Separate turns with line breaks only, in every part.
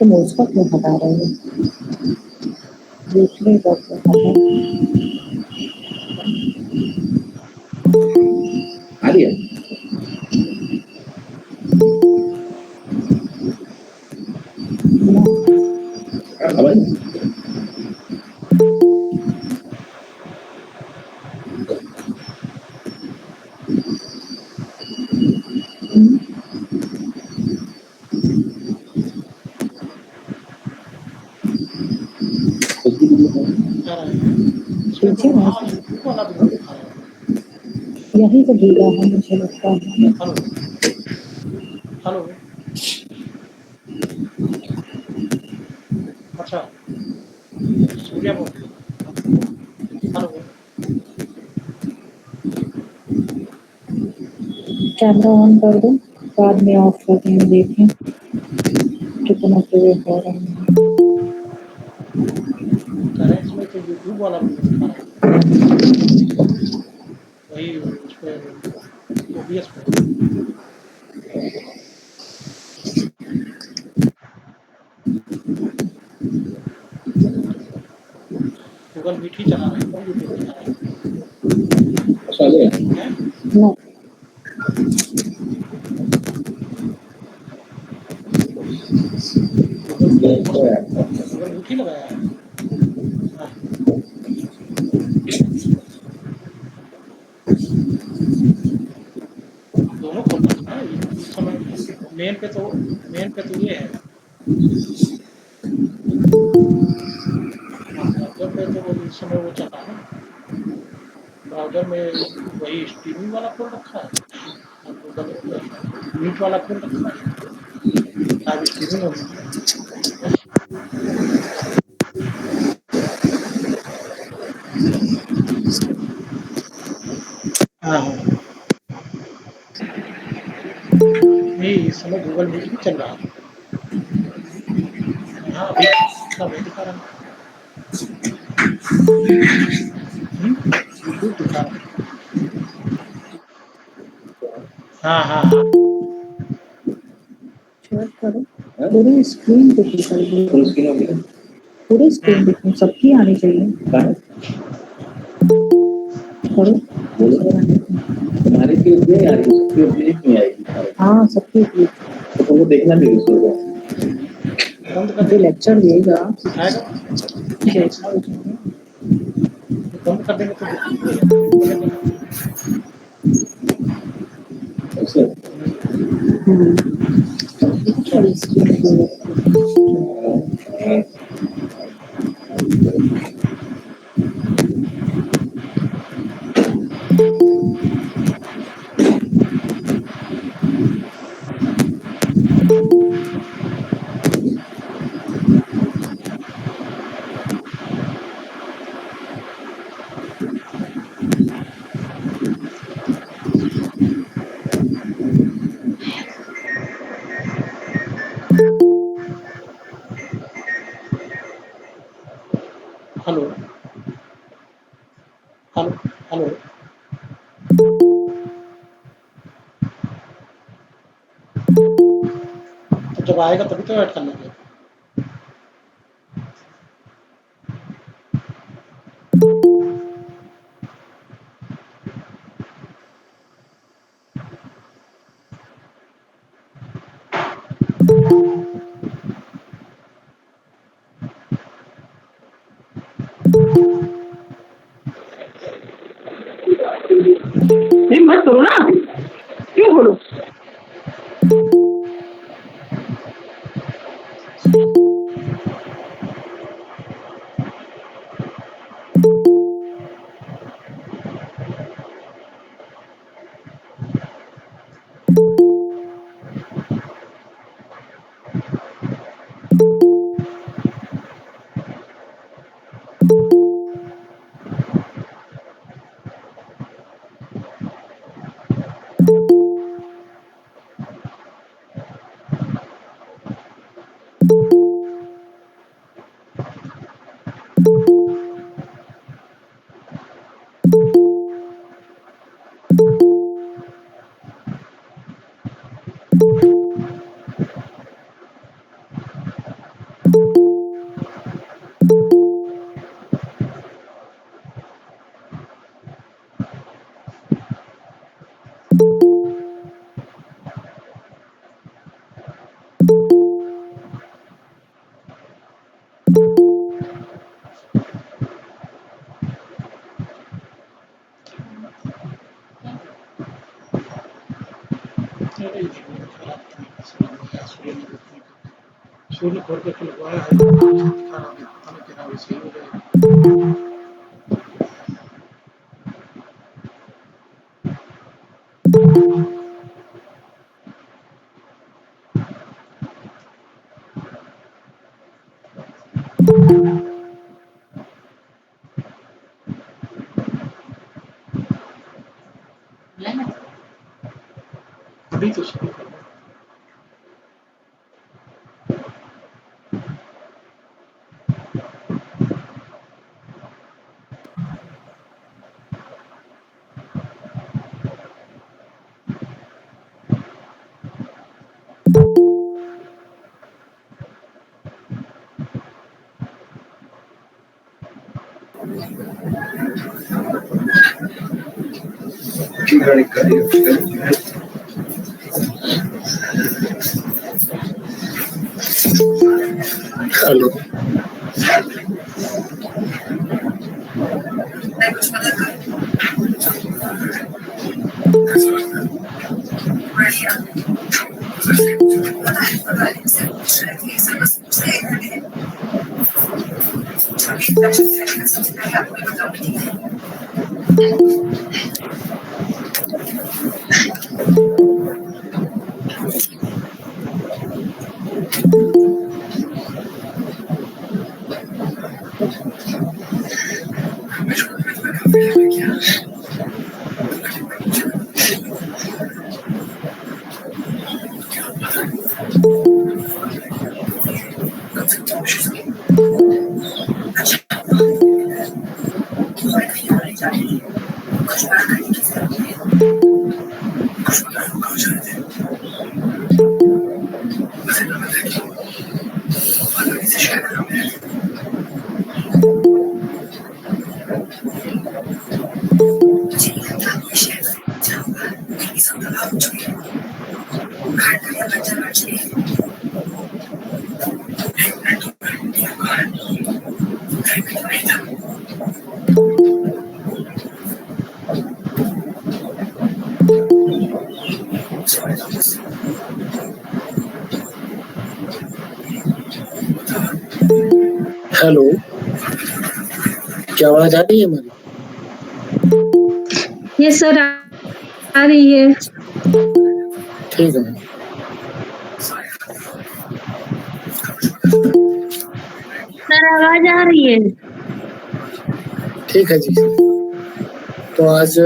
तुम उसका क्यों हटा रहे हो? दूसरे का क्यों हटा? आ रही है? आवाज पीछे ना यही तो भीगा है मुझे लगता है।
हेलो। अच्छा सूर्या बोल रही है। हेलो।
कैमरा ऑन कर दो, बाद में ऑफ करके देखें कितना क्लियर हो रहा है।
करें इसमें तो यूट्यूब वाला वीडियो दिखा रहा है, वही उस पर ओबीएस पे। गूगल मीट ही चला रहे हैं, कौन यूट्यूब दिखा रहा है?
नो
गूगल मीट ही लगाया है। हाँ। दोनों खोलना था ना इस समय। मेन पे तो ये है। ब्राउजर पे तो इस समय वो चल रहा है ना, ब्राउजर में वही स्ट्रीमिंग वाला खोल रखा है और गूगल मीट वाला खोल रखा है, लाइव स्ट्रीमिंग होगी। हाँ हाँ, नहीं इस समय गूगल मीट ही चल रहा है। हाँ अभी दिखा रहा है। यूट्यूब दिखा रहा है। हाँ हाँ हाँ।
शेयर करो पूरी स्क्रीन पे कर दो, पूरी स्क्रीन पे सबकी आनी चाहिए। करो तुम्हारी क्लिप नहीं आ रही, सबकी क्लिप नहीं आएगी। हाँ सबकी क्लिप तो तुमको देखना भी होगा।
बंद कर
जो
देंगे
लेक्चर देगा
आएगा,
जैसा
बंद कर देंगे तो दिखेगा। हेलो हेलो हेलो तो जब आएगा तभी तो ऐड कर लेंगे।
नहीं मत करो ना, क्यों बोलो।
सूर्य खोल के लगवाया है, दिखा रहा है, पता नहीं क्या सही हो जाएगा। अभी तो शुरू कर
हेलो हेलो, क्या आवाज आ रही है हमारी?
ये सर आ रही है।
ठीक है।
सर आवाज आ रही है।
ठीक है जी। तो आज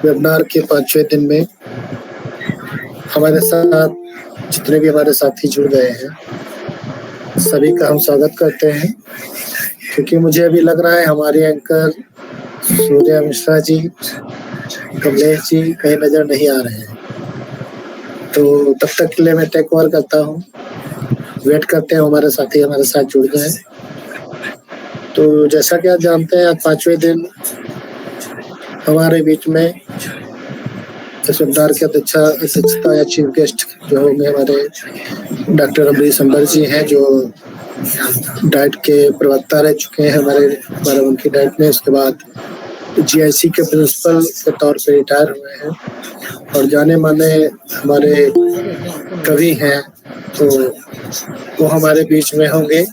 वेबिनार के 5वें दिन में हमारे साथ जितने भी हमारे साथी जुड़ गए हैं,
सभी का हम स्वागत करते हैं, क्योंकि मुझे अभी लग रहा है हमारे एंकर सूर्या मिश्रा जी, कमलेश जी कहीं नजर नहीं आ रहे हैं। तो तब तक के लिए मैं टेक ओवर करता हूँ। वेट करते हैं हमारे साथी हमारे साथ जुड़ जाए। तो जैसा कि आप जानते हैं, आज 5वें दिन हमारे बीच में इस वेबिनार की अध्यक्षता या चीफ गेस्ट जो होंगे हमारे डॉक्टर अमरीश अंबर जी हैं, जो डाइट के प्रवक्ता रह चुके हैं हमारे बाराबंकी डाइट में। उसके बाद जीआईसी के प्रिंसिपल के तौर पे रिटायर हुए हैं और जाने माने हमारे कवि हैं, तो वो हमारे बीच में होंगे।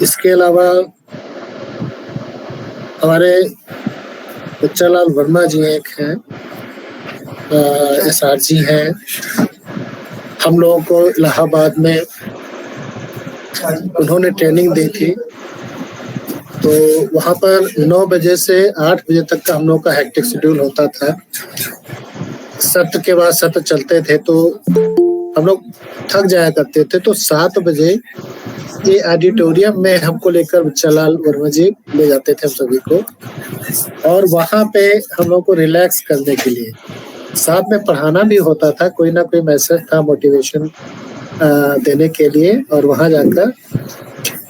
इसके अलावा हमारे बच्चालाल वर्मा जी एक हैं, SR जी हैं। हम लोगों को इलाहाबाद में उन्होंने ट्रेनिंग दी थी, तो वहाँ पर 9 बजे से 8 बजे तक का हम लोग का हेक्टिक शेड्यूल होता था। सत्र के बाद सत्र चलते थे तो हम लोग थक जाया करते थे, तो 7 बजे ये ऑडिटोरियम में हमको लेकर बच्चालाल वर्मा जी ले जाते थे हम सभी को, और वहाँ पे हम लोग को रिलैक्स करने के लिए साथ में पढ़ाना भी होता था। कोई ना कोई मैसेज था मोटिवेशन देने के लिए, और वहाँ जाकर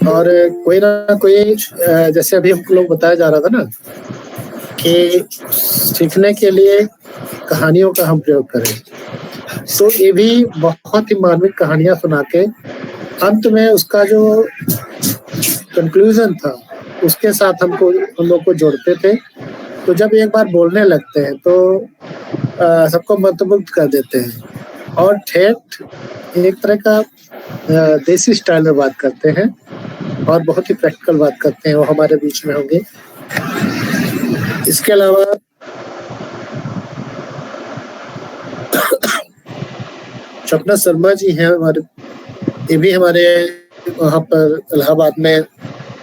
और कोई ना कोई जैसे अभी हम लोग बताया जा रहा था ना कि सीखने के लिए कहानियों का हम प्रयोग करें, तो ये भी बहुत ही मार्मिक कहानियां सुना के अंत में उसका जो कंक्लूजन था उसके साथ हम लोग को जोड़ते थे। तो जब एक बार बोलने लगते हैं तो सबको मंत्रमुग्ध कर देते हैं और ठेठ एक तरह का देसी स्टाइल में बात करते हैं और बहुत ही प्रैक्टिकल बात करते हैं। वो हमारे बीच में होंगे। इसके अलावा सपना शर्मा जी हैं हमारे, ये भी हमारे वहाँ पर इलाहाबाद में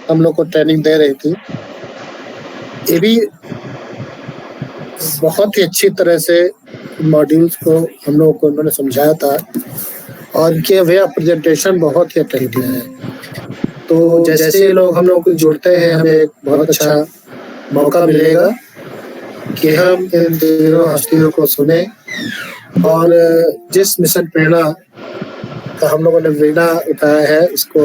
हम लोग को ट्रेनिंग दे रही थी। ये भी बहुत ही अच्छी तरह से मॉड्यूल्स को हम लोगों को उन्होंने समझाया था और इनके वे प्रेजेंटेशन बहुत ही अटेंटिव है। तो जैसे लोग हम लोग को जुड़ते हैं, हमें एक बहुत अच्छा मौका मिलेगा कि हम इन तीनों हस्तियों को सुने और जिस मिशन प्रेरणा का हम लोगों ने वीणा उठाया है उसको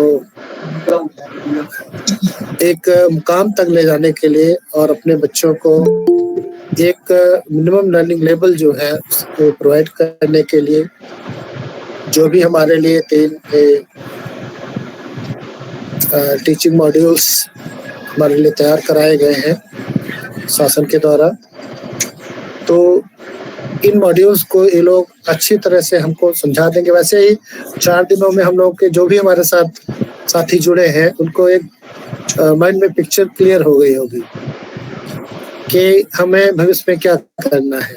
एक मुकाम तक ले जाने के लिए और अपने बच्चों को एक मिनिमम लर्निंग लेवल जो है उसको प्रोवाइड करने के लिए जो भी हमारे लिए 3 टीचिंग मॉड्यूल्स हमारे लिए तैयार कराए गए हैं शासन के द्वारा। तो इन मॉड्यूल्स को ये लोग अच्छी तरह से हमको समझा देंगे। वैसे ही 4 दिनों में हम लोग के जो भी हमारे साथ साथी जुड़े हैं उनको एक माइंड में पिक्चर क्लियर हो गई होगी कि हमें भविष्य में क्या करना है।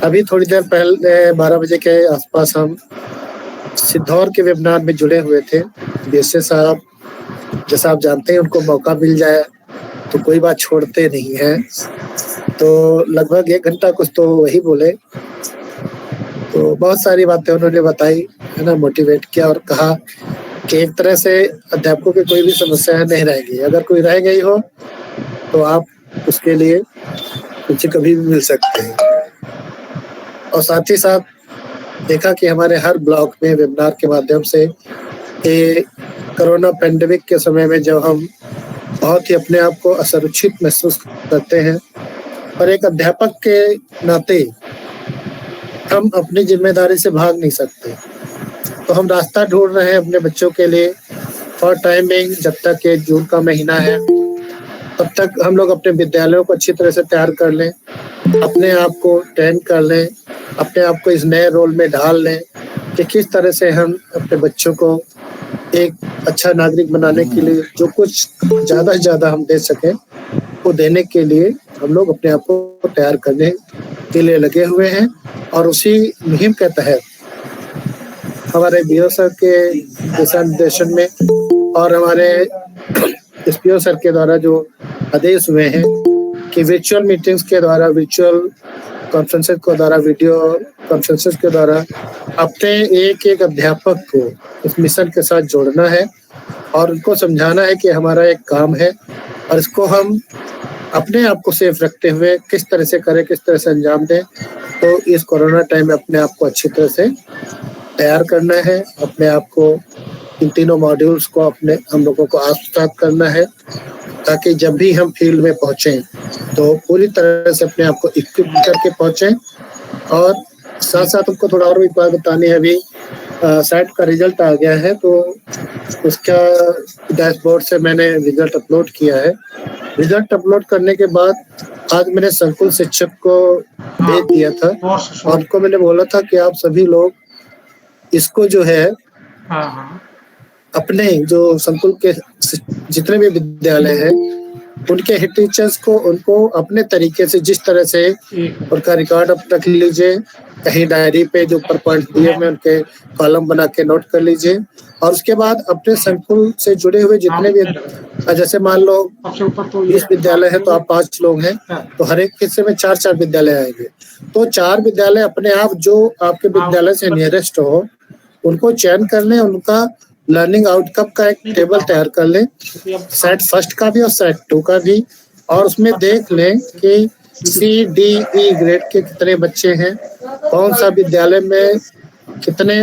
अभी थोड़ी देर पहले 12 बजे के आसपास हम सिद्धौर के वेबिनार में जुड़े हुए थे। बीएसए साहब जैसा आप जानते हैं, उनको मौका मिल जाए तो कोई बात छोड़ते नहीं है। तो लगभग 1 घंटा कुछ तो वही बोले, तो बहुत सारी बातें उन्होंने बताई है ना, मोटिवेट किया और कहा कि एक तरह से अध्यापकों की कोई भी समस्या नहीं रहेगी। अगर कोई रह गई हो तो आप उसके लिए मुझे कभी भी मिल सकते हैं। और साथ ही साथ देखा कि हमारे हर ब्लॉक में वेबिनार के माध्यम से ये कोरोना पेंडेमिक के समय में जब हम बहुत ही अपने आप को असुरक्षित महसूस करते हैं और एक अध्यापक के नाते हम अपनी जिम्मेदारी से भाग नहीं सकते, तो हम रास्ता ढूंढ रहे हैं अपने बच्चों के लिए फॉर टाइमिंग। जब तक ये जून का महीना है तब तक हम लोग अपने विद्यालयों को अच्छी तरह से तैयार कर लें, अपने आप को ट्रेन कर लें, अपने आप को इस नए रोल में ढाल लें कि किस तरह से हम अपने बच्चों को एक अच्छा नागरिक बनाने के लिए जो कुछ ज़्यादा से ज़्यादा हम दे सकें वो देने के लिए हम लोग अपने आप को तैयार करने के लिए लगे हुए हैं। और उसी मुहिम के तहत हमारे बीओ सर के दिशा निर्देशन में और हमारे एसपीओ सर के द्वारा जो आदेश हुए हैं कि वर्चुअल मीटिंग्स के द्वारा, वर्चुअल कॉन्फ्रेंसेस के द्वारा, वीडियो कंसेंसस के द्वारा अपने एक एक अध्यापक को इस मिशन के साथ जोड़ना है और उनको समझाना है कि हमारा एक काम है और इसको हम अपने आप को सेफ रखते हुए किस तरह से करें, किस तरह से अंजाम दें। तो इस कोरोना टाइम में अपने आप को अच्छी तरह से तैयार करना है, अपने आप को इन तीनों मॉड्यूल्स को अपने हम लोगों को आत्मसात करना है ताकि जब भी हम फील्ड में पहुंचें तो पूरी तरह से अपने आप को इक्विप करके पहुंचें। और साथ साथ हमको थोड़ा और भी बात बतानी है। अभी साइट का रिजल्ट आ गया है तो उसका डैशबोर्ड से मैंने रिजल्ट अपलोड किया है। रिजल्ट अपलोड करने के बाद आज मैंने संकुल शिक्षक को भेज दिया था और उनको मैंने बोला था कि आप सभी लोग इसको जो है अपने जो संकुल के जितने भी विद्यालय हैं उनके हेड टीचर्स को उनको अपने तरीके से जिस तरह से उनका रिकॉर्ड अप रख लीजिए, कहीं डायरी पे जो ऊपर पॉइंट दिए में उनके कॉलम बना के नोट कर लीजिए। और उसके बाद अपने संकुल से जुड़े हुए जितने भी, जैसे मान लो 20 विद्यालय है तो आप 5 लोग हैं तो हर एक हिस्से में 4-4 विद्यालय आएंगे। तो 4 विद्यालय अपने आप जो आपके विद्यालय से नियरेस्ट हो उनको चयन कर लें, उनका लर्निंग आउटकम का एक टेबल तैयार कर लें, सेट फर्स्ट का भी और सेट 2 का भी, और उसमें देख लें कि CDE ग्रेड के कितने बच्चे हैं, कौन सा विद्यालय में कितने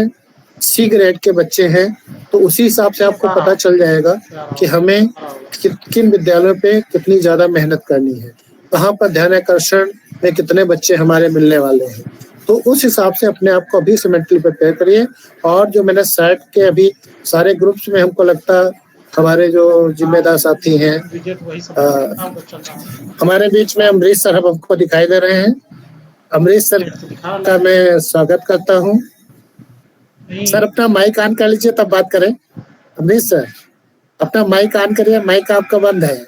C ग्रेड के बच्चे हैं। तो उसी हिसाब से आपको पता चल जाएगा कि हमें किन विद्यालयों पे कितनी ज्यादा मेहनत करनी है, कहाँ पर ध्यान आकर्षण में कितने बच्चे हमारे मिलने वाले हैं। तो उस हिसाब से अपने आप को अभी से मेंटली प्रिपेयर करिए। और जो मैंने सेट के अभी सारे ग्रुप्स में हमको लगता हमारे जो जिम्मेदार साथी हैं हमारे बीच में अमरीश सर हमको दिखाई दे रहे हैं। अमरीश सर का मैं स्वागत करता हूँ। सर अपना माइक ऑन कर लीजिए तब बात करें। अमरीश सर अपना माइक ऑन करिए, माइक आपका बंद है।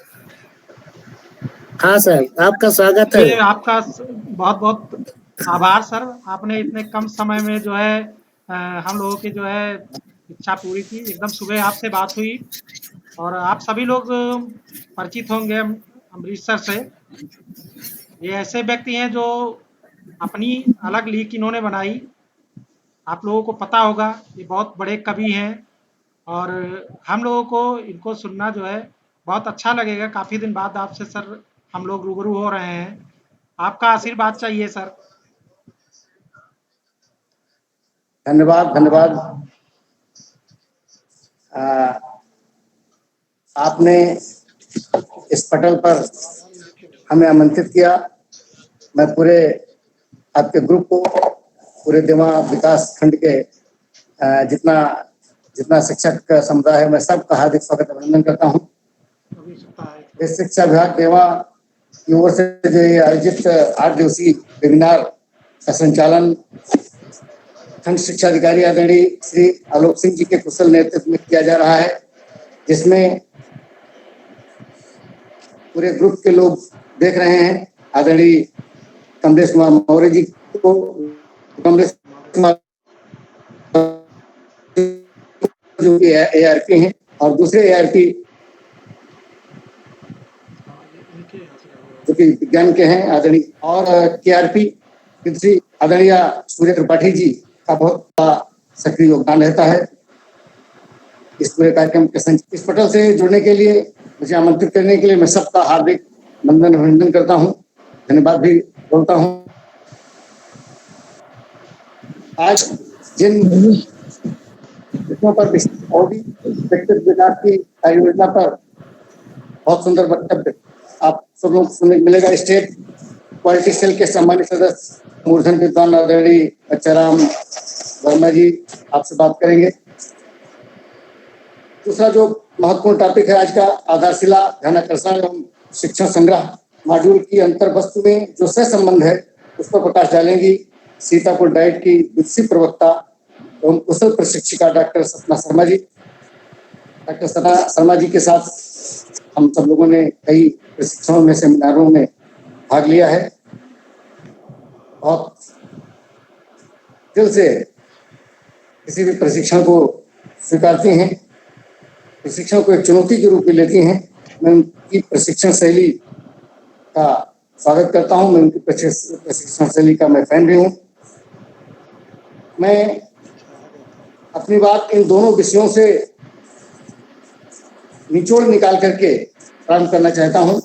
हाँ सर आपका स्वागत है।
आपका बहुत बहुत आभार सर, आपने इतने कम समय में जो है हम लोगों की जो है इच्छा पूरी की। एकदम सुबह आपसे बात हुई और आप सभी लोग परिचित होंगे अमरीश सर से। ये ऐसे व्यक्ति हैं जो अपनी अलग लीग इन्होंने बनाई, आप लोगों को पता होगा। ये बहुत बड़े कवि हैं और हम लोगों को इनको सुनना जो है बहुत अच्छा लगेगा। काफ़ी दिन बाद आपसे सर हम लोग रूबरू हो रहे हैं, आपका आशीर्वाद चाहिए सर।
धन्यवाद धन्यवाद। आपने इस पटल पर हमें आमंत्रित किया। मैं पूरे आपके ग्रुप को, पूरे देवा विकास खंड के जितना शिक्षक समुदाय है, मैं सबका हार्दिक स्वागत अभिनंदन करता हूँ। इस शिक्षा विभाग देवा की ओर से जो ये आयोजित 8 दिवसीय वेबिनार का संचालन खंड शिक्षा अधिकारी आदरणीय श्री आलोक सिंह जी के कुशल नेतृत्व में किया जा रहा है, जिसमें पूरे ग्रुप के लोग देख रहे हैं। आदरणीय कमलेश कुमार मौर्य जी को, कमलेश कुमार जो कि ARP हैं और दूसरे ARP जो कि विज्ञान के हैं आदरणीय, और KRP श्री आदरणीय सूर्य त्रिपाठी जी का बहुत सक्रिय योगदान रहता है इस पूरे कार्यक्रम के संचालन। इस पटल से जुड़ने के लिए, मुझे आमंत्रित करने के लिए मैं सबका हार्दिक वंदन अभिनंदन करता हूँ, धन्यवाद भी बोलता हूँ। आज जिन विषयों पर व्यक्तिगत विकास की कार्य योजना पर बहुत सुंदर वक्तव्य आप सब लोग सुनने मिलेगा। स्टेट क्वालिटी सेल के सम्मानित सदस्य मूर्धन विद्वान आदरणीय बच्चाराम वर्मा जी आपसे बात करेंगे। दूसरा जो महत्वपूर्ण टॉपिक है आज का, आधारशिला ध्यानाकर्षण एवं शिक्षण संग्रह मॉड्यूल की अंतर वस्तु में जो सह संबंध है उस पर प्रकाश डालेंगी सीतापुर डाइट की विकसित प्रवक्ता एवं कुशल प्रशिक्षिका डॉक्टर सपना शर्मा जी। डॉक्टर सपना शर्मा जी के साथ हम सब लोगों ने कई प्रशिक्षणों में, सेमिनारों में भाग लिया है। बहुत दिल से किसी भी प्रशिक्षण को स्वीकारती हैं, प्रशिक्षण को एक चुनौती के रूप में लेती हैं। मैं उनकी प्रशिक्षण शैली का स्वागत करता हूं, मैं उनकी प्रशिक्षण शैली का मैं फैन भी हूं। मैं अपनी बात इन दोनों विषयों से निचोड़ निकाल करके प्रारंभ करना चाहता हूं।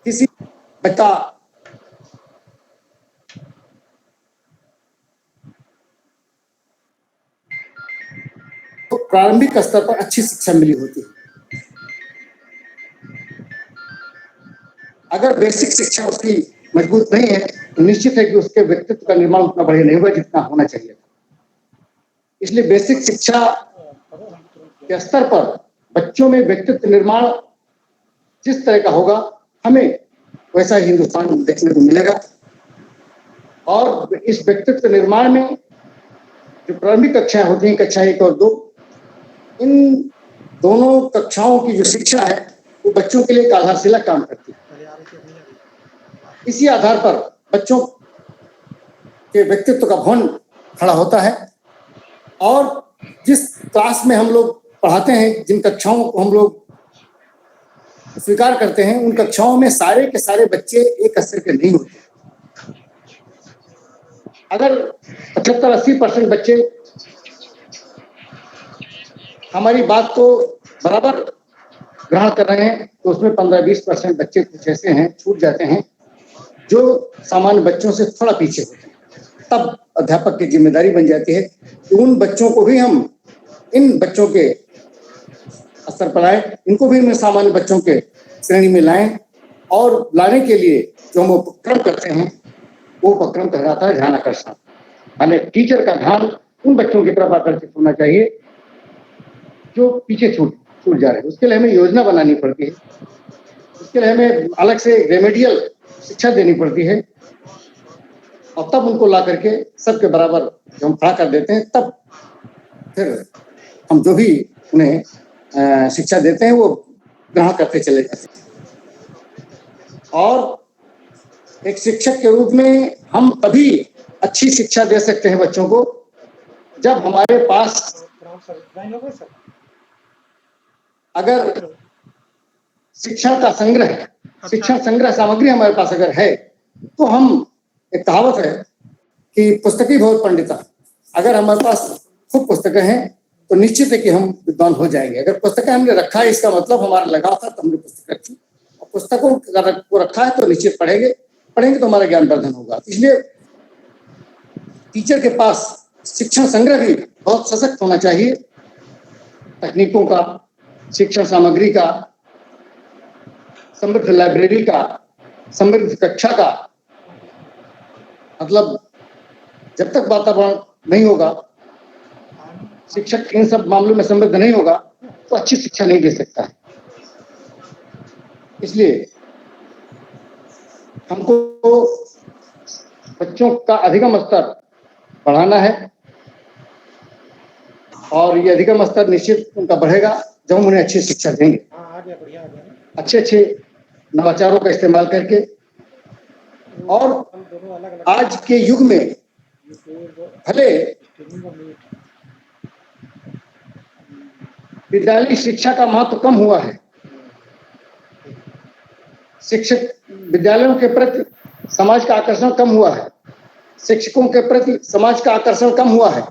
किसी बच्चा तो प्रारंभिक स्तर पर अच्छी शिक्षा मिली होती है। अगर बेसिक शिक्षा उसकी मजबूत नहीं है तो निश्चित है कि उसके व्यक्तित्व का निर्माण उतना बढ़िया नहीं हुआ जितना होना चाहिए। इसलिए बेसिक शिक्षा के स्तर पर बच्चों में व्यक्तित्व निर्माण जिस तरह का होगा, हमें वैसा ही हिंदुस्तान देखने को मिलेगा। और इस व्यक्तित्व निर्माण में जो प्रारंभिक कक्षाएं होती हैं, कक्षा 1 और 2, इन दोनों कक्षाओं की जो शिक्षा है वो बच्चों के लिए एक आधारशिला काम करती है। इसी आधार पर बच्चों के व्यक्तित्व का भवन खड़ा होता है। और जिस क्लास में हम लोग पढ़ाते हैं, जिन कक्षाओं को हम लोग स्वीकार करते हैं, उन कक्षाओं में सारे के सारे बच्चे एक स्तर के नहीं होते। अगर 75-80% बच्चे हमारी बात को बराबर ग्रहण कर रहे हैं तो उसमें 15-20% बच्चे कुछ ऐसे हैं, छूट जाते हैं, जो सामान्य बच्चों से थोड़ा पीछे होते हैं। तब अध्यापक की जिम्मेदारी बन जाती है कि उन बच्चों को भी हम इन बच्चों के स्तर पर लाएं, इनको भी हम सामान्य बच्चों के श्रेणी में लाएं। और लाने के लिए जो हम उपक्रम करते हैं वो उपक्रम कहलाता है ध्यान आकर्षण। माने टीचर का ध्यान उन बच्चों की तरफ आकर्षित होना चाहिए जो पीछे छूट जा रहे हैं। उसके लिए हमें योजना बनानी पड़ती है, उसके लिए हमें अलग से रेमेडियल शिक्षा देनी पड़ती है। और तब उनको ला करके सबके बराबर जब हम खड़ा कर देते हैं, तब फिर हम जो भी उन्हें शिक्षा देते हैं वो ग्रहण करते चले जाते हैं। और एक शिक्षक के रूप में हम तभी अच्छी शिक्षा दे सकते हैं बच्चों को जब हमारे पास अगर शिक्षण का संग्रह, शिक्षण संग्रह सामग्री हमारे पास अगर है तो हम, एक कहावत है कि पुस्तकी बहुत पंडिता। अगर हमारे पास खूब पुस्तकें हैं तो निश्चित है कि हम विद्वान हो जाएंगे। अगर पुस्तकें हमने रखा है, इसका मतलब हमारा लगाव था तो हमने पुस्तक रखी, और पुस्तकों को रखा है तो निश्चित पढ़ेंगे तो हमारा ज्ञान वर्धन होगा। इसलिए टीचर के पास शिक्षण संग्रह भी बहुत सशक्त होना चाहिए। तकनीकों का, शिक्षण सामग्री का, समृद्ध लाइब्रेरी का, समृद्ध कक्षा का, मतलब जब तक वातावरण नहीं होगा, शिक्षक इन सब मामलों में समृद्ध नहीं होगा तो अच्छी शिक्षा नहीं दे सकता है। इसलिए हमको बच्चों का अधिगम स्तर बढ़ाना है, और ये अधिगम स्तर निश्चित उनका बढ़ेगा जब हम उन्हें अच्छी शिक्षा देंगे, अच्छे नवाचारों का इस्तेमाल करके। और आज के युग में भले विद्यालय शिक्षा का महत्व कम हुआ है, शिक्षक विद्यालयों के प्रति समाज का आकर्षण कम हुआ है, शिक्षकों के प्रति समाज का आकर्षण कम हुआ है,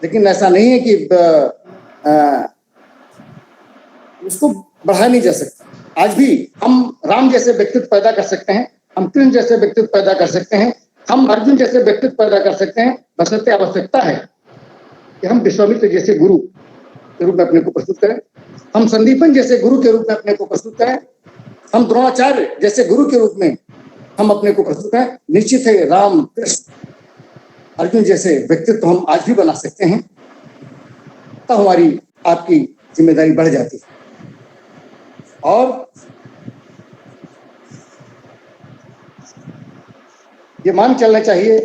लेकिन ऐसा नहीं है कि उसको बढ़ाया नहीं जा सकता। आज भी हम राम जैसे व्यक्तित्व पैदा कर सकते हैं, हम कृष्ण जैसे व्यक्तित्व पैदा कर सकते हैं, हम अर्जुन जैसे व्यक्तित्व पैदा कर सकते हैं। बशर्ते आवश्यकता है कि हम विश्वामित्र जैसे गुरु के रूप में अपने को प्रस्तुत करें, हम संदीपन जैसे गुरु के रूप में अपने को प्रस्तुत करें, हम द्रोणाचार्य जैसे गुरु के रूप में हम अपने को प्रस्तुत करें। निश्चित है राम, कृष्ण, अर्जुन जैसे व्यक्तित्व हम आज भी बना सकते हैं, तब हमारी आपकी जिम्मेदारी बढ़ जाती है। और ये मान चलना चाहिए,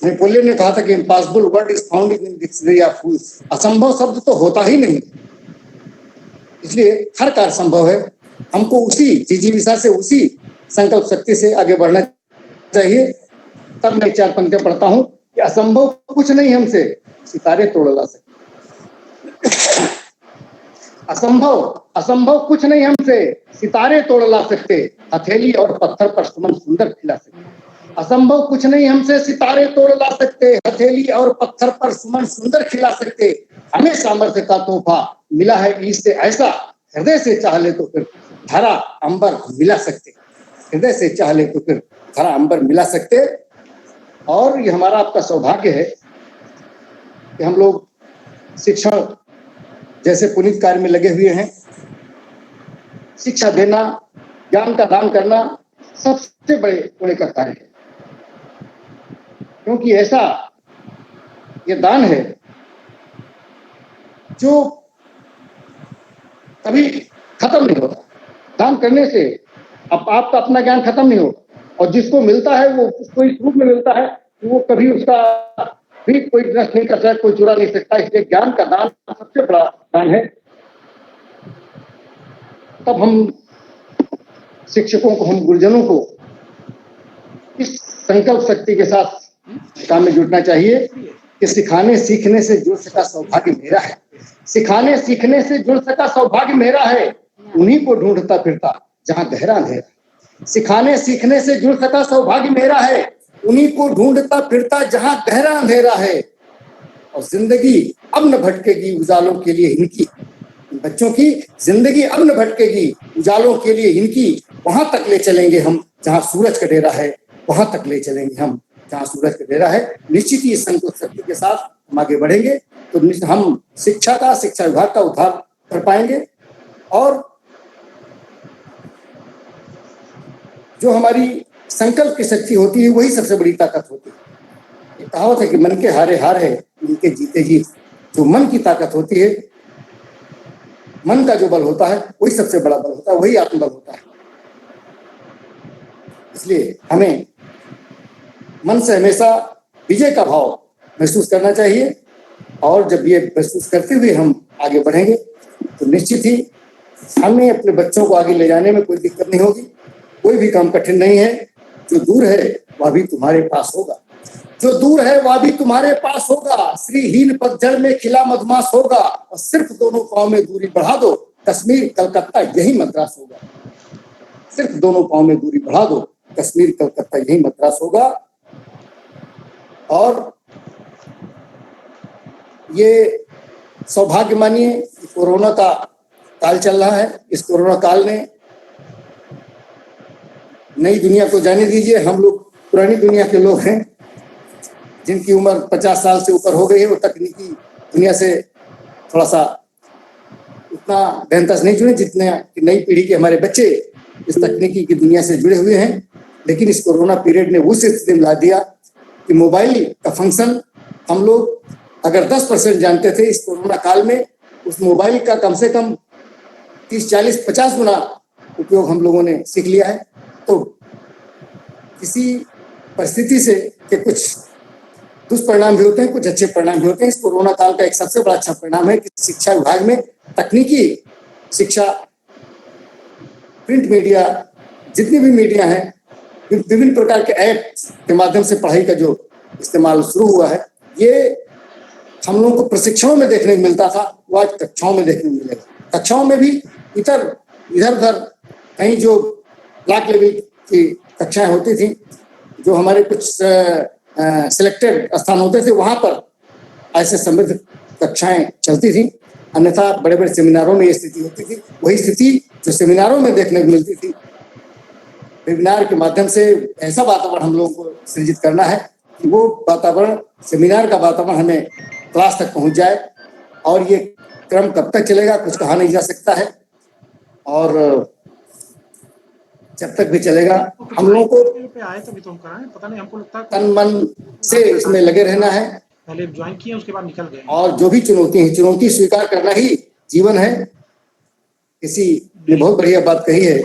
नेपोलियन ने कहा था कि impossible word is found in dictionary of fools. असंभव शब्द तो होता ही नहीं, इसलिए हर कार्य संभव है। हमको उसी जिजीविषा से, उसी संकल्प शक्ति से आगे बढ़ना चाहिए। तब मैं 4 पंक्तियां पढ़ता हूं कि असंभव कुछ नहीं हमसे, सितारे तोड़ ला सकते। असंभव कुछ नहीं हमसे, सितारे तोड़ ला सकते। हथेली और पत्थर पर सुमन सुंदर खिला सकते। असंभव कुछ नहीं हमसे सितारे तोड़ ला सकते, हथेली और पत्थर पर सुमन सुंदर खिला सकते। हमें सामर्थ्य का तोहफा मिला है ईश से ऐसा, हृदय से चाह ले तो फिर धरा अंबर मिला सकते। हृदय से चाह ले तो फिर धरा अंबर मिला सकते। और ये हमारा आपका सौभाग्य है कि हम लोग शिक्षण जैसे पुनीत कार्य में लगे हुए हैं। शिक्षा देना, ज्ञान का दान करना सबसे बड़े पुण्य का कार्य है, क्योंकि ऐसा ये दान है जो कभी खत्म नहीं होता। दान करने से अब आपका अपना ज्ञान खत्म नहीं होगा, और जिसको मिलता है वो उसको इस रूप में मिलता है कि वो कभी उसका भी कोई नष्ट नहीं कर सकता, कोई चुरा नहीं सकता। इसलिए ज्ञान का दान सबसे बड़ा दान है। तब हम शिक्षकों को, हम गुरुजनों को इस संकल्प शक्ति के साथ काम में जुटना चाहिए कि सिखाने सीखने से जुड़ सका सौभाग्य मेरा है। सिखाने सीखने से जुड़ सका सौभाग्य मेरा है, उन्हीं को ढूंढता फिरता जहां गहरा अंधेरा। सिखाने सीखने से जुड़ सका सौभाग्य मेरा है, उन्हीं को ढूंढता फिरता जहां गहरा अंधेरा है। और जिंदगी अब न भटकेगी उजालों के लिए इनकी, बच्चों की जिंदगी अब न भटकेगी उजालों के लिए इनकी। वहां तक ले चलेंगे हम जहां सूरज का डेरा है, वहां तक ले चलेंगे हम जहां सूरज का डेरा है। निश्चित ही इस संकल्प शक्ति के साथ हम आगे बढ़ेंगे तो हम शिक्षा विभाग का उद्धार कर पाएंगे। और जो हमारी संकल्प की शक्ति होती है वही सबसे बड़ी ताकत होती है। एक कहावत है कि मन के हारे हार है, इनके जीते जीत। जो मन की ताकत होती है, मन का जो बल होता है वही सबसे बड़ा बल होता है, वही आत्मबल होता है। इसलिए हमें मन से हमेशा विजय का भाव महसूस करना चाहिए, और जब ये महसूस करते हुए हम आगे बढ़ेंगे तो निश्चित ही हमें अपने बच्चों को आगे ले जाने में कोई दिक्कत नहीं होगी। कोई भी काम कठिन नहीं है। जो दूर है वह भी तुम्हारे पास होगा, जो दूर है वह भी तुम्हारे पास होगा। श्रीहीन पतझड़ में खिला मधुमास होगा, और सिर्फ दोनों पांव में दूरी बढ़ा दो, कश्मीर कलकत्ता यही मद्रास होगा। सिर्फ दोनों पांव में दूरी बढ़ा दो, कश्मीर कलकत्ता यही मद्रास होगा। और ये सौभाग्य मानिए, कोरोना का काल चल रहा है। इस कोरोना काल ने नई दुनिया को जाने दीजिए। हम लोग पुरानी दुनिया के लोग हैं, जिनकी उम्र 50 साल से ऊपर हो गई है। वो तकनीकी दुनिया से थोड़ा सा उतना गहनता से नहीं जुड़े जितने नई पीढ़ी के हमारे बच्चे इस तकनीकी की दुनिया से जुड़े हुए हैं। लेकिन इस कोरोना पीरियड ने उस स्थिति में ला दिया कि मोबाइल का फंक्शन हम लोग अगर 10% जानते थे, इस कोरोना काल में उस मोबाइल का कम से कम 30, 40, 50 गुना उपयोग हम लोगों ने सीख लिया है। तो किसी परिस्थिति से के कुछ दुष्परिणाम भी होते हैं, कुछ अच्छे परिणाम भी होते हैं। इस कोरोना काल का एक सबसे बड़ा अच्छा परिणाम है कि शिक्षा विभाग में तकनीकी शिक्षा, प्रिंट मीडिया, जितनी भी मीडिया है, विभिन्न प्रकार के ऐप के माध्यम से पढ़ाई का जो इस्तेमाल शुरू हुआ है, ये हम लोगों को प्रशिक्षणों में देखने को मिलता था, वो आज कक्षाओं में देखने को मिलेगा। कक्षाओं में भी इधर उधर कहीं जो ब्लॉक लेवल की कक्षाएं होती थी, जो हमारे कुछ सिलेक्टेड स्थान होते थे, वहां पर ऐसे समृद्ध कक्षाएं चलती थी। अन्यथा बड़े बड़े सेमिनारों में ये स्थिति होती थी। वही स्थिति जो सेमिनारों में देखने को मिलती थी, वेबिनार के माध्यम से ऐसा वातावरण हम लोगों को सृजित करना है कि वो वातावरण, सेमिनार का वातावरण हमें क्लास तक पहुंच जाए। और ये क्रम कब तक चलेगा कुछ कहा नहीं जा सकता है, और जब तक भी चलेगा हम लोगों को
पता नहीं, हमको लगता है
तन मन से इसमें लगे रहना है।
पहले ज्वाइन किए उसके बाद निकल गए।
और जो भी चुनौती स्वीकार करना ही जीवन है। किसी ने बहुत बढ़िया बात कही है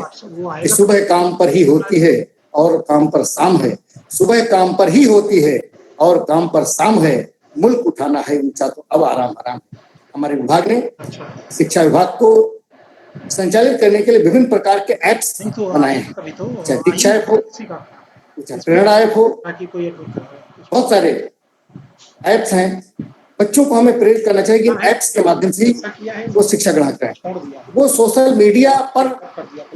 कि सुबह काम पर ही होती है और काम पर शाम है। सुबह काम पर ही होती है और काम पर शाम है। मुल्क उठाना है ऊंचा तो अब आराम आराम। हमारे विभाग ने शिक्षा विभाग को संचालित करने के लिए विभिन्न प्रकार के ऐप्स बनाए हैं, चाहे दीक्षा ऐप हो, चाहे प्रेरणा ऐप हो, बहुत सारे ऐप्स हैं बच्चों को हमें प्रेरित करना चाहिए कि इन ऐप्स के माध्यम से ही वो शिक्षा ग्रहण करें, वो सोशल मीडिया पर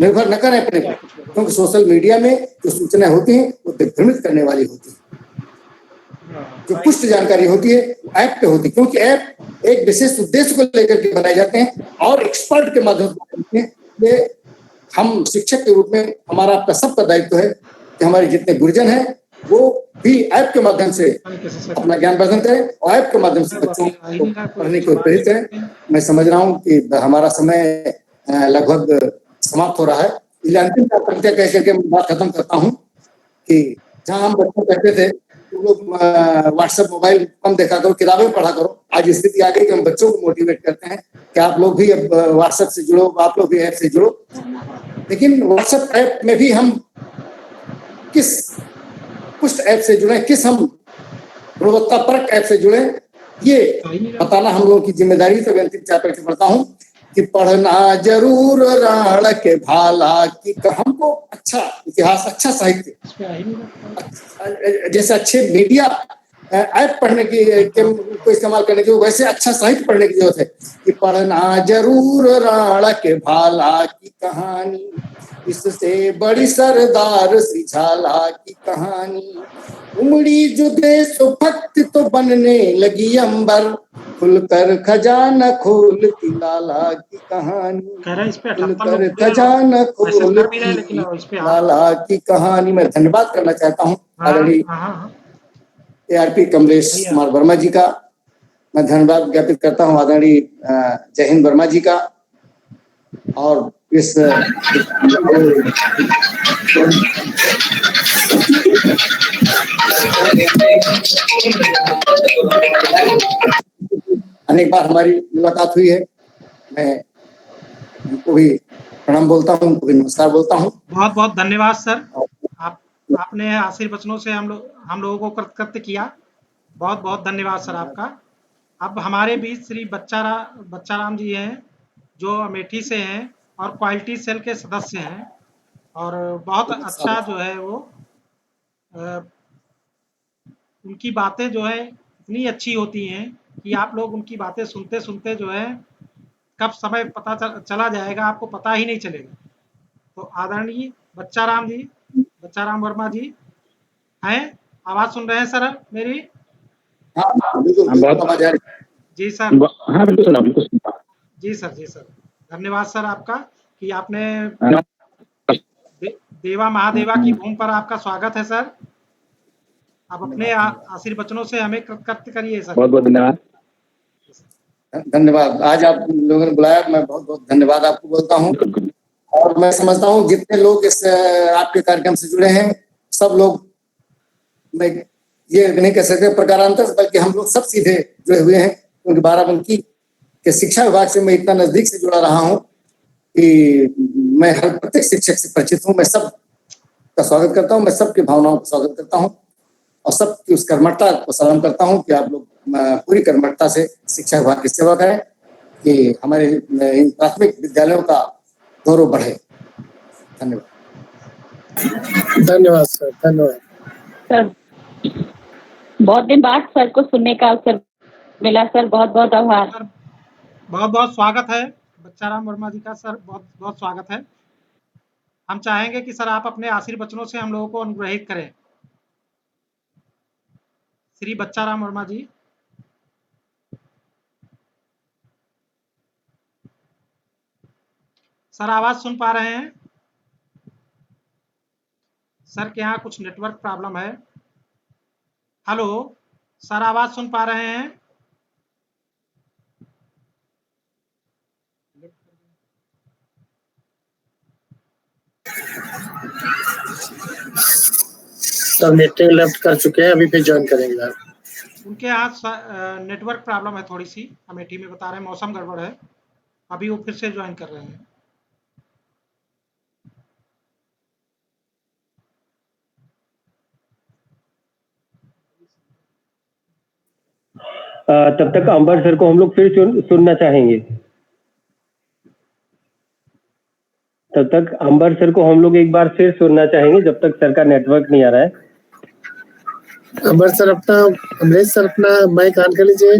निर्भर न करें अपने पर, क्योंकि सोशल मीडिया में जो सूचनाएं होती हैं वो दिग्भ्रमित करने वाली होती है। जो पुष्ट जानकारी होती है वो ऐप पे होती है, क्योंकि ऐप एक विशेष उद्देश्य को लेकर के बनाए जाते हैं और एक्सपर्ट के माध्यम से। हम शिक्षक के रूप में हमारा आपका सबका दायित्व है कि हमारे जितने गुरुजन हैं वो भी ऐप के माध्यम से अपना ज्ञान वर्धन करें और ऐप के माध्यम से बच्चों को पढ़ने को प्रेरित करें। मैं समझ रहा हूँ कि हमारा समय लगभग समाप्त हो रहा है, इसलिए अंतिम पंक्तियां कह करके मैं बात खत्म करता हूँ कि जहाँ हम बच्चों कहते थे लोग व्हाट्सएप मोबाइल कम देखा करो, किताबें पढ़ा करो, आज स्थिति आ गई कि हम बच्चों को मोटिवेट करते हैं कि आप लोग भी अब व्हाट्सएप से जुड़ो, आप लोग भी ऐप से जुड़ो। लेकिन व्हाट्सएप ऐप में भी हम किस पुष्ट ऐप से जुड़े, किस हम गुणवत्तापरक ऐप से जुड़े, ये बताना हम लोगों की जिम्मेदारी। तो अंतिम चार पैसे पढ़ता हूँ कि पढ़ना जरूर राण के भाला, कि हमको अच्छा इतिहास, अच्छा साहित्य, जैसे अच्छे मीडिया ऐप पढ़ने की को इस्तेमाल करने की, वैसे अच्छा साहित्य पढ़ने की जरूरत है। कि पढ़ना जरूर राण के भाला की कहानी, इससे बड़ी सरदार सी झाला की कहानी, उमड़ी जो देशभक्त तो बनने लगी अंबर, खुलकर खजाना खोलती लाला की कहानी, खुलकर खजाना खोलती लाला की कहानी। मैं धन्यवाद करना चाहता हूँ आदरणीय ARP कमलेश कुमार वर्मा जी का, मैं धन्यवाद ज्ञापित करता हूँ आदरणीय जय हिंद वर्मा जी का, और इस अनेक बार हमारी मुलाकात हुई है, मैं उनको भी प्रणाम बोलता हूँ, उनको भी नमस्कार बोलता हूँ।
बहुत बहुत धन्यवाद सर, आपने आशीर्वचनों से हम लोगों को कृतकृत्य किया। बहुत बहुत धन्यवाद सर आपका। अब हमारे बीच श्री बच्चा राम जी हैं, जो अमेठी से हैं और क्वालिटी सेल के सदस्य हैं, और बहुत अच्छा जो है वो उनकी बातें जो है इतनी अच्छी होती हैं कि आप लोग उनकी बातें सुनते सुनते जो है कब समय पता चला जाएगा आपको पता ही नहीं चलेगा। तो आदरणीय बच्चा राम वर्मा जी हैं, आवाज सुन रहे हैं सर मेरी? जी सर,
हाँ बिल्कुल सुना, बिल्कुल सुना।
जी सर, धन्यवाद सर आपका कि आपने देवा महादेवा की भूमि पर आपका स्वागत है सर। आप अपने आशीर्वचनों से हमें कृतकृत्य करिए सर।
बहुत बहुत धन्यवाद।
धन्यवाद, आज आप लोगों ने बुलाया, मैं बहुत बहुत धन्यवाद आपको बोलता हूँ। और मैं समझता हूँ जितने लोग इस आपके कार्यक्रम से जुड़े हैं, सब लोग, मैं ये नहीं कह सकते प्रकारांतर, बल्कि हम लोग सब सीधे जुड़े हुए हैं, क्योंकि बाराबंकी के शिक्षा विभाग से मैं इतना नजदीक से जुड़ा रहा हूँ कि मैं हर प्रत्येक शिक्षक से परिचित हूँ। मैं सब का स्वागत करता हूँ, मैं सबकी भावनाओं का स्वागत करता हूँ और सबकी उस कर्मठता को सलाम करता हूँ कि आप लोग पूरी कर्मठता से शिक्षा विभाग की सेवा करें कि हमारे इन प्राथमिक विद्यालयों का गौरव बढ़े।
धन्यवाद सर, धन्यवाद
सर। बहुत दिन बाद सर को सुनने का अवसर मिला सर, बहुत बहुत आभार।
बहुत बहुत स्वागत है बच्चा राम वर्मा जी का सर, बहुत बहुत स्वागत है। हम चाहेंगे कि सर आप अपने आशीर्वचनों से हम लोगों को अनुग्रहित करें। श्री बच्चा राम वर्मा जी। सर आवाज सुन पा रहे हैं? सर के यहाँ कुछ नेटवर्क प्रॉब्लम है। हेलो सर, आवाज सुन पा रहे हैं?
सब मीटिंग लेफ्ट कर चुके हैं, अभी फिर ज्वाइन करेंगे।
उनके यहाँ नेटवर्क प्रॉब्लम है थोड़ी सी, अमेठी में बता रहे हैं, मौसम गड़बड़ है, अभी वो फिर से ज्वाइन कर रहे हैं।
तब तक अंबर सर को हम लोग फिर सुनना चाहेंगे। तब तक अंबर सर को हम लोग एक बार फिर सुनना चाहेंगे, जब तक सर का नेटवर्क नहीं आ रहा है।
अंबर सर अपना, अमरीश सर अपना माइक ऑन कर लीजिए।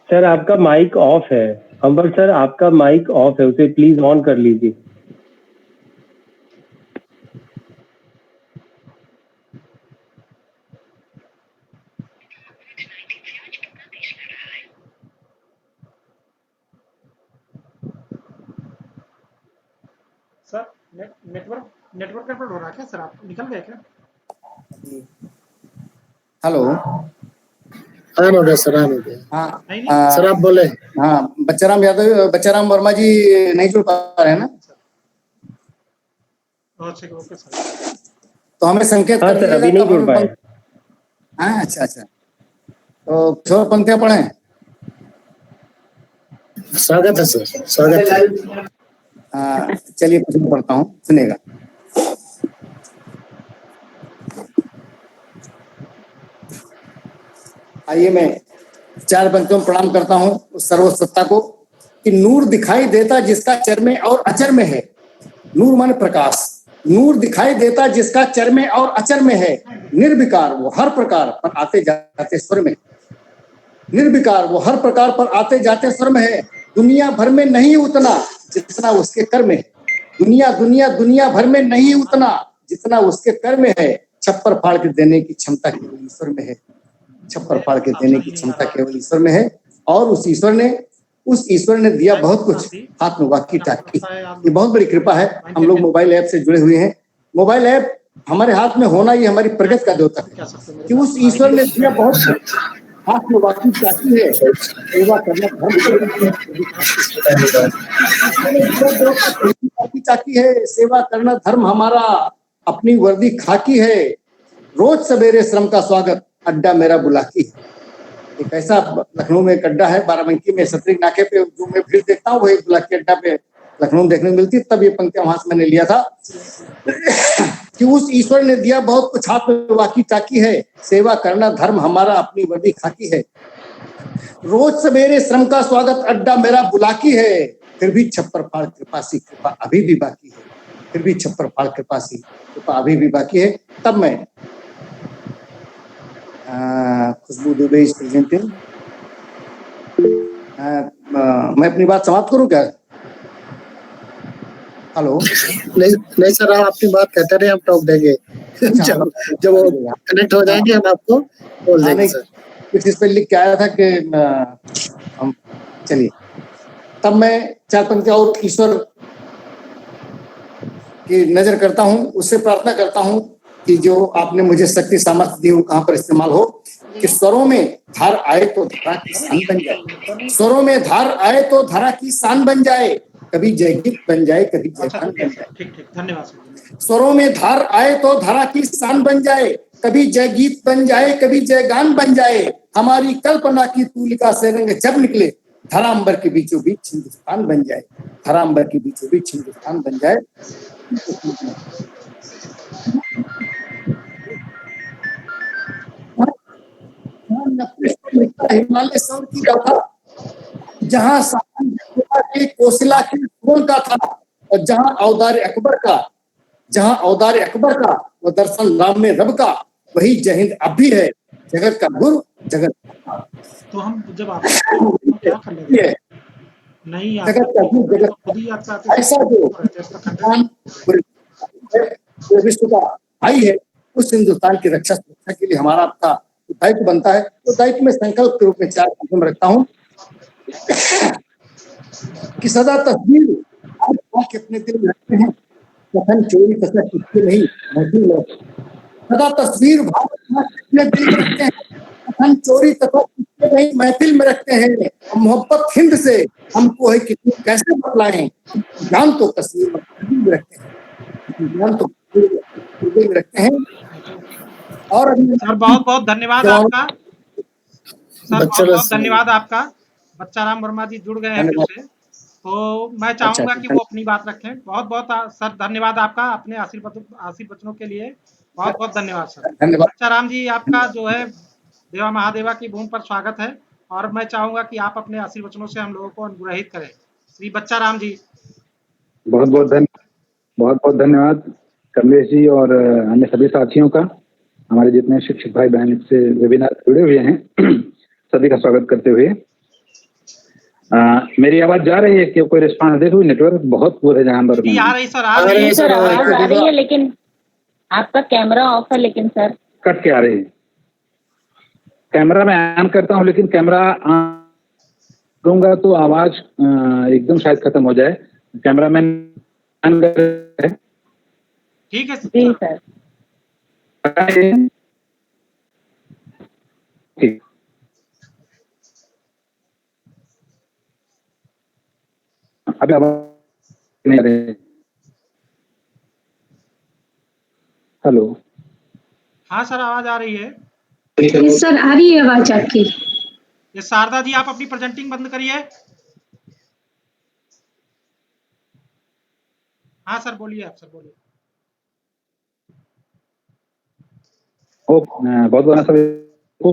सर आपका माइक ऑफ है। अंबर सर आपका माइक ऑफ है, उसे प्लीज ऑन कर लीजिए।
सर नेटवर्क गड़बड़ हो रहा है क्या सर? आप निकल गए क्या?
हेलो।
ऑन हो गया सर, ऑन हो गया।
हाँ
नहीं
सर आप बोले।
हाँ, बच्चाराम वर्मा जी नहीं जुड़ पा रहे हैं ना,
अच्छा ओके सर।
तो हमें संकेत
हाँ
कर
सर, अभी
दीजिएगा
नहीं
कब
जुड़
हमें
पाए।
हाँ अच्छा, तो कुछ और पंक्तियां पढ़ें।
स्वागत है सर, स्वागत है।
चलिए कुछ मैं पढ़ता हूँ, सुनेगा। आइए मैं 4 पंक्तियों में प्रणाम करता हूँ उस सर्वसत्ता को कि नूर दिखाई देता जिसका चर में और अचर में है। नूर माने प्रकाश। नूर दिखाई देता जिसका चर में और अचर में है। निर्विकार वो हर प्रकार पर आते जाते स्वर में। निर्विकार वो हर प्रकार पर आते जाते स्वर में है। दुनिया भर में नहीं उतना जितना उसके कर में है। दुनिया भर में नहीं उतना जितना उसके कर में है। छप्पर फाड़ के देने की क्षमता केवल ईश्वर में है। छप्पर फाड़ के देने की क्षमता केवल ईश्वर में है। और उस ईश्वर ने दिया बहुत कुछ, हाथ में वाकी टाकी। ये बहुत बड़ी कृपा है। हम लोग मोबाइल ऐप से जुड़े हुए हैं। मोबाइल ऐप हमारे हाथ में होना ये हमारी प्रगति का द्योतक है कि उस ईश्वर ने दिया बहुत कुछ, हाथ में वाकी टाकी है। सेवा करना धर्म चाकी है। सेवा करना धर्म हमारा, अपनी वर्दी खाकी है। रोज सवेरे श्रम का स्वागत, अड्डा मेरा बुलाकी है। एक ऐसा लखनऊ में एक अड्डा है बाराबंकी में, सतरिक नाके पे, जो मैं फिर देखता हूँ वही बुलाकी अड्डा पे लखनऊ में देखने को मिलती। तब ये पंक्तियां वहां से मैंने लिया था कि उस ईश्वर ने दिया बहुत कुछ, हाथ में वाकी टाकी है। सेवा करना धर्म हमारा, अपनी वर्दी खाकी है। रोज सवेरे श्रम का स्वागत, अड्डा मेरा बुलाकी है। फिर भी छप्पर फाड़ कृपासी, कृपा अभी भी बाकी है। फिर भी छप्पर फाड़ कृपासी, कृपा अभी भी बाकी है। तब मैं खुशबू दुबे इज प्रेजेंटिंग। मैं अपनी बात समाप्त करूं क्या? हेलो।
नहीं सर, आप अपनी बात कहते रहे, हम टॉक देंगे। जब वो कनेक्ट हो जाएंगे हम आपको बोल देंगे सर।
कुछ इस पे लिख के आया था कि हम चलिए। तब मैं 4 पंक्तियां और ईश्वर की नजर करता हूं, उससे प्रार्थना करता हूं कि जो आपने मुझे शक्ति सामर्थ्य दी वो कहां पर इस्तेमाल हो। कि स्वरों में धार आए तो धरा की शान बन जाए। स्वरों में धार आए तो धरा की शान बन जाए। कभी जयगीत बन जाए, कभी जयगान बन जाए।
ठीक धन्यवाद सर।
स्वरों में धार आए तो धरा की शान बन जाए। कभी जयगीत बन जाए, कभी जयगान बन जाए। हमारी कल्पना की तूलिका से रंग जब निकले, धरांबर के बीचों बीच हिंदुस्तान बन जाए। धरांबर के बीचों बीच हिंदुस्तान बन जाए। हिमालय सौर की गाथा, जहां के कोसिला के फूल का था, और जहां औदार अकबर का वो दर्शन राम में रब का, वही जय हिंद अब भी है, जगत का गुरु जगत।
तो हम जब आप क्या कर लेंगे नहीं
जगत का गुरु जगत
खुद ही आता
ऐसा जो विश्व का भाई है, उस हिंदुस्तान की रक्षा सुरक्षा के लिए हमारा आपका दायित्व बनता है। तो दायित्व में संकल्प के रूप में 4 पंक्तियों में रखता हूँ कि सदा तस्वीर आप अपने दिल में रखते हैं, कथन चोरी कसर किसके नहीं महफिल में। सदा तस्वीर अपने दिल में रखते हैं, कथन चोरी कसर किसके नहीं महफिल में रखते हैं। मोहब्बत हिंद से हमको है कितनी कैसे बतलाएं, ज्ञान तो तस्वीर में रखते हैं, ज्ञान तो में रखते हैं। और
सर बहुत बहुत धन्यवाद आपका। सर बहुत बहुत धन्यवाद आपका। बच्चाराम वर्मा जी जुड़ गए हैं फिर से, तो मैं चाहूंगा कि वो अपनी बात रखें। बहुत बहुत सर धन्यवाद आपका, अपने आशीर्वचनों के लिए बहुत बहुत धन्यवाद सर। बच्चाराम जी आपका जो है देवा महादेवा की भूमि पर स्वागत है, और मैं चाहूंगा कि आप अपने आशीर्वचनों से हम लोगों को अनुग्रहित करें। श्री बच्चाराम जी।
बहुत बहुत धन्यवाद कमलेश जी और अन्य सभी साथियों का। हमारे जितने शिक्षक भाई बहन इससे वेबिनार जुड़े हुए हैं सभी का स्वागत करते हुए मेरी आवाज जा रही है कि कोई रिस्पांस? देखो नेटवर्क बहुत बुरे जहां पर
जी आ रही सर, आ
आ
रही
रही
है।
है
सर आवाज आ रही है, लेकिन आपका कैमरा ऑफ है। लेकिन सर
कट के आ रही है। कैमरा मैं ऑन करता हूं, लेकिन कैमरा करूंगा तो आवाज एकदम शायद खत्म हो जाए। कैमरा मैन ऑन कर
ठीक है
जी सर।
ठीक। अभी आवाज नहीं आ रही। हेलो।
हाँ सर, आवाज आ रही है।
सर आ रही है आवाज आपकी।
ये शारदा जी, आप अपनी प्रेजेंटिंग बंद करिए। हाँ सर बोलिए, आप सर बोलिए।
बहुत बहुत सभी को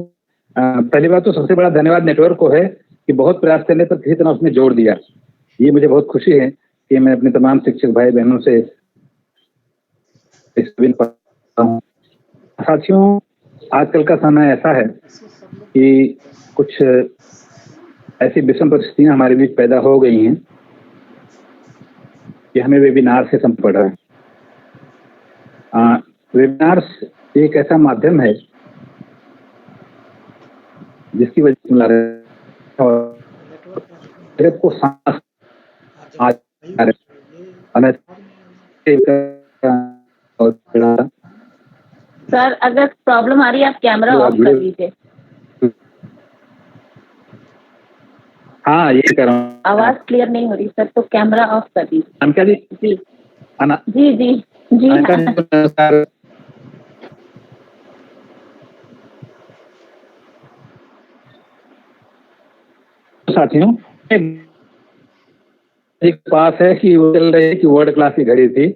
पहली बात तो सबसे बड़ा धन्यवाद नेटवर्क को है कि बहुत प्रयास करने पर किसी तरह उसने जोड़ दिया। ये मुझे बहुत खुशी है कि मैं अपने तमाम शिक्षक भाई बहनों से साथियों, आजकल का समय ऐसा है कि कुछ ऐसी विषम परिस्थितियां हमारे बीच पैदा हो गई हैं कि हमें वेबिनार से संपर्क पड़ रहा है। वेबिनार्स एक ऐसा माध्यम है जिसकी वजह से को सांस
सर अगर प्रॉब्लम आ रही है आप कैमरा ऑफ कर दीजिए।
हाँ ये कर रहा हूँ।
आवाज क्लियर नहीं हो रही सर, तो कैमरा ऑफ कर दीजिए।
अनका जी।
जी
अना
जी जी जी
अनका
हाँ।
जी, साथियों एक पास है कि वो चल रही है कि वर्ल्ड क्लास की घड़ी थी।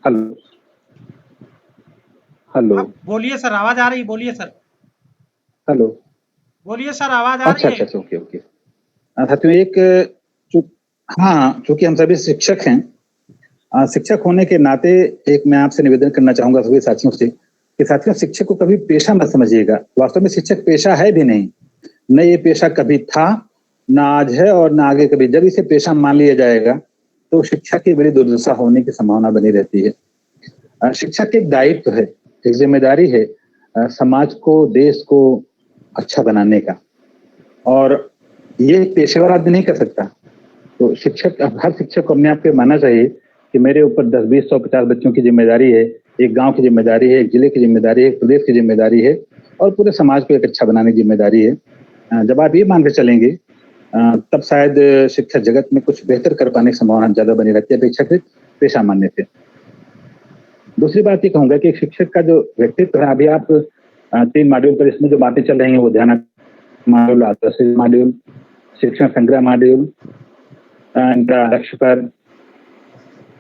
Hello hello.
बोलिए सर, आवाज आ रही, बोलिए सर।
हेलो।
बोलिए सर, आवाज आ
अच्छा
रही है।
अच्छा ओके ओके। साथियों एक हाँ, चूंकि हम सभी शिक्षक हैं, शिक्षक होने के नाते एक मैं आपसे निवेदन करना चाहूंगा सभी साथियों से कि साथियों, शिक्षक को कभी पेशा मत समझिएगा। वास्तव में शिक्षक पेशा है भी नहीं, न ये पेशा कभी था, ना आज है और ना आगे कभी। जब इसे पेशा मान लिया जाएगा तो शिक्षा की बड़ी दुर्दशा होने की संभावना बनी रहती है। शिक्षा की एक दायित्व है, एक जिम्मेदारी है समाज को, देश को अच्छा बनाने का, और ये पेशेवर आदमी नहीं कर सकता। तो शिक्षक, हर शिक्षक को अपने आप पे मानना चाहिए कि मेरे ऊपर 10, 20, 100, 50 बच्चों की जिम्मेदारी है, एक गांव की जिम्मेदारी है, एक जिले की जिम्मेदारी है, एक प्रदेश की जिम्मेदारी है और पूरे समाज को एक अच्छा बनाने की जिम्मेदारी है। जब आप ये मान के चलेंगे तब शायद शिक्षा जगत में कुछ बेहतर कर पाने की संभावना ज्यादा बनी रहती है अपेक्षाकृत पेशा मानने से। दूसरी बात ये कहूंगा कि एक शिक्षक का जो व्यक्तित्व है, अभी आप 3 मॉड्यूल पर इसमें जो बातें चल रही हैं वो ध्यान मॉड्यूल, आदर्श मॉड्यूल, शिक्षण संग्रह मॉड्यूल, लक्ष्य पर,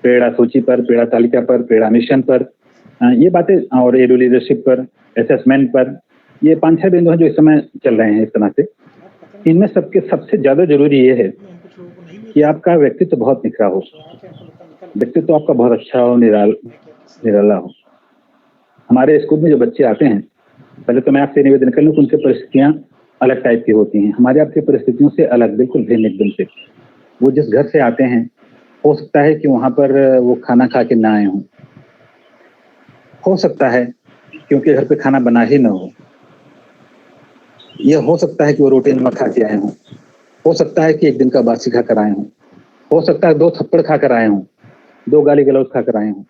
प्रेरणा सूची पर, प्रेरणा तालिका पर, प्रेरणा मिशन पर, ये बातें, और एडू लीडरशिप पर, असेसमेंट पर, ये 5-6 बिंदु हैं जो इस समय चल रहे हैं इस तरह से। इनमें सबके सबसे ज्यादा जरूरी ये है कि आपका व्यक्तित्व बहुत निखरा हो, व्यक्तित्व आपका बहुत अच्छा हो, निराला हो। हमारे स्कूल में जो बच्चे आते हैं, पहले तो मैं आपसे निवेदन कर लूँ कि उनकी परिस्थितियां अलग टाइप की होती हैं, हमारे आपकी परिस्थितियों से अलग, बिल्कुल भिन्न एकदम से। वो जिस घर से आते हैं, हो सकता है कि वहां पर वो खाना खा के ना आए हों, हो सकता है क्योंकि घर पे खाना बना ही ना हो, यह हो सकता है कि वो रोटी नमक खा के आए हों, हो सकता है कि एक दिन का बासी खा कर आए हों, हो सकता है 2 थप्पड़ खा कर आए हों, 2 गाली गलौज खा कर आए हों।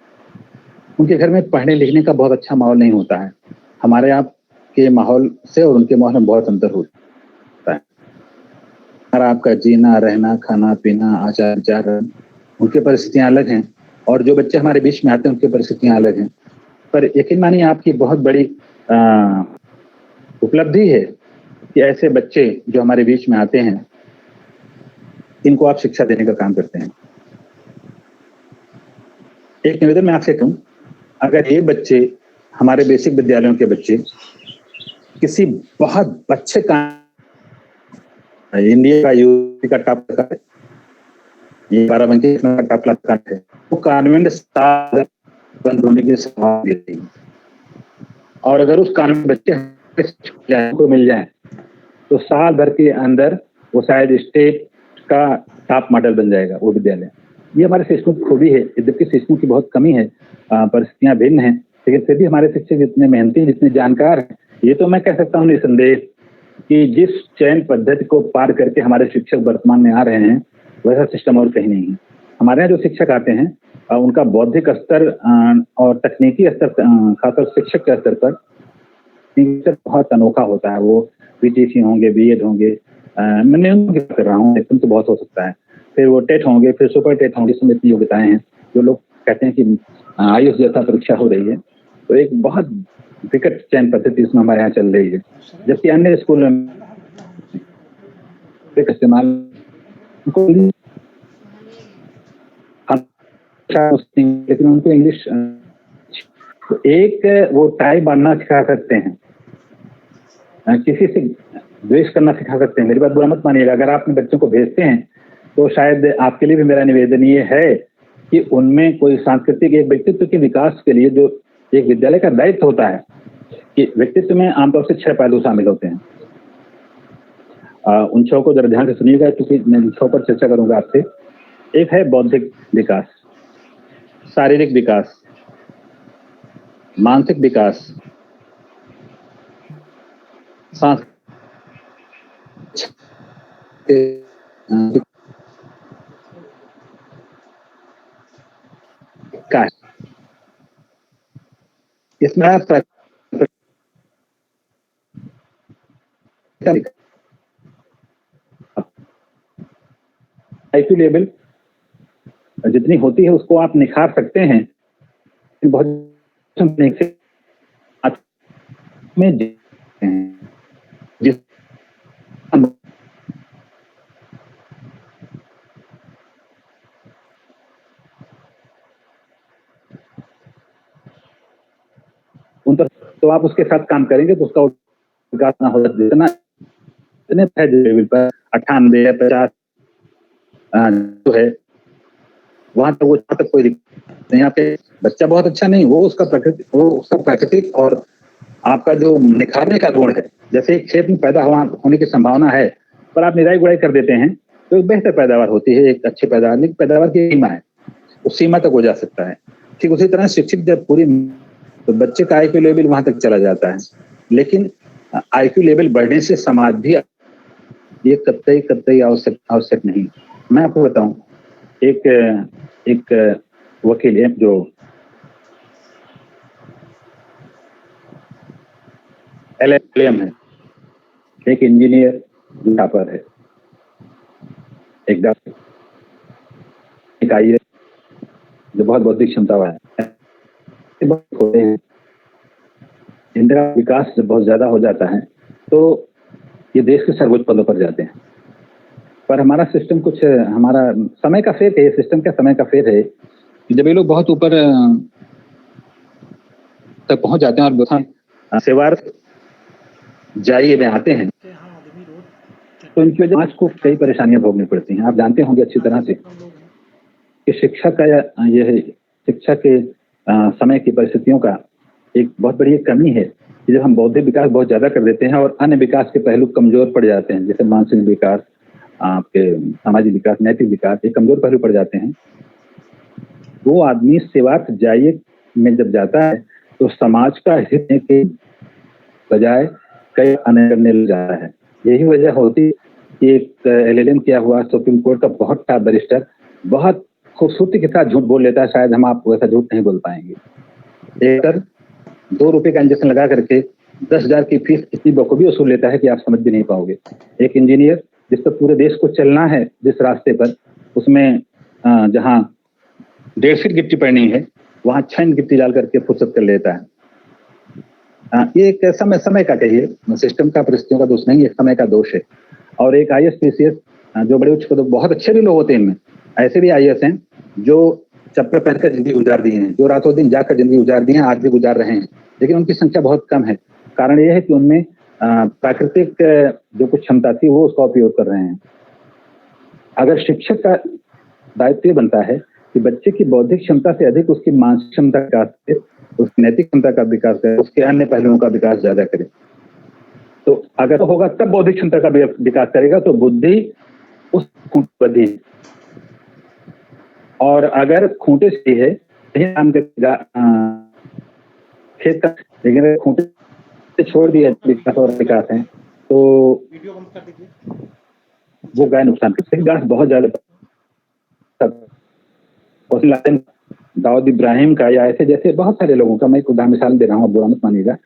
उनके घर में पढ़ने लिखने का बहुत अच्छा माहौल नहीं होता है। हमारे आप के माहौल से और उनके माहौल में बहुत अंतर होता है। हमारा आपका जीना, रहना, खाना पीना, आचार विचार, उनकी परिस्थितियां अलग हैं, और जो बच्चे हमारे बीच में आते हैं उनकी परिस्थितियां अलग हैं। पर यकीन मानिए आपकी बहुत बड़ी उपलब्धि है कि ऐसे बच्चे जो हमारे बीच में आते हैं, इनको आप शिक्षा देने का काम करते हैं। एक निवेदन मैं आपसे कहूं, अगर ये बच्चे, हमारे बेसिक विद्यालयों के बच्चे, किसी बहुत अच्छे इंडिया का, यूपी का टॉप क्लास है, ये बाराबंकी का टॉप क्लास है, वो कॉन्वेंट बंद होने की संभावना है। और अगर उस कॉन्वेंट बच्चे को मिल जाए तो साल भर के अंदर वो शायद स्टेट का टॉप मॉडल बन जाएगा वो विद्यालय। ये हमारे सिस्टम की खूबी है, यद्यपि सिस्टम की बहुत कमी है, परिस्थितियां भिन्न हैं, लेकिन फिर भी हमारे शिक्षक जितने मेहनती, जितने जानकार हैं, ये तो मैं कह सकता हूँ निसंदेह कि जिस चयन पद्धति को पार करके हमारे शिक्षक वर्तमान में आ रहे हैं वैसा सिस्टम और कहीं नहीं है। हमारे यहाँ जो शिक्षक आते हैं उनका बौद्धिक स्तर और तकनीकी स्तर, खासकर शिक्षक के स्तर पर बहुत अनोखा होता है। वो बीटीसी होंगे, बीएड होंगे, मैंने उनकी बात कर रहा हूँ, एकदम तो बहुत हो सकता है, फिर वो टेट होंगे, फिर सुपर टेट होंगे, इसमें इतनी योग्यताएं हैं। जो लोग कहते हैं कि आयुष जैसा परीक्षा हो रही है, तो एक बहुत विकट चयन पद्धति इसमें हमारे यहाँ चल रही है, जबकि अन्य स्कूल में इस्तेमाल लेकिन उनको इंग्लिश एक वो टाई बांधना सिखा सकते हैं, किसी से द्वेष करना सिखा सकते हैं। मेरी बात बुरा मत मानिएगा, अगर आप अपने बच्चों को भेजते हैं तो शायद आपके लिए भी मेरा निवेदन ये है कि उनमें कोई सांस्कृतिक, एक व्यक्तित्व के विकास के लिए जो एक विद्यालय का दायित्व होता है कि व्यक्तित्व में आमतौर से 6 पहलू शामिल होते हैं। उन 6 को जरा ध्यान से सुनिएगा, क्योंकि मैं 6 पर चर्चा करूंगा आपसे। एक है बौद्धिक विकास, शारीरिक विकास, मानसिक विकास, इसमें आईक्यू लेवल जितनी होती है उसको आप निखार सकते हैं, बहुत में जिस उन पर तो आप उसके साथ काम करेंगे तो उसका विकास ना हो जितना लेवल पर 98 या 50 जो है वहां तक, वो जहाँ तक कोई दिक्कत नहीं। आपके बच्चा बहुत अच्छा नहीं, वो उसका प्राकृतिक और आपका जो निखारने का गुण है, जैसे एक खेत में पैदा होने की संभावना है पर आप निराई गुड़ाई कर देते हैं तो एक बेहतर पैदावार होती है, एक अच्छी पैदावार की सीमा है, उस सीमा तक हो जा सकता है। ठीक उसी तरह शिक्षित जब पूरी, तो बच्चे का आईक्यू लेवल वहां तक चला जाता है, लेकिन आईक्यू लेवल बढ़ने से समाज भी ये कतई आवश्यक नहीं। मैं आपको बताऊं, एक वकील है जो LLM है, एक इंजीनियर पर है, एक डॉक्टर, एक IAS जो बहुत बौद्धिक क्षमता वाला है, होते हैं। इनका विकास जब बहुत ज्यादा हो जाता है तो ये देश के सर्वोच्च पदों पर जाते हैं। पर हमारा सिस्टम कुछ, हमारा समय का फेर है, सिस्टम का समय का फेर है, जब ये लोग बहुत ऊपर तक पहुंच जाते हैं और सेवार जाइए में आते हैं तो इनकी वजह से को कई परेशानियां भोगनी पड़ती हैं। आप जानते होंगे अच्छी तरह से कि शिक्षा का यह शिक्षा के समय की परिस्थितियों का एक बहुत बड़ी कमी है कि जब हम बौद्धिक विकास बहुत ज्यादा कर देते हैं और अन्य विकास के पहलू कमजोर पड़ जाते हैं, जैसे मानसिक विकास, आपके सामाजिक विकास, नैतिक विकास, ये कमजोर पहलू पड़ जाते हैं। वो आदमी सेवार्थ जाइए में जब जाता है तो समाज का हित के बजाय कई अन्य करने लग जाता है। यही वजह होती कि एक LLM किया हुआ सुप्रीम कोर्ट का बहुत बड़ा बैरिस्टर बहुत खूबसूरती के साथ झूठ बोल लेता है, शायद हम आप वैसा झूठ नहीं बोल पाएंगे। एक 2 रुपए का इंजेक्शन लगा करके 10,000 की फीस इतनी बखूबी वसूल लेता है कि आप समझ भी नहीं पाओगे। एक इंजीनियर जिस पर पूरे देश को चलना है, जिस रास्ते पर, उसमें जहाँ 1.5 फीट गिट्टी पड़नी है वहाँ 6 इंच गिट्टी डाल करके फुर्सत कर लेता है। ये एक समय का कहिए, सिस्टम का, परिस्थितियों का दोष नहीं, एक समय का दोष है। और एक IAS PCS जो बड़े उच्च पद, बहुत अच्छे भी लोग होते हैं इनमें, ऐसे भी IAS हैं जो चप्पल पहनकर जिंदगी गुजार दी हैं, जो रातों दिन जाकर जिंदगी गुजार दी हैं, आज भी गुजार रहे हैं, लेकिन उनकी संख्या बहुत कम है। कारण यह है कि उनमें प्राकृतिक जो कुछ क्षमता थी वो उसका उपयोग कर रहे हैं। अगर शिक्षक का दायित्व बनता है कि बच्चे की बौद्धिक क्षमता से अधिक उसकी मानसिक क्षमता का विकास करे, उसकी नैतिक क्षमता का विकास करे, उसके अन्य पहलुओं का विकास ज्यादा करे, तो अगर होगा तब बौद्धिक क्षमता का विकास करेगा। तो बुद्धि उस बुद्धि, और अगर खूंटे से है काम करेगा खेत का, लेकिन अगर खूंटे से छोड़ दिया विकास और विकास है तो वो गाय नुकसान करती है। घास बहुत ज्यादा दाऊद इब्राहिम का या ऐसे जैसे बहुत सारे लोगों का, मैं एक उदाहरण मिसाल दे रहा हूँ, बुरा मत मानिएगा,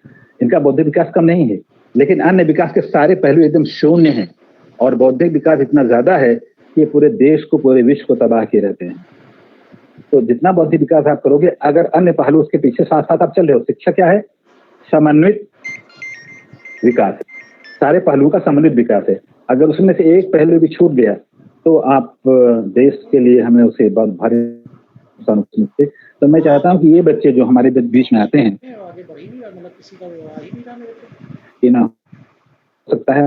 इनका बौद्धिक विकास कम नहीं है, लेकिन अन्य विकास के सारे पहलू एकदम शून्य हैं, और बौद्धिक विकास इतना ज्यादा है कि ये पूरे देश को, पूरे विश्व को तबाह किए रहते हैं। तो जितना बौद्धिक विकास आप करोगे, अगर अन्य पहलू उसके पीछे साथ साथ आप चल रहे हो, शिक्षा क्या है? समन्वित विकास, सारे पहलुओं का समन्वित विकास है। अगर उसमें से एक पहलू भी छूट गया तो आप देश के लिए हमें उसे बहुत भारी नुकसान समझते। तो मैं चाहता हूँ कि ये बच्चे जो हमारे बीच में आते हैं, ये ना हो सकता है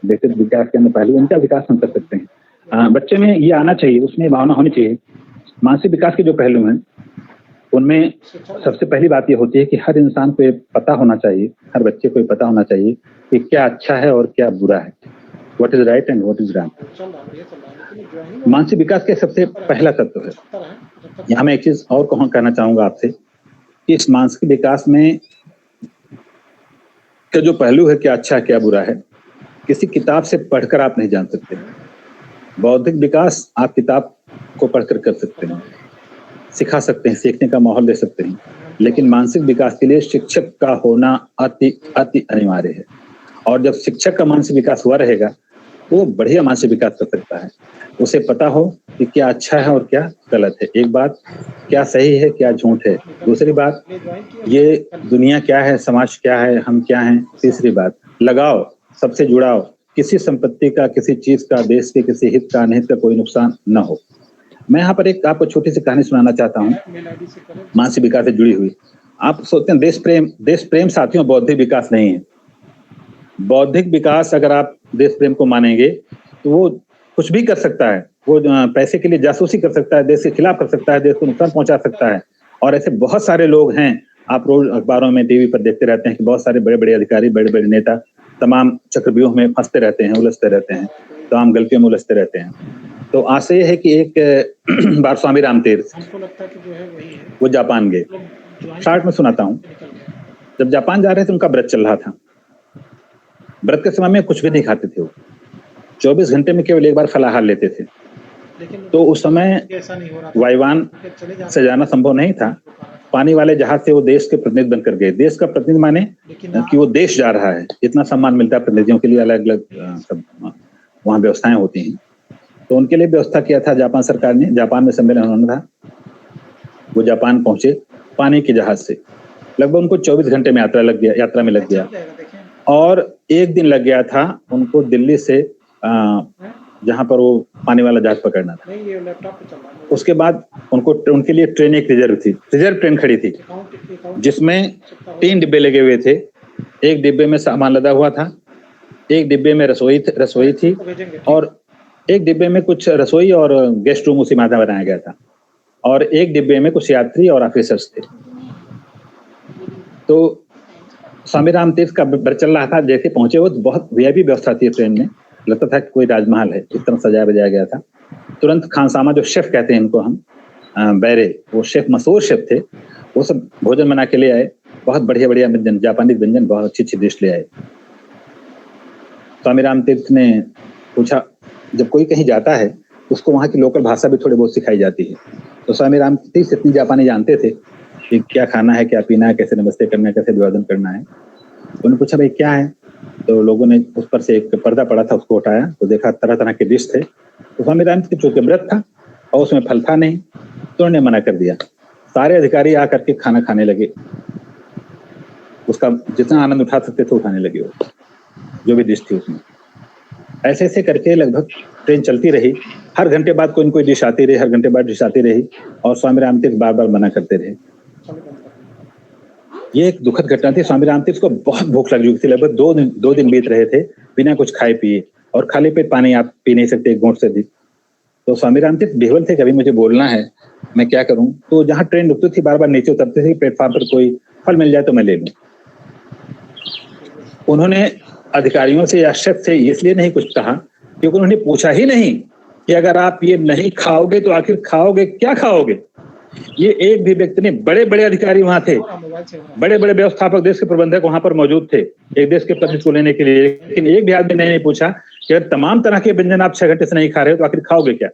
व्यक्तिगत विकास के अंदर पहलू, इनका विकास हम कर सकते हैं। बच्चे में ये आना चाहिए, उसमें भावना होनी चाहिए। मानसिक विकास के जो पहलू हैं उनमें सबसे पहली बात ये होती है कि हर इंसान को ये पता होना चाहिए, हर बच्चे को ये पता होना चाहिए कि क्या अच्छा है और क्या बुरा है, what is right and what is wrong. मानसिक विकास के सबसे पहला तत्व है। यहाँ मैं एक चीज और कहना चाहूंगा आपसे कि इस मानसिक विकास में का जो पहलू है, क्या अच्छा है क्या बुरा है, किसी किताब से पढ़कर आप नहीं जान सकते। बौद्धिक विकास आप किताब को पढ़कर कर सकते हैं, सिखा सकते हैं, सीखने का माहौल दे सकते हैं, लेकिन मानसिक विकास के लिए शिक्षक का होना अति अति अनिवार्य है। और जब शिक्षक का मानसिक विकास हुआ रहेगा वो बढ़िया मानसिक विकास कर सकता है। उसे पता हो कि क्या अच्छा है और क्या गलत है। एक बात, क्या सही है क्या झूठ है। दूसरी बात, ये दुनिया क्या है, समाज क्या है, हम क्या हैं। तीसरी बात, लगाओ, सबसे जुड़ाओ, किसी संपत्ति का, किसी चीज का, देश के किसी हित का, अनहित का कोई नुकसान न हो। मैं यहाँ पर एक आपको छोटी सी कहानी सुनाना चाहता हूँ मानसिक विकास से जुड़ी हुई। आप सोचते हैं देश प्रेम साथियों बौद्धिक विकास नहीं है। बौद्धिक विकास अगर आप देश प्रेम को मानेंगे तो वो कुछ भी कर सकता है, वो पैसे के लिए जासूसी कर सकता है, देश के खिलाफ कर सकता है, देश को नुकसान पहुंचा सकता है। और ऐसे बहुत सारे लोग हैं, आप रोज अखबारों में, टीवी पर देखते रहते हैं कि बहुत सारे बड़े बड़े अधिकारी, बड़े बड़े नेता तमाम चक्रव्यूह में फंसते रहते हैं, उलझते रहते हैं, तमाम गलतियों में उलझते रहते हैं। तो आशय है कि एक बार स्वामी रामतीर्थ वो जापान गए। शार्ट में सुनाता हूँ। जब जापान जा रहे थे उनका व्रत चल रहा था। व्रत के समय में कुछ भी नहीं खाते थे वो, 24 घंटे में केवल एक बार फलाहार लेते थे। तो उस समय वायुयान से जाना संभव नहीं था। पानी वाले जहाज से वो देश के प्रतिनिधि बनकर गए। देश का प्रतिनिधि माने कि वो देश जा रहा है, इतना सम्मान मिलता है प्रतिनिधियों के लिए, अलग अलग सब वहाँ व्यवस्थाएं होती हैं। तो उनके लिए व्यवस्था किया था जापान सरकार ने। जापान में सम्मेलन होना था, वो जापान पहुंचे पानी के जहाज से। लगभग उनको 24 घंटे में यात्रा में लग गया, और एक दिन लग गया था उनको दिल्ली से जहां पर वो पानी वाला जहाज पकड़ना था। उसके बाद उनके लिए ट्रेन एक रिजर्व ट्रेन खड़ी थी, जिसमें 3 डिब्बे लगे हुए थे। एक डिब्बे में सामान लदा हुआ था, एक डिब्बे में रसोई थी, और एक डिब्बे में कुछ रसोई और गेस्ट रूम उसी माथा बनाया गया था, और एक डिब्बे में कुछ यात्री और ऑफिसर्स थे। तो स्वामी रामतीर्थ का व्रत चल रहा था। जैसे पहुंचे वो बहुत वीआईपी व्यवस्था थी ट्रेन में, लगता था कि कोई राजमहल है, इस तरह सजाया बजाया गया था। तुरंत खानसामा, जो शेफ कहते हैं इनको हम, बैरे, वो शेफ मशहूर शेफ थे, वो सब भोजन बना के ले आए। बहुत बढ़िया बढ़िया व्यंजन, जापानी व्यंजन, बहुत अच्छी अच्छी डिश ले आए। स्वामी रामतीर्थ ने पूछा, जब कोई कहीं जाता है उसको वहाँ की लोकल भाषा भी थोड़ी बहुत सिखाई जाती है। तो स्वामी रामतीर्थ इतनी जापानी जानते थे कि क्या खाना है, क्या पीना है, कैसे नमस्ते करना है, कैसे अभिवादन करना है। तो उन्होंने पूछा, भाई क्या है? तो लोगों ने उस पर से एक पर्दा पड़ा था, उसको हटाया तो देखा तरह तरह के डिश थे। तो स्वामी रामतीर्थ चूंकि व्रत था और उसमें फल था नहीं, तो उन्होंने मना कर दिया। सारे अधिकारी आकर के खाना खाने लगे, उसका जितना आनंद उठा सकते थे उठाने लगे, वो जो भी डिश थी उसमें। ऐसे ऐसे करके लगभग ट्रेन चलती रही। हर घंटे बाद कोई न कोई डिश आती रही, हर घंटे बाद डिश आती रही, और स्वामी रामतीर्थ बार बार मना करते रहे। ये एक दुखद घटना थी। स्वामी रामतीर्थ को बहुत भूख लग चुकी थी। लगभग 2 दिन बीत रहे थे बिना कुछ खाए पिए, और खाली पेट पानी आप पी नहीं सकते एक घूंट से भी। तो स्वामी रामतीर्थ बेहवल थे, कभी मुझे बोलना है मैं क्या करूं, तो जहां ट्रेन रुकती थी बार बार नीचे उतरते थे, प्लेटफॉर्म पर कोई फल मिल जाए तो मैं ले लूं। उन्होंने अधिकारियों से या शख्स से इसलिए नहीं कुछ कहा क्योंकि उन्होंने पूछा ही नहीं कि अगर आप ये नहीं खाओगे तो आखिर खाओगे क्या खाओगे। ये एक भी व्यक्ति ने, बड़े बड़े अधिकारी वहां थे, बड़े बड़े व्यवस्थापक, देश के प्रबंधक वहां पर मौजूद थे एक देश के प्रतिनिधि को लेने के लिए, लेकिन एक भी आदमी ने नहीं पूछा कि अगर तमाम तरह के व्यंजन आप 6 घंटे से नहीं खा रहे हो तो आखिर खाओगे क्या।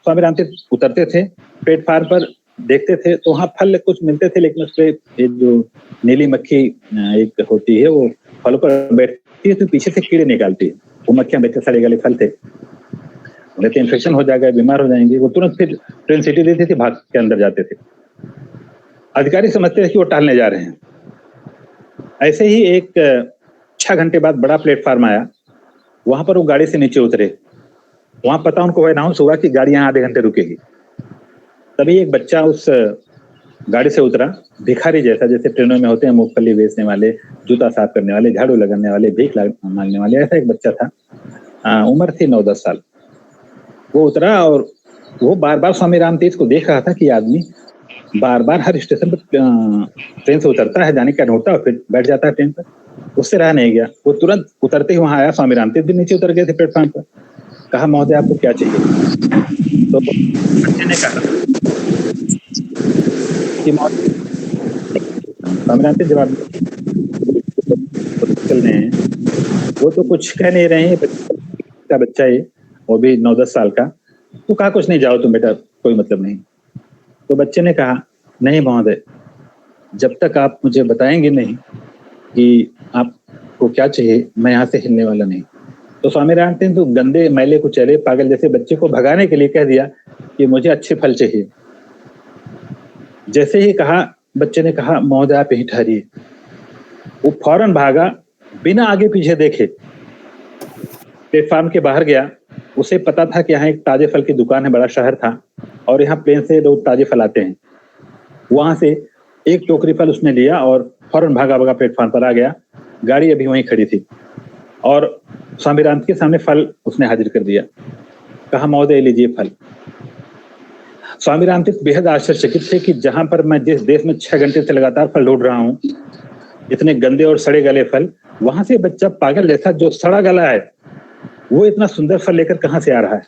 स्वामी रामतीर्थ उतरते थे, प्लेटफार्म पर देखते थे तो वहां फल कुछ मिलते थे, लेकिन उस पर जो नीली मक्खी एक होती है वो फलों पर बैठती है तो पीछे से कीड़े निकालती है, वो मक्खियां बैठे सड़े गले फल थे, उन्हें तो इन्फेक्शन हो जाएगा, बीमार हो जाएंगे। वो तुरंत फिर ट्रेन सिटी देती थी, भाग के अंदर जाते थे। अधिकारी समझते थे कि वो टालने जा रहे हैं। ऐसे ही एक 6 घंटे बाद बड़ा प्लेटफार्म आया, वहां पर वो गाड़ी से नीचे उतरे, वहां पता उनको अनाउंस हुआ कि गाड़ी यहाँ आधे घंटे रुकेगी। तभी एक बच्चा उस गाड़ी से उतरा, भिखारी जैसा, जैसे ट्रेनों में होते हैं मूंगफली बेचने वाले, जूता साफ करने वाले, झाड़ू लगाने वाले, भीख मांगने वाले, ऐसा एक बच्चा था। उम्र थी 9-10 साल। वो उतरा और वो बार बार स्वामी रामतीर्थ को देख रहा था कि आदमी बार बार हर स्टेशन पर ट्रेन से उतरता है, जाने का ढूंढता है, फिर बैठ जाता है ट्रेन पर। उससे रहा नहीं गया, वो तुरंत उतरते ही वहां आया। स्वामी रामतीर्थ भी नीचे उतर गए थे प्लेटफॉर्म पर। कहा, महोदय आपको क्या चाहिए? तो बच्चे ने कहा कि स्वामी रामतीर्थ जवाब चल रहे हैं, वो तो कुछ कह नहीं रहे हैं, बच्चा है वो भी 9-10 साल का। तो कहा कुछ नहीं, जाओ तुम बेटा, कोई मतलब नहीं। तो बच्चे ने कहा, नहीं महोदय, जब तक आप मुझे बताएंगे नहीं कि आपको क्या चाहिए, मैं यहाँ से हिलने वाला नहीं। तो स्वामी रामतीर्थ तो गंदे मैले कुचैले पागल जैसे बच्चे को भगाने के लिए कह दिया कि मुझे अच्छे फल चाहिए। जैसे ही कहा, बच्चे ने कहा, महोदय आप यहीं ठहरिए। वो फौरन भागा, बिना आगे पीछे देखे प्लेटफार्म के बाहर गया। उसे पता था कि यहाँ एक ताजे फल की दुकान है, बड़ा शहर था, और यहाँ प्लेन से रोज ताजे फल आते हैं। वहां से एक टोकरी फल उसने लिया और फौरन भागा भागा प्लेटफार्म पर आ गया। गाड़ी अभी वहीं खड़ी थी और स्वामी रामतीर्थ के सामने फल उसने हाजिर कर दिया। कहा, महोदय लीजिए फल। स्वामी रामतीर्थ बेहद आश्चर्यचकित थे कि जहां पर मैं जिस देश में 6 घंटे से लगातार फल ढूंढ रहा हूँ, इतने गंदे और सड़े गले फल, वहां से बच्चा पागल जैसा जो सड़ा गला है वो इतना सुंदर फल लेकर कहां से आ रहा है।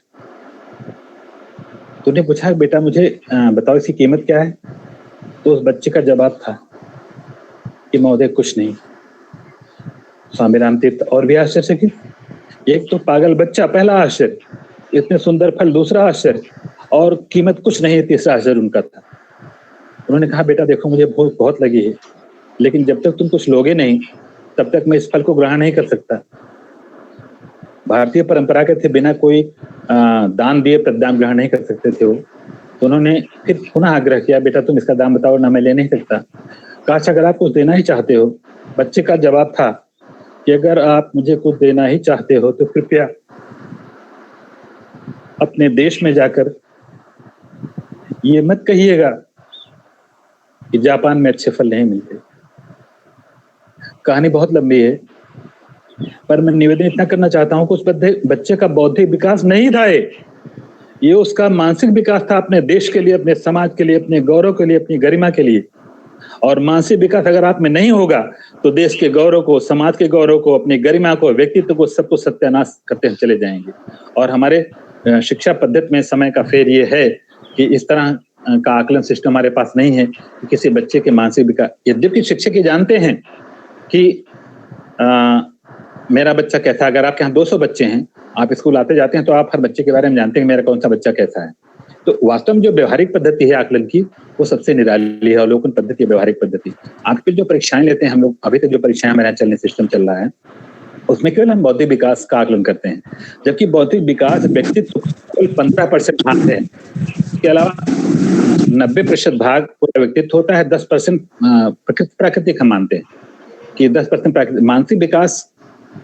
तो उन्हें पूछा, बेटा मुझे बताओ इसकी कीमत क्या है? तो उस बच्चे का जवाब था कि महोदय कुछ नहीं। स्वामी रामतीर्थ और भी आश्चर्यचकित, एक तो पागल बच्चा पहला आश्चर्य, इतने सुंदर फल दूसरा आश्चर्य, और कीमत कुछ नहीं तीसरा आश्चर्य उनका था। उन्होंने कहा, बेटा देखो मुझे भूख बहुत लगी है, लेकिन जब तक तुम कुछ लोगे नहीं तब तक मैं इस फल को ग्रहण नहीं कर सकता। भारतीय परंपरा के थे, बिना कोई दान दिए प्रदान ग्रहण नहीं कर सकते थे वो। तो उन्होंने फिर पुनः आग्रह किया, बेटा तुम इसका दाम बताओ ना, मैं ले नहीं सकता। कहा, अगर आप कुछ देना ही चाहते हो, बच्चे का जवाब था कि अगर आप मुझे कुछ देना ही चाहते हो तो कृपया अपने देश में जाकर ये मत कहिएगा कि जापान में अच्छे फल नहीं मिलते। कहानी बहुत लंबी है, पर मैं निवेदन इतना करना चाहता हूं कि उस बच्चे का बौद्धिक विकास नहीं था, ये उसका मानसिक विकास था, अपने देश के लिए, अपने समाज के लिए, अपने गौरव के लिए, अपनी गरिमा के लिए। और मानसिक विकास अगर आप में नहीं होगा तो देश के गौरव को, समाज के गौरव को, अपनी गरिमा को, व्यक्तित्व को, सबको सत्यानाश करते हम चले जाएंगे। और हमारे शिक्षा पद्धति में समय का फेर ये है कि इस तरह का आकलन सिस्टम हमारे पास नहीं है कि किसी बच्चे के मानसिक विकास, यद्यपि शिक्षक ये जानते हैं कि मेरा बच्चा कैसा है। अगर आपके यहाँ 200 बच्चे हैं, आप स्कूल आते जाते हैं, तो आप हर बच्चे के बारे में जानते हैं कि मेरा कौन सा बच्चा कैसा है। तो वास्तव में जो व्यवहारिक पद्धति है आकलन की, वो सबसे निराली है, अवलोकन पद्धति, व्यवहारिक पद्धति। आपके जो परीक्षाएं लेते हैं हम लोग, अभी तक जो परीक्षाएं हमारे यहाँ चलने सिस्टम चल रहा है, उसमें केवल हम बौद्धिक विकास का आकलन करते हैं, जबकि बौद्धिक विकास व्यक्तित्व केवल 15% भाग है। इसके अलावा 90% भाग पूरा व्यक्तित्व होता है, 10% प्राकृतिक हम मानते हैं कि 10% प्राकृतिक। मानसिक विकास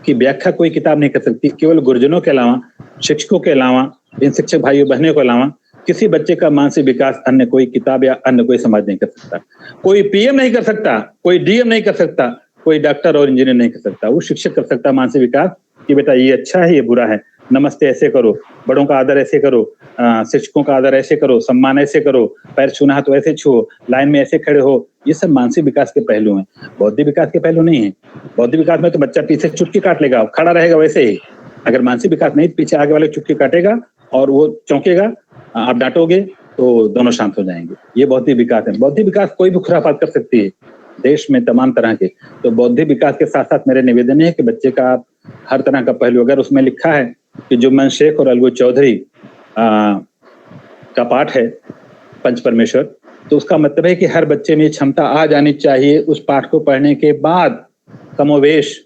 की व्याख्या कोई किताब नहीं कर सकती, केवल गुरुजनों के अलावा, शिक्षकों के अलावा, इन शिक्षक भाइयों बहनों के अलावा किसी बच्चे का मानसिक विकास अन्य कोई किताब या अन्य कोई समाज नहीं कर सकता। कोई पीएम नहीं कर सकता, कोई डीएम नहीं कर सकता, कोई डॉक्टर और इंजीनियर नहीं कर सकता। वो शिक्षक कर सकता मानसिक विकास कि बेटा ये अच्छा है, ये बुरा है। नमस्ते ऐसे करो, बड़ों का आदर ऐसे करो, शिक्षकों का आदर ऐसे करो, सम्मान ऐसे करो, पैर छूना तो ऐसे छुओ, लाइन में ऐसे खड़े हो। ये सब मानसिक विकास के पहलू हैं, बौद्धिक विकास के पहलू नहीं है। बौद्धिक विकास में तो बच्चा पीछे चुटकी काट लेगा, खड़ा रहेगा वैसे ही। अगर मानसिक विकास नहीं, पीछे आगे वाले चुटकी काटेगा और वो चौंकेगा, आप डांटोगे तो दोनों शांत हो जाएंगे। ये बौद्धिक विकास है। बौद्धिक विकास कोई भी खुरापात कर सकती है देश में तमाम तरह के। तो बौद्धिक विकास के साथ साथ मेरे निवेदन है कि बच्चे का आप हर तरह का पहलू, अगर उसमें लिखा है कि जुम्मन शेख और अलगू चौधरी का पाठ है पंच परमेश्वर, तो उसका मतलब है कि हर बच्चे में क्षमता आ जानी चाहिए उस पाठ को पढ़ने के बाद कमोवेश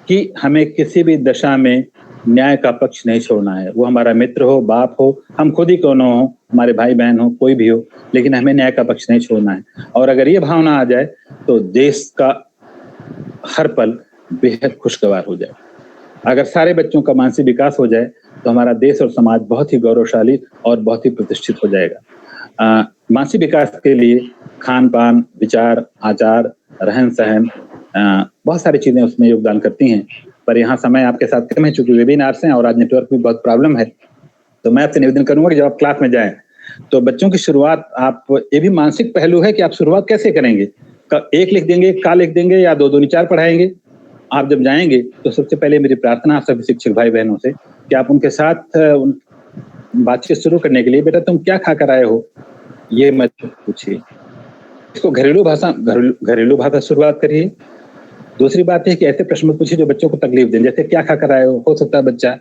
कि हमें किसी भी दशा में न्याय का पक्ष नहीं छोड़ना है। वो हमारा मित्र हो, बाप हो, हम खुद ही क्यों न हो, हमारे भाई बहन हो, कोई भी हो, लेकिन हमें न्याय का पक्ष नहीं छोड़ना है। और अगर ये भावना आ जाए तो देश का हर पल बेहद खुशगवार हो जाए। अगर सारे बच्चों का मानसिक विकास हो जाए तो हमारा देश और समाज बहुत ही गौरवशाली और बहुत ही प्रतिष्ठित हो जाएगा। मानसिक विकास के लिए खान पान, विचार, आचार, रहन सहन, बहुत सारी चीजें उसमें योगदान करती हैं। पर यहाँ समय आपके साथ कम है, चूंकि वेबिनार्स हैं और आज नेटवर्क भी बहुत प्रॉब्लम है, तो मैं आपसे निवेदन करूंगा कि जब आप क्लास में जाएं तो बच्चों की शुरुआत, आप ये भी मानसिक पहलू है कि आप शुरुआत कैसे करेंगे। एक लिख देंगे, का लिख देंगे या दो दो चार पढ़ाएंगे। आप जब जाएंगे तो सबसे पहले मेरी प्रार्थना आप सभी शिक्षक भाई बहनों से कि आप उनके साथ बातचीत शुरू करने के लिए, बेटा तुम क्या खा कर आए हो, ये मत पूछिए। इसको घरेलू भाषा शुरुआत करिए। दूसरी बात है कि ऐसे प्रश्न मत पूछिए जो बच्चों को तकलीफ दें, जैसे क्या खा कर आए हो सकता है बच्चा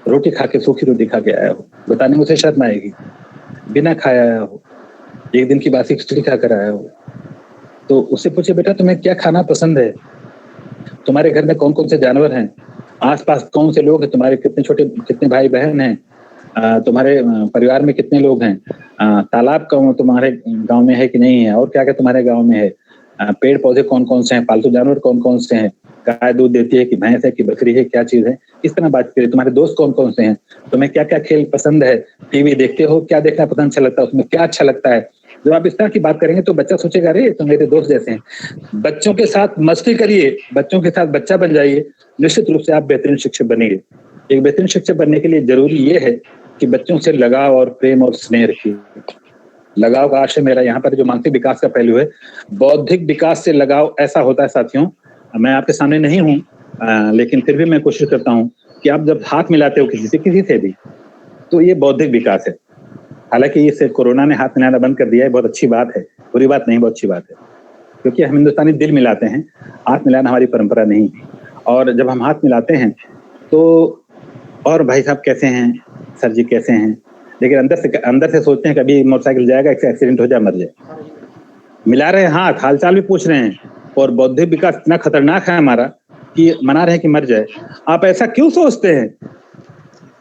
रोटी खा के, सूखी रोटी खा के आया हो, बताने में उसे शर्म आएगी। बिना खाया आया हो, एक दिन की बासी खिचड़ी खा कर आया हो, तो उससे पूछे बेटा तुम्हें क्या खाना पसंद है, तुम्हारे घर में कौन कौन से जानवर हैं, आसपास कौन से लोग हैं, तुम्हारे कितने भाई बहन हैं, तुम्हारे परिवार में कितने लोग हैं, तालाब तुम्हारे गांव में है कि नहीं है, और क्या क्या तुम्हारे गांव में है, पेड़ पौधे कौन कौन से हैं, पालतू जानवर कौन कौन से हैं, गाय दूध देती है कि भैंस है कि बकरी है, क्या चीज है, इस तरह बात करिए। तुम्हारे दोस्त कौन कौन से हैं, तुम्हें क्या क्या खेल पसंद है, टीवी देखते हो, क्या देखना पसंद अच्छा लगता है, उसमें क्या अच्छा लगता है। जब आप इस तरह की बात करेंगे तो बच्चा सोचेगा अरे तो मेरे दोस्त जैसे हैं। बच्चों के साथ मस्ती करिए, बच्चों के साथ बच्चा बन जाइए, निश्चित रूप से आप बेहतरीन शिक्षक बनेंगे। एक बेहतरीन शिक्षक बनने के लिए जरूरी ये है कि बच्चों से लगाव और प्रेम और स्नेह रखिए। लगाव का आशय मेरा यहाँ पर जो मानसिक विकास का पहलू है, बौद्धिक विकास से लगाव ऐसा होता है साथियों, मैं आपके सामने नहीं हूँ, लेकिन फिर भी मैं कोशिश करता हूँ कि आप जब हाथ मिलाते हो किसी से भी, तो ये बौद्धिक विकास है। हालांकि इसे कोरोना ने हाथ मिलाना बंद कर दिया है, बहुत अच्छी बात है, बुरी बात नहीं, बहुत अच्छी बात है, क्योंकि हम हिंदुस्तानी दिल मिलाते हैं, हाथ मिलाना हमारी परंपरा नहीं है। और जब हम हाथ मिलाते हैं तो और भाई साहब कैसे हैं, सर जी कैसे हैं, लेकिन अंदर से सोचते हैं कभी मोटरसाइकिल जाएगा, एक्सीडेंट हो जाए, मर जाए। मिला रहे हैं हाथ, हालचाल भी पूछ रहे हैं, और बौद्धिक विकास इतना खतरनाक है हमारा कि मना रहे हैं कि मर जाए। आप ऐसा क्यों सोचते हैं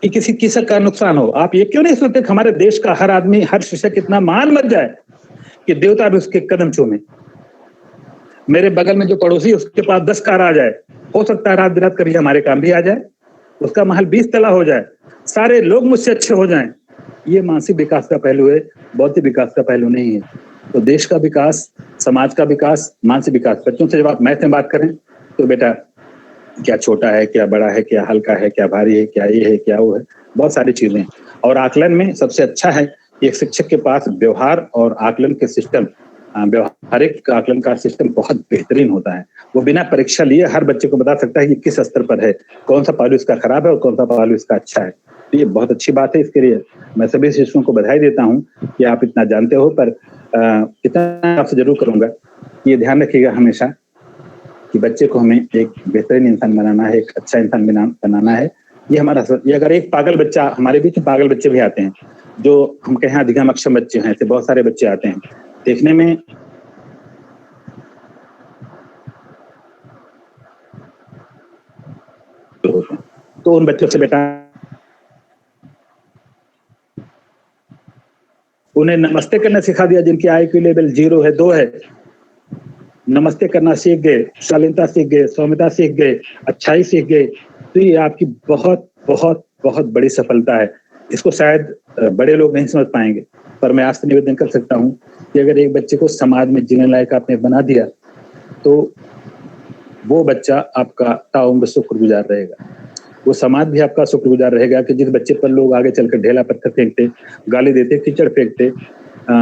कि किसी किसी का नुकसान हो? आप ये क्यों नहीं सोचते कि हमारे देश का हर आदमी, हर शिक्षक इतना महान मर जाए कि देवता भी उसके कदम चूमे? मेरे बगल में जो पड़ोसी, उसके पास 10 कार आ जाए, हो सकता है रात बिरात कभी हमारे काम भी आ जाए, उसका महल 20 तला हो जाए, सारे लोग मुझसे अच्छे हो जाएं। ये मानसिक विकास का पहलू है, बौद्धिक विकास का पहलू नहीं है। तो देश का विकास, समाज का विकास, मानसिक विकास। बच्चों से जब आप मैथ में बात करें तो बेटा क्या छोटा है, क्या बड़ा है, क्या हल्का है, क्या भारी है, क्या ये है, क्या वो है, बहुत सारी चीजें। और आकलन में सबसे अच्छा है एक शिक्षक के पास व्यवहार और आकलन के सिस्टम, व्यवहारिक आकलन का सिस्टम बहुत बेहतरीन होता है। वो बिना परीक्षा लिए हर बच्चे को बता सकता है कि किस स्तर पर है, कौन सा पहलू इसका खराब है और कौन सा पहलू इसका अच्छा है। तो ये बहुत अच्छी बात है। इसके लिए मैं सभी शिक्षकों को बधाई देता हूँ कि आप इतना जानते हो। पर इतना आपसे जरूर करूंगा कि ये ध्यान रखिएगा हमेशा कि बच्चे को हमें एक बेहतरीन इंसान बनाना है, एक अच्छा इंसान बनाना है। ये हमारा, ये अगर एक पागल बच्चा, हमारे बीच में पागल बच्चे भी आते हैं, जो हम कहें अधिगम अक्षम बच्चे हैं, ऐसे बहुत सारे बच्चे आते हैं देखने में तो उन बच्चों से बेटा उन्हें नमस्ते करना सिखा दिया, जिनकी IQ लेवल 0 है, 2 है, नमस्ते करना सीख गए, शालीनता सीख गए, सौम्यता सीख गए, अच्छाई सीख गए, तो ये आपकी बहुत बहुत बहुत बड़ी सफलता है। इसको शायद बड़े लोग नहीं समझ पाएंगे, पर मैं आपसे निवेदन कर सकता हूँ कि अगर एक बच्चे को समाज में जीने लायक आपने बना दिया तो वो बच्चा आपका ताउम्र शुक्रगुजार रहेगा। वो समाज भी आपका शुक्रगुजार रहेगा कि जिस बच्चे पर लोग आगे चलकर ढेला पत्थर फेंकते, गाली देते, कीचड़ फेंकते,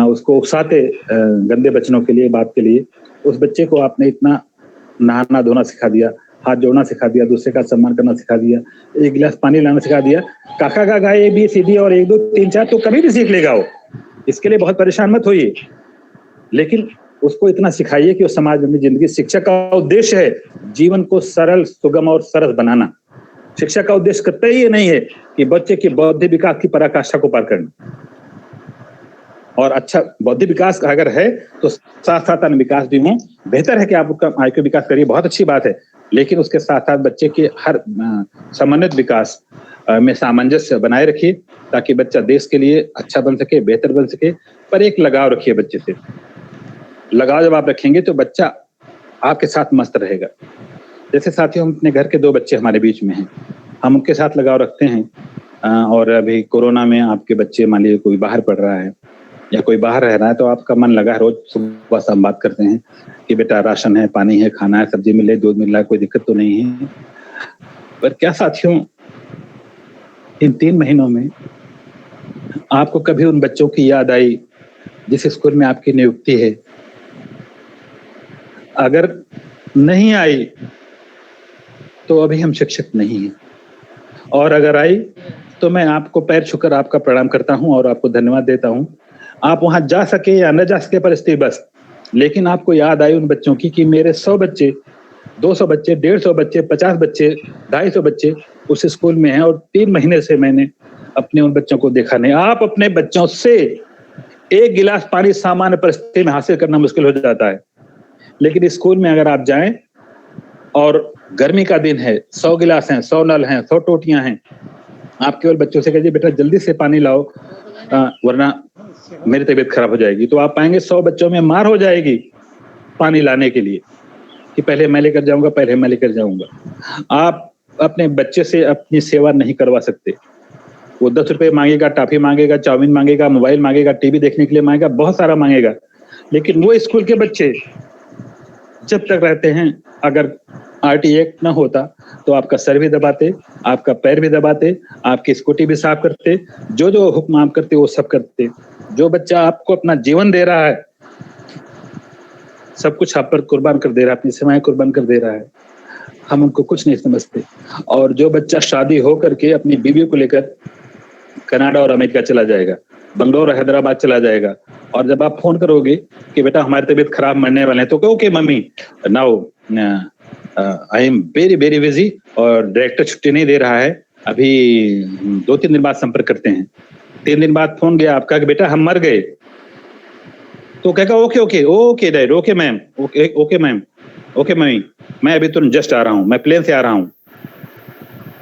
उसको उकसाते गंदे वचनों के लिए, बात के लिए, उस बच्चे को आपने इतना नहाना धोना सिखा दिया, हाथ जोड़ना सिखा दिया, दूसरे का सम्मान करना सिखा दिया, एक गिलास पानी लाना सिखा दिया। काका का गाय ABCD और 1 2 3 4 तो कभी भी सीख लेगा वो, इसके लिए बहुत परेशान मत होइए, लेकिन उसको इतना सिखाइए कि वो समाज में जिंदगी। शिक्षा का उद्देश्य है जीवन को सरल, सुगम और सरस बनाना। शिक्षा का उद्देश्य कतई ये नहीं है कि बच्चे के बौद्धिक विकास की पराकाष्ठा को पार करना। और अच्छा बौद्धिक विकास अगर है तो साथ साथ अन्य विकास भी हो। बेहतर है कि आप उसका IQ विकास करिए, बहुत अच्छी बात है, लेकिन उसके साथ साथ बच्चे के हर समन्वित विकास में सामंजस्य बनाए रखिए ताकि बच्चा देश के लिए अच्छा बन सके, बेहतर बन सके। पर एक लगाव रखिए बच्चे से। लगाव जब आप रखेंगे तो बच्चा आपके साथ मस्त रहेगा। जैसे साथियों, हम अपने घर के 2 बच्चे हमारे बीच में हैं, हम उनके साथ लगाव रखते हैं। और अभी कोरोना में आपके बच्चे मान लीजिए कोई बाहर पढ़ रहा है या कोई बाहर रह रहा है, तो आपका मन लगा है, रोज सुबह शाम बात करते हैं कि बेटा राशन है, पानी है, खाना है, सब्जी मिले, दूध मिल रहा है, कोई दिक्कत तो नहीं है। पर क्या साथियों, इन 3 महीनों में आपको कभी उन बच्चों की याद आई जिस स्कूल में आपकी नियुक्ति है? अगर नहीं आई तो अभी हम शिक्षक नहीं हैं, और अगर आई तो मैं आपको पैर छूकर आपका प्रणाम करता हूं और आपको धन्यवाद देता हूं। आप वहां जा सके या न जा सके परिस्थिति बस, लेकिन आपको याद आई उन बच्चों की कि मेरे 100 बच्चे, 200 बच्चे, 150 बच्चे, 50 बच्चे, 250 बच्चे उस स्कूल में हैं और 3 महीने से मैंने अपने उन बच्चों को देखा नहीं। आप अपने बच्चों से 1 गिलास पानी सामान्य परिस्थिति में हासिल करना मुश्किल हो जाता है, लेकिन स्कूल में अगर आप जाएं और गर्मी का दिन है, 100 गिलास हैं, 100 नल हैं, 100 टोटियां हैं, आप केवल बच्चों से कहिए बेटा जल्दी से पानी लाओ वरना मेरी तबीयत खराब हो जाएगी, तो आप पाएंगे 100 बच्चों में मार हो जाएगी पानी लाने के लिए कि पहले मैं लेकर जाऊंगा, पहले मैं लेकर जाऊंगा। आप अपने बच्चे से अपनी सेवा नहीं करवा सकते। वो 10 रुपए मांगेगा, टॉफी मांगेगा, चाउमीन मांगेगा, मोबाइल मांगेगा, टीवी देखने के लिए मांगेगा, बहुत सारा मांगेगा, लेकिन वो स्कूल के बच्चे जब तक रहते हैं, अगर RT एक्ट ना होता तो आपका सर भी दबाते, आपका पैर भी दबाते, आपकी स्कूटी भी साफ करते, जो जो हुक्म आप करते वो सब करते। जो बच्चा आपको अपना जीवन दे रहा है, सब कुछ आप पर कुर्बान कर दे रहा है, अपनी सेवाएं कुर्बान कर दे रहा है, हम उनको कुछ नहीं समझते। और जो बच्चा शादी हो करके अपनी बीवी को लेकर कनाडा और अमेरिका चला जाएगा, बंगलोर और हैदराबाद चला जाएगा, और जब आप फोन करोगे कि बेटा हमारी तबीयत खराब, मरने वाले हैं, तो okay mummy now I am very very busy और डायरेक्टर छुट्टी नहीं दे रहा है, अभी 2-3 दिन बाद संपर्क करते हैं। 3 दिन बाद फोन गया आपका कि बेटा हम मर गए, तो कहेगा okay okay okay dad, okay ma'am, okay ma'am, okay mummy, मैं अभी तुरंत जस्ट आ रहा हूँ, मैं प्लेन से आ रहा हूँ।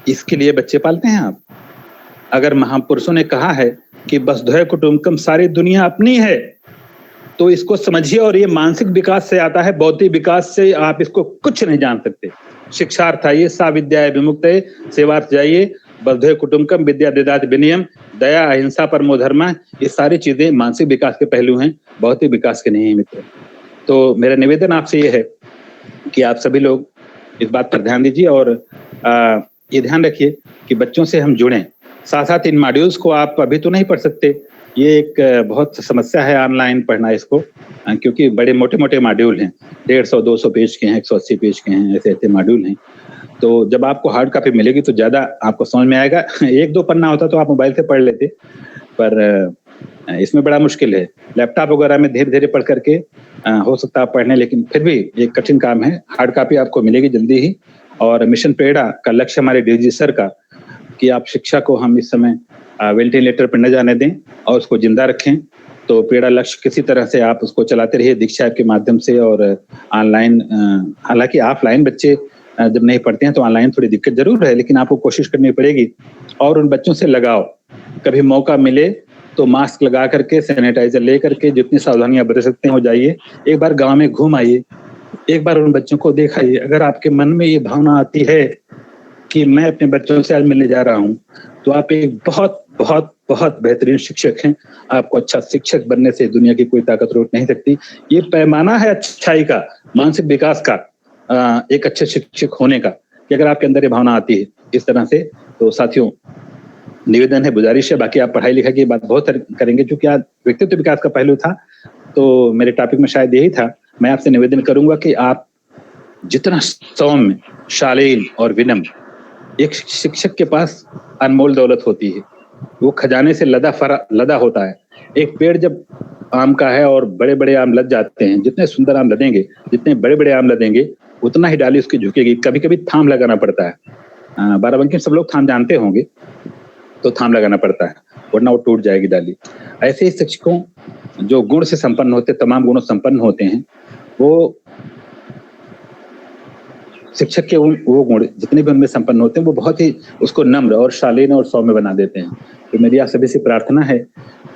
इसके लिए बच्चे पालते हैं आप? अगर महापुरुषों ने कहा है कि वसुधैव कुटुंबकम, सारी दुनिया अपनी है, तो इसको समझिए। और ये मानसिक विकास से आता है, बौद्धिक विकास से आप इसको कुछ नहीं जान सकते। शिक्षार्थ आइए, सा विद्याय विमुक्तये, सेवार्थ जाइए, वसुधैव कुटुंबकम, विद्या ददाति विनयम, दया अहिंसा परमो धर्मः, ये सारी चीजें मानसिक विकास के पहलू हैं, बौद्धिक विकास के नहीं है मित्र। तो मेरा निवेदन आपसे ये है कि आप सभी लोग इस बात पर ध्यान दीजिए और ये ध्यान रखिए कि बच्चों से हम जुड़ें। साथ साथ इन मॉड्यूल्स को आप अभी तो नहीं पढ़ सकते, ये एक बहुत समस्या है ऑनलाइन पढ़ना इसको, क्योंकि बड़े मोटे मोटे मॉड्यूल हैं, 150-200 पेज के हैं, 180 पेज के हैं, ऐसे ऐसे मॉड्यूल हैं। तो जब आपको हार्ड कॉपी मिलेगी तो ज़्यादा आपको समझ में आएगा। 1-2 पन्ना होता तो आप मोबाइल से पढ़ लेते, पर इसमें बड़ा मुश्किल है। लैपटॉप वगैरह में धीरे धीरे पढ़ करके हो सकता है आप पढ़ने, लेकिन फिर भी एक कठिन काम है। हार्ड कॉपी आपको मिलेगी जल्दी ही। और मिशन प्रेरणा का लक्ष्य हमारे DG सर का कि आप शिक्षा को हम इस समय वेंटिलेटर पर न जाने दें और उसको जिंदा रखें। तो प्रेरणा लक्ष्य किसी तरह से आप उसको चलाते रहिए दीक्षा ऐप के माध्यम से और ऑनलाइन। हालांकि ऑफलाइन बच्चे जब नहीं पढ़ते हैं तो ऑनलाइन थोड़ी दिक्कत जरूर है, लेकिन आपको कोशिश करनी पड़ेगी। और उन बच्चों से लगाओ, कभी मौका मिले तो मास्क लगा करके, सैनिटाइजर ले करके, जितनी सावधानियां बरत सकते हैं हो जाइए। एक बार गांव में घूम आइए, एक बार उन बच्चों को दिखाइए। अगर आपके मन में ये भावना आती है कि मैं अपने बच्चों से आज मिलने जा रहा हूँ, तो आप एक बहुत बहुत बहुत बेहतरीन शिक्षक हैं। आपको अच्छा शिक्षक बनने से दुनिया की कोई ताकत रोक नहीं सकती। ये पैमाना है अच्छाई का, मानसिक विकास का, एक अच्छे शिक्षक होने का। कि अगर आपके अंदर ये भावना आती है इस तरह से, तो साथियों निवेदन है, गुजारिश है, बाकी आप पढ़ाई लिखाई की बात बहुत करेंगे, क्योंकि आज व्यक्तित्व विकास का पहलू था तो मेरे टॉपिक में शायद यही था। मैं आपसे निवेदन करूंगा कि आप जितना सौम्य, शालीन और विनम्र, एक शिक्षक के पास अनमोल दौलत होती है, वो खजाने से लदा होता है। एक पेड़ जब आम का है और बड़े बड़े आम लद जाते हैं, जितने सुंदर आम लदेंगे, जितने बड़े बड़े आम लदेंगे, उतना ही डाली उसकी झुकेगी। कभी कभी थाम लगाना पड़ता है। बाराबंकी में सब लोग थाम जानते होंगे, तो थाम लगाना पड़ता है, वरना वो टूट जाएगी डाली। ऐसे ही शिक्षकों जो गुण से संपन्न होते, तमाम गुणों संपन्न होते हैं, वो शिक्षक के वो गुण जितने भी उनमें संपन्न होते हैं, वो बहुत ही उसको नम्र और शालीन और सौम्य बना देते हैं। तो मेरी आप सभी से प्रार्थना है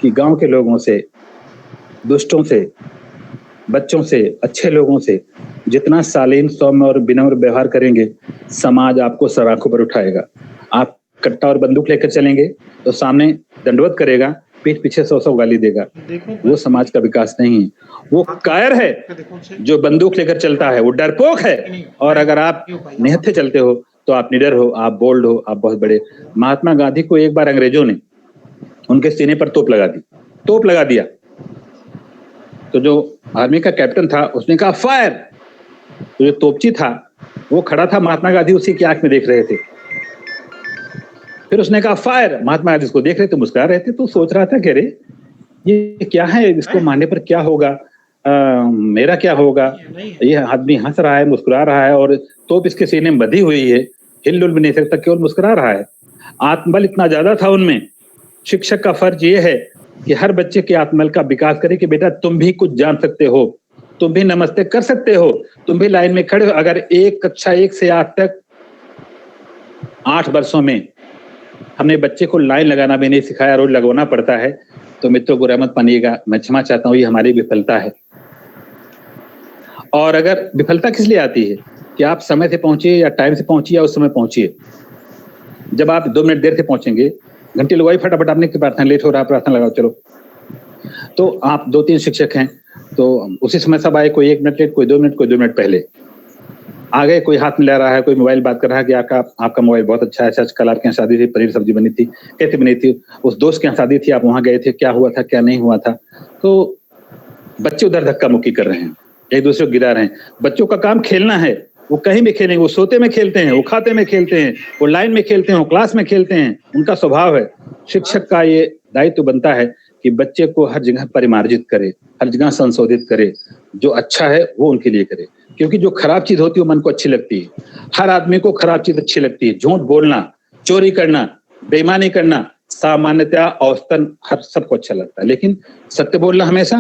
कि गांव के लोगों से, दुष्टों से, बच्चों से, अच्छे लोगों से जितना शालीन, सौम्य और विनम्र व्यवहार करेंगे, समाज आपको सराखों पर उठाएगा। आप कट्टा और बंदूक लेकर चलेंगे तो सामने दंडवत करेगा, पीठ पीछे 100 गाली देगा। वो समाज का विकास नहीं है। वो कायर है जो बंदूक लेकर चलता है, वो डरपोक है। और अगर आप निहत्थे चलते हो तो आप निडर हो, आप बोल्ड हो, आप बहुत बड़े। महात्मा गांधी को एक बार अंग्रेजों ने उनके सीने पर तोप लगा दिया, तो जो आर्मी का कैप्टन था उसने कहा फायर। तो जो तोपची था वो खड़ा था, महात्मा गांधी उसी की आंख में देख रहे थे। फिर उसने कहा फायर, महात्मा गांधी उसको देख रहे थे, मुस्कुरा रहे थे। तो सोच रहा था कि अरे ये क्या है, इसको मारने पर क्या होगा, मेरा क्या होगा। ये आदमी हंस रहा है, मुस्कुरा रहा है, और तोप इसके सीने में बंधी हुई है, हिल भी नहीं सकता, केवल मुस्कुरा रहा है। आत्मबल इतना ज्यादा था उनमें। शिक्षक का फर्ज ये है कि हर बच्चे के आत्मबल का विकास करे कि बेटा तुम भी कुछ जान सकते हो, तुम भी नमस्ते कर सकते हो, तुम भी लाइन में खड़े हो। अगर एक कक्षा 1 से 8 तक 8 वर्षों में हमने बच्चे को लाइन लगाना भी नहीं सिखाया, रोज लगवाना पड़ता है, तो मित्रों बुरा मत मानिएगा, मैं क्षमा चाहता हूँ, ये हमारी विफलता है। और अगर विफलता किस लिए आती है कि आप समय से पहुंचिए या टाइम से पहुंचिए या उस समय पहुंचिए। जब आप 2 मिनट देर से पहुंचेंगे, घंटी लगवाई, फटाफट आपने की प्रार्थना, लेट हो रहा, प्रार्थना लगाओ चलो। तो आप 2-3 शिक्षक हैं, तो उसी समय सब आए, कोई 1 मिनट लेट, कोई 2 मिनट, कोई 2 मिनट पहले आ गए। कोई हाथ में ले रहा है, कोई मोबाइल बात कर रहा है कि आपका मोबाइल बहुत अच्छा है, सच कल आपके यहाँ शादी थी, पनीर सब्जी बनी थी, कैसे बनी थी, उस दोस्त के यहाँ शादी थी, आप वहां गए थे, क्या हुआ था, क्या नहीं हुआ था। तो बच्चे उधर धक्का मुक्की कर रहे हैं, एक दूसरे को गिरा रहे हैं। बच्चों का काम खेलना है, वो कहीं भी खेलेंगे, वो सोते में खेलते हैं, वो खाते में खेलते हैं, वो लाइन में खेलते हैं, वो क्लास में खेलते हैं, उनका स्वभाव है। शिक्षक का ये दायित्व बनता है कि बच्चे को हर जगह परिमार्जित करे, हर जगह संशोधित करे, जो अच्छा है वो उनके लिए करे। क्योंकि जो खराब चीज होती है वो मन को अच्छी लगती है। हर आदमी को खराब चीज अच्छी लगती है। झूठ बोलना, चोरी करना, बेईमानी करना सामान्यतया औसतन हर सबको अच्छा लगता है, लेकिन सत्य बोलना हमेशा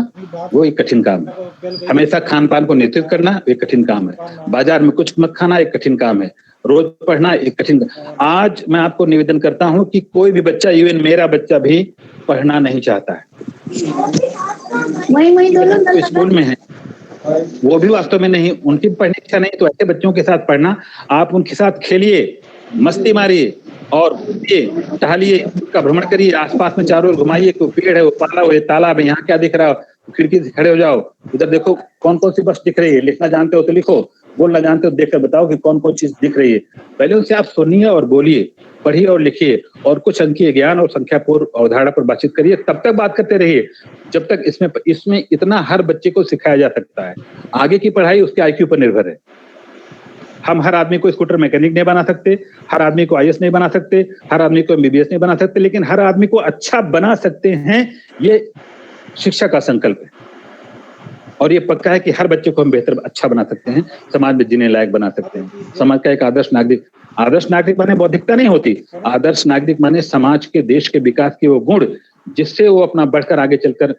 वो एक कठिन काम है। हमेशा खान पान को नियंत्रित करना एक कठिन काम है। बाजार में कुछ मत खाना एक कठिन काम है। रोज पढ़ना एक कठिन। आज मैं आपको निवेदन करता हूं कि कोई भी बच्चा, इवन मेरा बच्चा भी पढ़ना नहीं चाहता है। तो स्कूल में है, वो भी वास्तव में नहीं, उनकी पढ़ने की इच्छा नहीं, तो ऐसे बच्चों के साथ पढ़ना, आप उनके साथ खेलिए, मस्ती मारिए और टहलिए, उसका भ्रमण करिए, आसपास में चारों ओर घुमाइए, कोई पेड़ है, वो पाला हुआ है, तालाब है, यहाँ क्या दिख रहा है, खिड़की से खड़े हो जाओ, उधर देखो कौन कौन सी बस दिख रही है, लिखना जानते हो तो लिखो, बोलना जानते हो देखकर बताओ कि कौन कौन चीज दिख रही है। पहले उनसे आप सुनिए और बोलिए, पढ़िए और लिखिए, और कुछ अंकीय ज्ञान और संख्या पूर्व अवधारणा पर बातचीत करिए। तब तक बात करते रहिए जब तक इसमें इतना हर बच्चे को सिखाया जा सकता है। आगे की पढ़ाई उसके IQ पर निर्भर है। हम हर आदमी को स्कूटर मैकेनिक नहीं बना सकते, हर आदमी को IAS नहीं बना सकते, हर आदमी को MBBS नहीं बना सकते, लेकिन हर आदमी को अच्छा बना सकते हैं। ये शिक्षा का संकल्प है, और ये पक्का है कि हर बच्चे को हम बेहतर अच्छा बना सकते हैं, समाज में जीने लायक बना सकते हैं। समाज का एक आदर्श नागरिक माने बौद्धिकता नहीं होती। आदर्श नागरिक माने समाज के, देश के विकास के वो गुण जिससे वो अपना बढ़कर आगे चलकर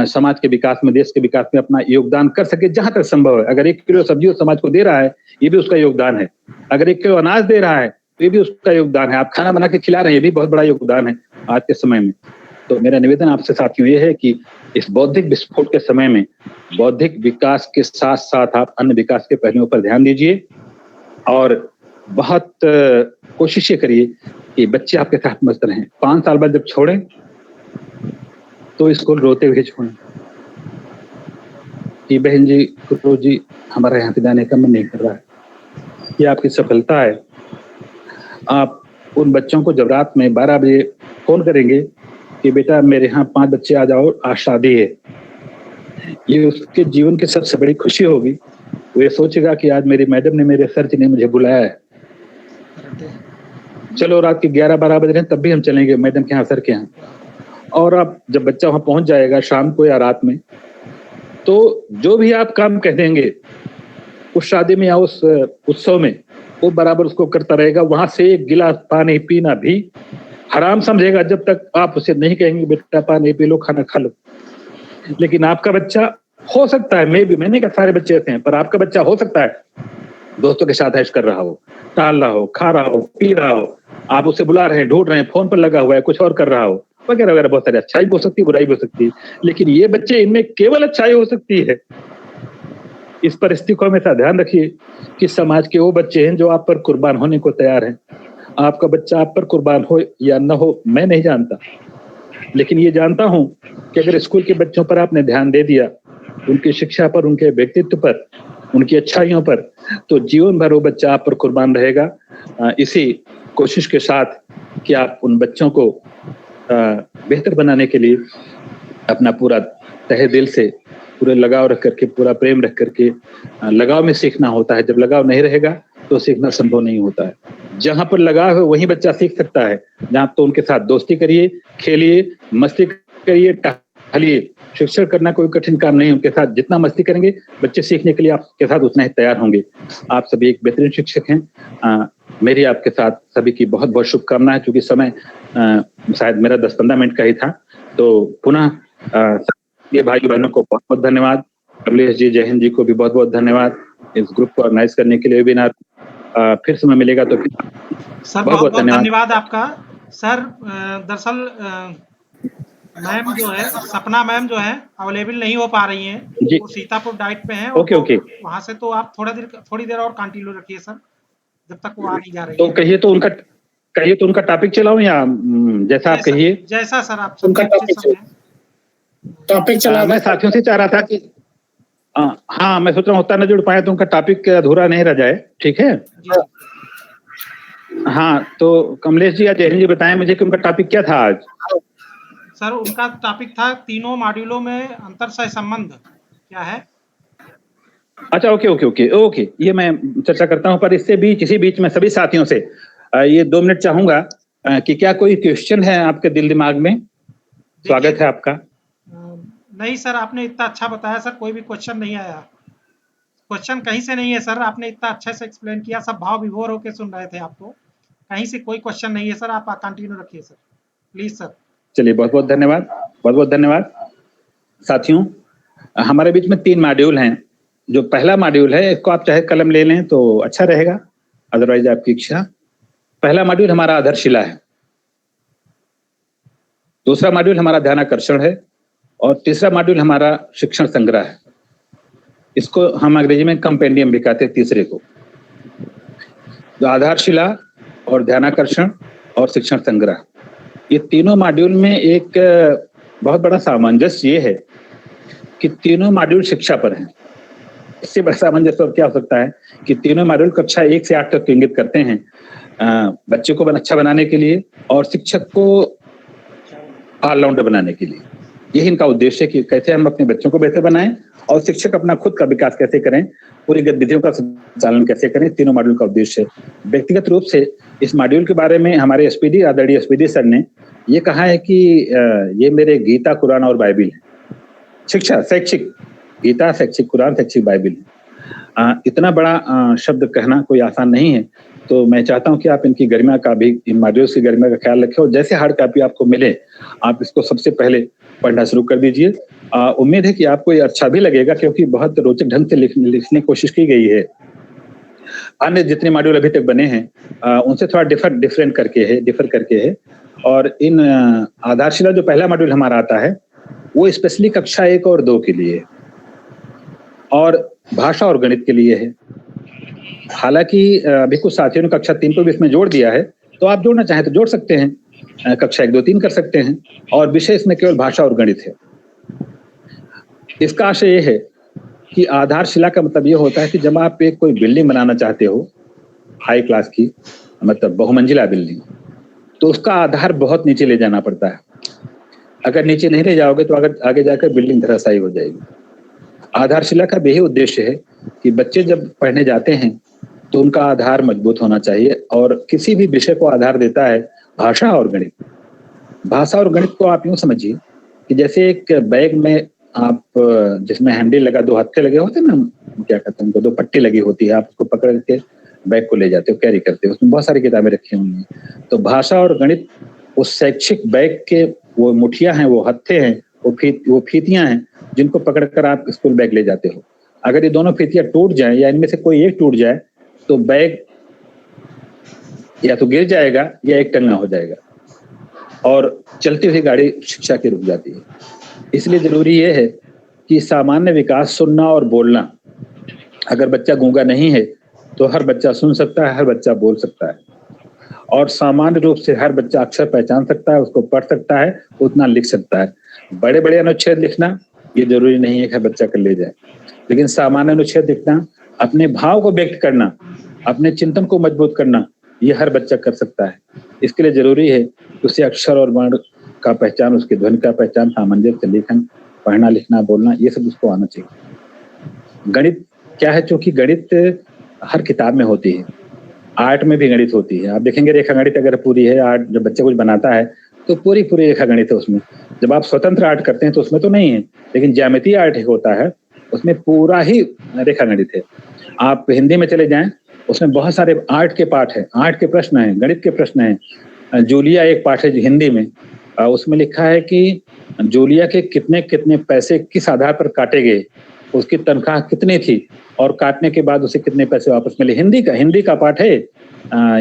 समाज के विकास में, देश के विकास में अपना योगदान कर सके जहां तक संभव है। अगर 1 किलो सब्जी समाज को दे रहा है, ये भी उसका योगदान है। अगर 1 किलो अनाज दे रहा है, तो ये भी उसका योगदान है। आप खाना बना के खिला रहे हैं, ये भी बहुत बड़ा योगदान है आज के समय में। तो मेरा निवेदन आपसे साथियों ये है कि इस बौद्धिक विस्फोट के समय में बौद्धिक विकास के साथ साथ आप अन्य विकास के पहलुओं पर ध्यान दीजिए, और बहुत कोशिश ये करिए कि बच्चे आपके साथ मस्त रहें। 5 साल बाद जब छोड़ें तो स्कूल रोते हुए छोड़ें कि बहन जी, गुरु जी, हमारा यहाँ से जाने का मन नहीं कर रहा है। ये आपकी सफलता है आप उन बच्चों को जब रात में 12 बजे फोन करेंगे कि बेटा मेरे यहाँ 5 बच्चे आ जाओ, आज शादी है, ये उसके जीवन की सबसे बड़ी खुशी होगी। वो ये सोचेगा कि आज मेरी मैडम ने, मेरे सर जी ने मुझे बुलाया है। चलो रात के 11-12 बज रहे हैं तब भी हम चलेंगे मैडम के यहाँ, सर के यहाँ। और आप जब बच्चा वहां पहुंच जाएगा शाम को या रात में, तो जो भी आप काम कह देंगे उस शादी में या उस उत्सव में, वो बराबर उसको करता रहेगा। वहां से एक गिलास पानी पीना भी हराम समझेगा जब तक आप उसे नहीं कहेंगे बेटा पानी पी लो, खाना खा लो। लेकिन आपका बच्चा हो सकता है, मैंने कहा सारे बच्चे ऐसे हैं, पर आपका बच्चा हो सकता है दोस्तों के साथ ऐश कर रहा हो, टहल रहा हो, खा रहा हो, पी रहा हो, आप उसे बुला रहे हैं, ढूंढ रहे हैं, फोन पर लगा हुआ है, कुछ और कर रहा हो, वगैरह वगैरह। बहुत सारी अच्छाई हो सकती है, बुराई हो सकती है, लेकिन ये बच्चे, इनमें केवल अच्छाई हो सकती है। इस परिस्थिति को हमेशा ध्यान रखिए कि समाज के वो बच्चे हैं जो आप पर कुर्बान होने को तैयार हैं। आपका बच्चा आप पर कुर्बान हो या न हो मैं नहीं जानता, लेकिन ये जानता हूं कि अगर स्कूल के बच्चों पर आपने ध्यान दे दिया, उनकी शिक्षा पर, उनके व्यक्तित्व पर, उनकी अच्छाइयों पर, तो जीवन भर वो बच्चा आप पर कुर्बान रहेगा। इसी कोशिश के साथ कि आप उन बच्चों को बेहतर बनाने के लिए अपना पूरा तहे दिल से, पूरे लगाव रख करके, पूरा प्रेम रख करके, लगाव में सीखना होता है। जब लगाव नहीं रहेगा तो सीखना संभव नहीं होता है। जहां पर लगाव है वहीं बच्चा सीख सकता है। जहां तो उनके साथ दोस्ती करिए, खेलिए, मस्ती करिए, टहलिए। शिक्षण करना कोई कठिन काम नहीं है। उनके साथ जितना मस्ती करेंगे बच्चे सीखने के लिए आपके साथ उतना ही तैयार होंगे। आप सभी एक बेहतरीन शिक्षक हैं। मेरी आपके साथ सभी की बहुत बहुत शुभकामनाएं। क्योंकि समय शायद मेरा 10-15 मिनट का ही था, तो पुनः ये भाई बहनों को बहुत बहुत धन्यवाद। कमलेश जी, जय हिंद जी को भी बहुत बहुत धन्यवाद इस ग्रुप को ऑर्गेनाइज करने के लिए। वेबिनार फिर समय मिलेगा तो फिर
सर बहुत बहुत धन्यवाद आपका। सर दरअसल मैम जो है, सपना मैम जो है अवेलेबल नहीं हो पा रही हैं, वो सीतापुर डाइट पे हैं।
ओके।
वहां से तो आप थोड़ी देर और कंटिन्यू रखिए सर, जब तक वो आ नहीं जा रही
तो कहिए तो उनका टॉपिक चलाऊं या जैसा आप कहिए।
जैसा सर आप
उनका टॉपिक चला।
मैं साथियों से चाह रहा था कि हाँ, मैं सोच रहा हूँ उतना न जुड़ पाया तो उनका टॉपिक अधूरा नहीं रह जाए। ठीक है। हाँ, तो कमलेश जी या जय हिंद जी बताएं मुझे कि उनका टॉपिक क्या था आज।
सर उनका टॉपिक था तीनों मॉड्यूलों में अंतर सह संबंध क्या है।
अच्छा, ओके। ये मैं चर्चा करता हूँ, पर इसी बीच में सभी साथियों से ये 2 मिनट चाहूंगा कि क्या कोई क्वेश्चन है आपके दिल दिमाग में। स्वागत है आपका।
नहीं सर, आपने इतना अच्छा बताया सर, कोई भी क्वेश्चन नहीं आया। क्वेश्चन कहीं से नहीं है सर, आपने इतना अच्छे से एक्सप्लेन किया, सब भाव विभोर होकर सुन रहे थे आपको। कहीं से कोई क्वेश्चन नहीं है सर, आप कंटिन्यू रखिए सर, प्लीज सर।
चलिए, बहुत बहुत धन्यवाद साथियों। हमारे बीच में 3 मॉड्यूल हैं। जो पहला मॉड्यूल है, इसको आप चाहे कलम ले लें तो अच्छा रहेगा, अदरवाइज आपकी इच्छा। पहला मॉड्यूल हमारा आधारशिला है, दूसरा मॉड्यूल हमारा ध्यानाकर्षण है, और तीसरा मॉड्यूल हमारा शिक्षण संग्रह है। इसको हम अंग्रेजी में कंपेंडियम भी कहते हैं तीसरे को। तो आधारशिला और ध्यानाकर्षण और शिक्षण संग्रह, ये तीनों मॉड्यूल में एक बहुत बड़ा सामंजस्य ये है कि तीनों मॉड्यूल शिक्षा पर हैं। इससे बड़ा सामंजस्य और क्या हो सकता है कि तीनों मॉड्यूल कक्षा 1 से 8 तक इंगित करते हैं बच्चे को अच्छा बनाने के लिए और शिक्षक को ऑलराउंडर बनाने के लिए। यही इनका उद्देश्य है कि कैसे हम अपने बच्चों को बेहतर बनाएं और शिक्षक अपना खुद का विकास कैसे करें, पूरी गतिविधियों का संचालन कैसे करें। तीनों मॉड्यूल का उद्देश्य है। व्यक्तिगत रूप से इस मॉड्यूल के बारे में हमारे एसपीडी, आदरणीय एसपीडी सर ने ये कहा है कि ये मेरे गीता, कुरान और बाइबिल है। शिक्षा, शैक्षिक गीता, शैक्षिक कुरान, शैक्षिक बाइबिल है। इतना बड़ा शब्द कहना कोई आसान नहीं है। तो मैं चाहता हूं कि आप इनकी गरिमा का भी, इन मॉड्यूल्स की गरिमा का ख्याल रखें और जैसे हार्ड कॉपी आपको मिले आप इसको सबसे पहले पढ़ना शुरू कर दीजिए। उम्मीद है कि आपको ये अच्छा भी लगेगा, क्योंकि बहुत रोचक ढंग से लिखने की कोशिश की गई है। अन्य जितने मॉड्यूल अभी तक बने हैं उनसे थोड़ा डिफर करके है। और इन आधारशिला जो पहला मॉड्यूल हमारा आता है वो स्पेशली कक्षा 1 और 2 के लिए और भाषा और गणित के लिए है। हालांकि अभी कुछ साथियों ने कक्षा 3 को भी इसमें जोड़ दिया है, तो आप जोड़ना चाहें तो जोड़ सकते हैं। कक्षा 1, 2, 3 कर सकते हैं और विषय इसमें केवल भाषा और गणित है। इसका आशय यह है कि आधारशिला का मतलब ये होता है कि जब आप एक कोई बिल्डिंग बनाना चाहते हो हाई क्लास की, मतलब बहुमंजिला बिल्डिंग, तो उसका आधार बहुत नीचे ले जाना पड़ता है। अगर नीचे नहीं ले जाओगे तो अगर आगे जाकर बिल्डिंग धराशायी हो जाएगी। आधारशिला का यही उद्देश्य है कि बच्चे जब पढ़ने जाते हैं तो उनका आधार मजबूत होना चाहिए, और किसी भी विषय को आधार देता है भाषा और गणित। भाषा और गणित को आप यूं समझिए कि जैसे एक बैग में आप जिसमें हैंडल लगा, 2 हत्थे लगे होते हैं ना, क्या कहते हैं उनको, 2 पट्टी लगी होती है, आप उसको पकड़ के बैग को ले जाते हो, कैरी करते हो, उसमें बहुत सारी किताबें रखी हुई हैं। तो भाषा और गणित उस शैक्षिक बैग के वो मुठियां हैं, वो हत्थे हैं, वो फीतियां हैं जिनको पकड़कर आप स्कूल बैग ले जाते हो। अगर ये दोनों फीतियां टूट जाएं या इनमें से कोई एक टूट जाए तो बैग या तो गिर जाएगा या एक टंगा हो जाएगा और चलती हुई गाड़ी शिक्षा की रुक जाती है। इसलिए जरूरी ये है कि सामान्य विकास, सुनना और बोलना, अगर बच्चा गूंगा नहीं है तो हर बच्चा सुन सकता है, हर बच्चा बोल सकता है, और सामान्य रूप से हर बच्चा अक्षर पहचान सकता है, उसको पढ़ सकता है, उतना लिख सकता है। बड़े बड़े अनुच्छेद लिखना ये जरूरी नहीं है कि बच्चा कर ले जाए, लेकिन सामान्य अनुच्छेद लिखना, अपने भाव को व्यक्त करना, अपने चिंतन को मजबूत करना, ये हर बच्चा कर सकता है। इसके लिए जरूरी है कि उसे अक्षर और वर्ण का पहचान, उसकी ध्वनि का पहचान, सामंजस्य, लेखन, पढ़ना लिखना बोलना, ये सब उसको आना चाहिए। गणित क्या है, चूंकि गणित हर किताब में होती है, आर्ट में भी गणित होती है। आप देखेंगे रेखा गणित अगर पूरी है, आर्ट जब बच्चा कुछ बनाता है तो पूरी रेखा गणित है उसमें। जब आप स्वतंत्र आर्ट करते हैं तो उसमें तो नहीं है, लेकिन ज्यामितीय आर्ट होता है, उसमें पूरा ही रेखा गणित है। आप हिंदी में चले जाएं, उसमें बहुत सारे आर्ट के पाठ है, आर्ट के प्रश्न हैं, गणित के प्रश्न हैं। जूलिया एक पाठ है हिंदी में, उसमें लिखा है कि जूलिया के कितने कितने पैसे किस आधार पर काटे गए, उसकी तनख्वाह कितनी थी और काटने के बाद उसे कितने पैसे वापस मिले। हिंदी का पाठ है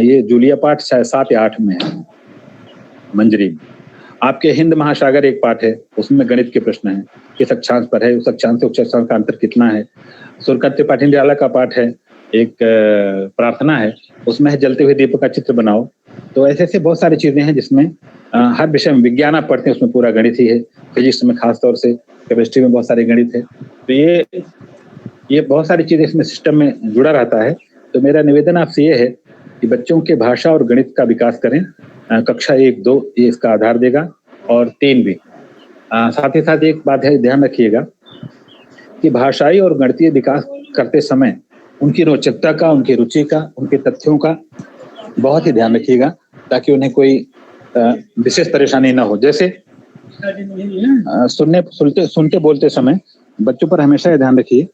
ये जूलिया पाठ, शायद 7 या 8 में है मंजरी में। आपके हिंद महासागर एक पाठ है, उसमें गणित के प्रश्न हैं, किस अक्षांश पर है, उस अक्षांश से उस अक्षांश का अंतर कितना है। सुरकत त्रिपाठी निराला का पाठ है, एक प्रार्थना है, उसमें है जलते हुए दीपक का चित्र बनाओ। तो ऐसे ऐसे बहुत सारी चीजें हैं जिसमें हर विषय में विज्ञान आप पढ़ते हैं उसमें पूरा गणित ही है। फिजिक्स में खास तौर से, केमिस्ट्री में बहुत सारे गणित है। तो ये बहुत सारी चीजें इसमें सिस्टम में जुड़ा रहता है। तो मेरा निवेदन आपसे ये है कि बच्चों के भाषा और गणित का विकास करें। कक्षा 1, 2 ये इसका आधार देगा, और 3 भी। साथ ही साथ एक बात है, ध्यान रखिएगा कि भाषाई और गणितीय विकास करते समय उनकी रोचकता का, उनकी रुचि का, उनके तथ्यों का बहुत ही ध्यान रखिएगा, ताकि उन्हें कोई विशेष परेशानी ना हो। जैसे सुनते बोलते समय बच्चों पर हमेशा ये ध्यान रखिए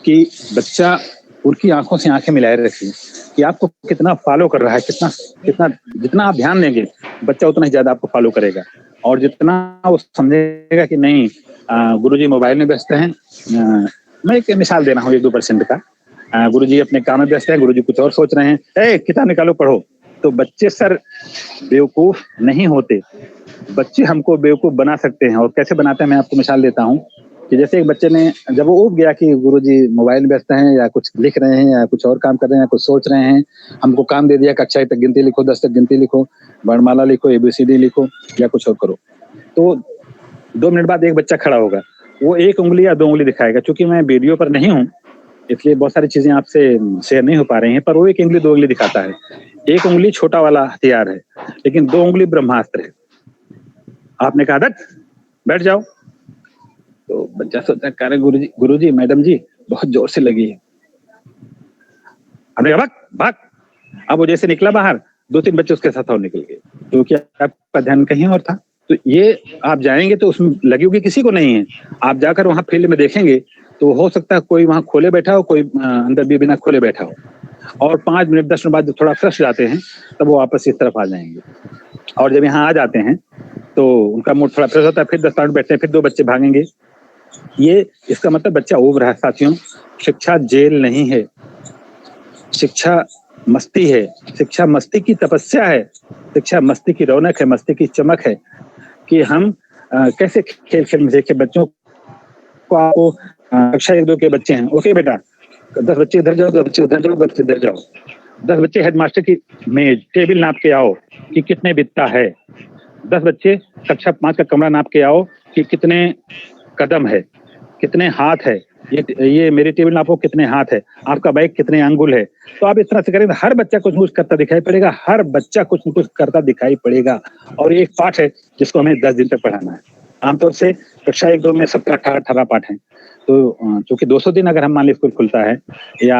कि बच्चा उनकी आंखों से आंखें मिलाए रखिए कि आपको कितना फॉलो कर रहा है, कितना जितना आप ध्यान देंगे बच्चा उतना ही ज्यादा आपको फॉलो करेगा। और जितना वो समझेगा कि नहीं गुरुजी मोबाइल में व्यस्त हैं, मैं एक मिसाल दे रहा हूँ 1-2% का, गुरुजी अपने काम में व्यस्त हैं, गुरुजी कुछ और सोच रहे हैं, किताब निकालो पढ़ो, तो बच्चे सर बेवकूफ नहीं होते, बच्चे हमको बेवकूफ बना सकते हैं। और कैसे बनाते हैं मैं आपको मिसाल देता हूँ कि जैसे एक बच्चे ने, जब वो उब गया कि गुरुजी मोबाइल में व्यस्त हैं या कुछ लिख रहे हैं या कुछ और काम कर रहे हैं या कुछ सोच रहे हैं, हमको काम दे दिया कक्षा तक गिनती लिखो, 10 तक गिनती लिखो, वर्णमाला लिखो, ABCD लिखो या कुछ और करो, तो 2 मिनट बाद एक बच्चा खड़ा होगा, वो 1 उंगली या 2 उंगली दिखाएगा। चूंकि मैं वीडियो पर नहीं हूँ इसलिए बहुत सारी चीजें आपसे शेयर नहीं हो पा रही हैं, पर वो 1 उंगली 2 उंगली दिखाता है। 1 उंगली छोटा वाला हथियार है, लेकिन 2 उंगली ब्रह्मास्त्र है। आपने कहा बैठ जाओ, तो बच्चा सोचता है गुरुजी मैडम जी बहुत जोर से लगी है। हमने कहा भाग। अब वो जैसे निकला बाहर, 2-3 बच्चे उसके साथ और निकल गए, क्योंकि आपका ध्यान कहीं और था। तो ये आप जाएंगे तो उसमें लगी होगी किसी को नहीं है, आप जाकर वहां फील्ड में देखेंगे तो हो सकता है कोई वहां खोले बैठा हो, कोई अंदर भी बिना खोले बैठा हो, और 5 मिनट 10 मिनट बाद जब थोड़ा फ्रेश जाते हैं तब वो वापस इस तरफ आ जाएंगे। और जब यहाँ आ जाते हैं तो उनका मूड थोड़ा फ्रेश होता है, फिर 10 मिनट बैठते हैं, फिर 2 बच्चे भागेंगे। ये इसका मतलब बच्चा उब रहा है। साथियों, शिक्षा जेल नहीं है, शिक्षा मस्ती है, शिक्षा मस्ती की तपस्या है, शिक्षा मस्ती की रौनक है, मस्ती की चमक है कि हम कैसे खेल में देखे बच्चों को। आपको कक्षा 1-2 के बच्चे हैं, ओके बेटा 10 बच्चे इधर जाओ, 10 बच्चे उधर जाओ, 10 बच्चे इधर जाओ, 10 बच्चे हेडमास्टर की मेज टेबल नाप के आओ कि कितने बित्ता है, 10 बच्चे कक्षा 5 का कमरा नाप के आओ कि कितने कदम है, कितने हाथ है, ये मेरी टेबल नापो कितने हाथ है, आपका बैग कितने अंगुल है। तो आप इस तरह से करें, हर बच्चा कुछ न कुछ करता दिखाई पड़ेगा, हर बच्चा कुछ न कुछ करता दिखाई पड़ेगा। और एक पाठ है जिसको हमें 10 दिन तक पढ़ाना है। आमतौर से कक्षा 1-2 में 17-18 पाठ हैं। तो चूंकि 200 दिन अगर हम मान लीजिए स्कूल खुलता है या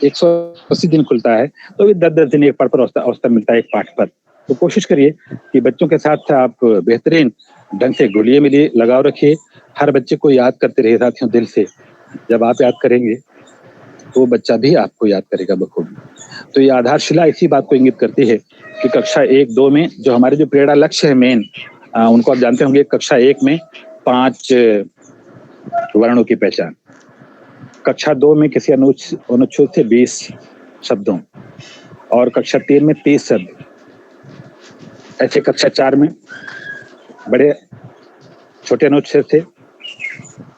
180 दिन खुलता है, तो भी 10-10 दिन एक पाठ पर अवसर मिलता है एक पाठ पर। तो कोशिश करिए कि बच्चों के साथ आप बेहतरीन ढंग से घुलिए मिलिए, लगाव रखिए, हर बच्चे को याद करते रहिए साथियों दिल से। जब आप याद करेंगे तो बच्चा भी आपको याद करेगा बखूबी। तो ये आधारशिला इसी बात को इंगित करती है कि कक्षा 1-2 में जो हमारे जो प्रेरणा लक्ष्य है मेन, उनको आप जानते होंगे। कक्षा 1 में 5 वर्णों की पहचान, कक्षा 2 में किसी अनुच्छेद से 20 शब्दों, और कक्षा 3 में 30 शब्द। ऐसे कक्षा 4 में बड़े छोटे अनुच्छेद से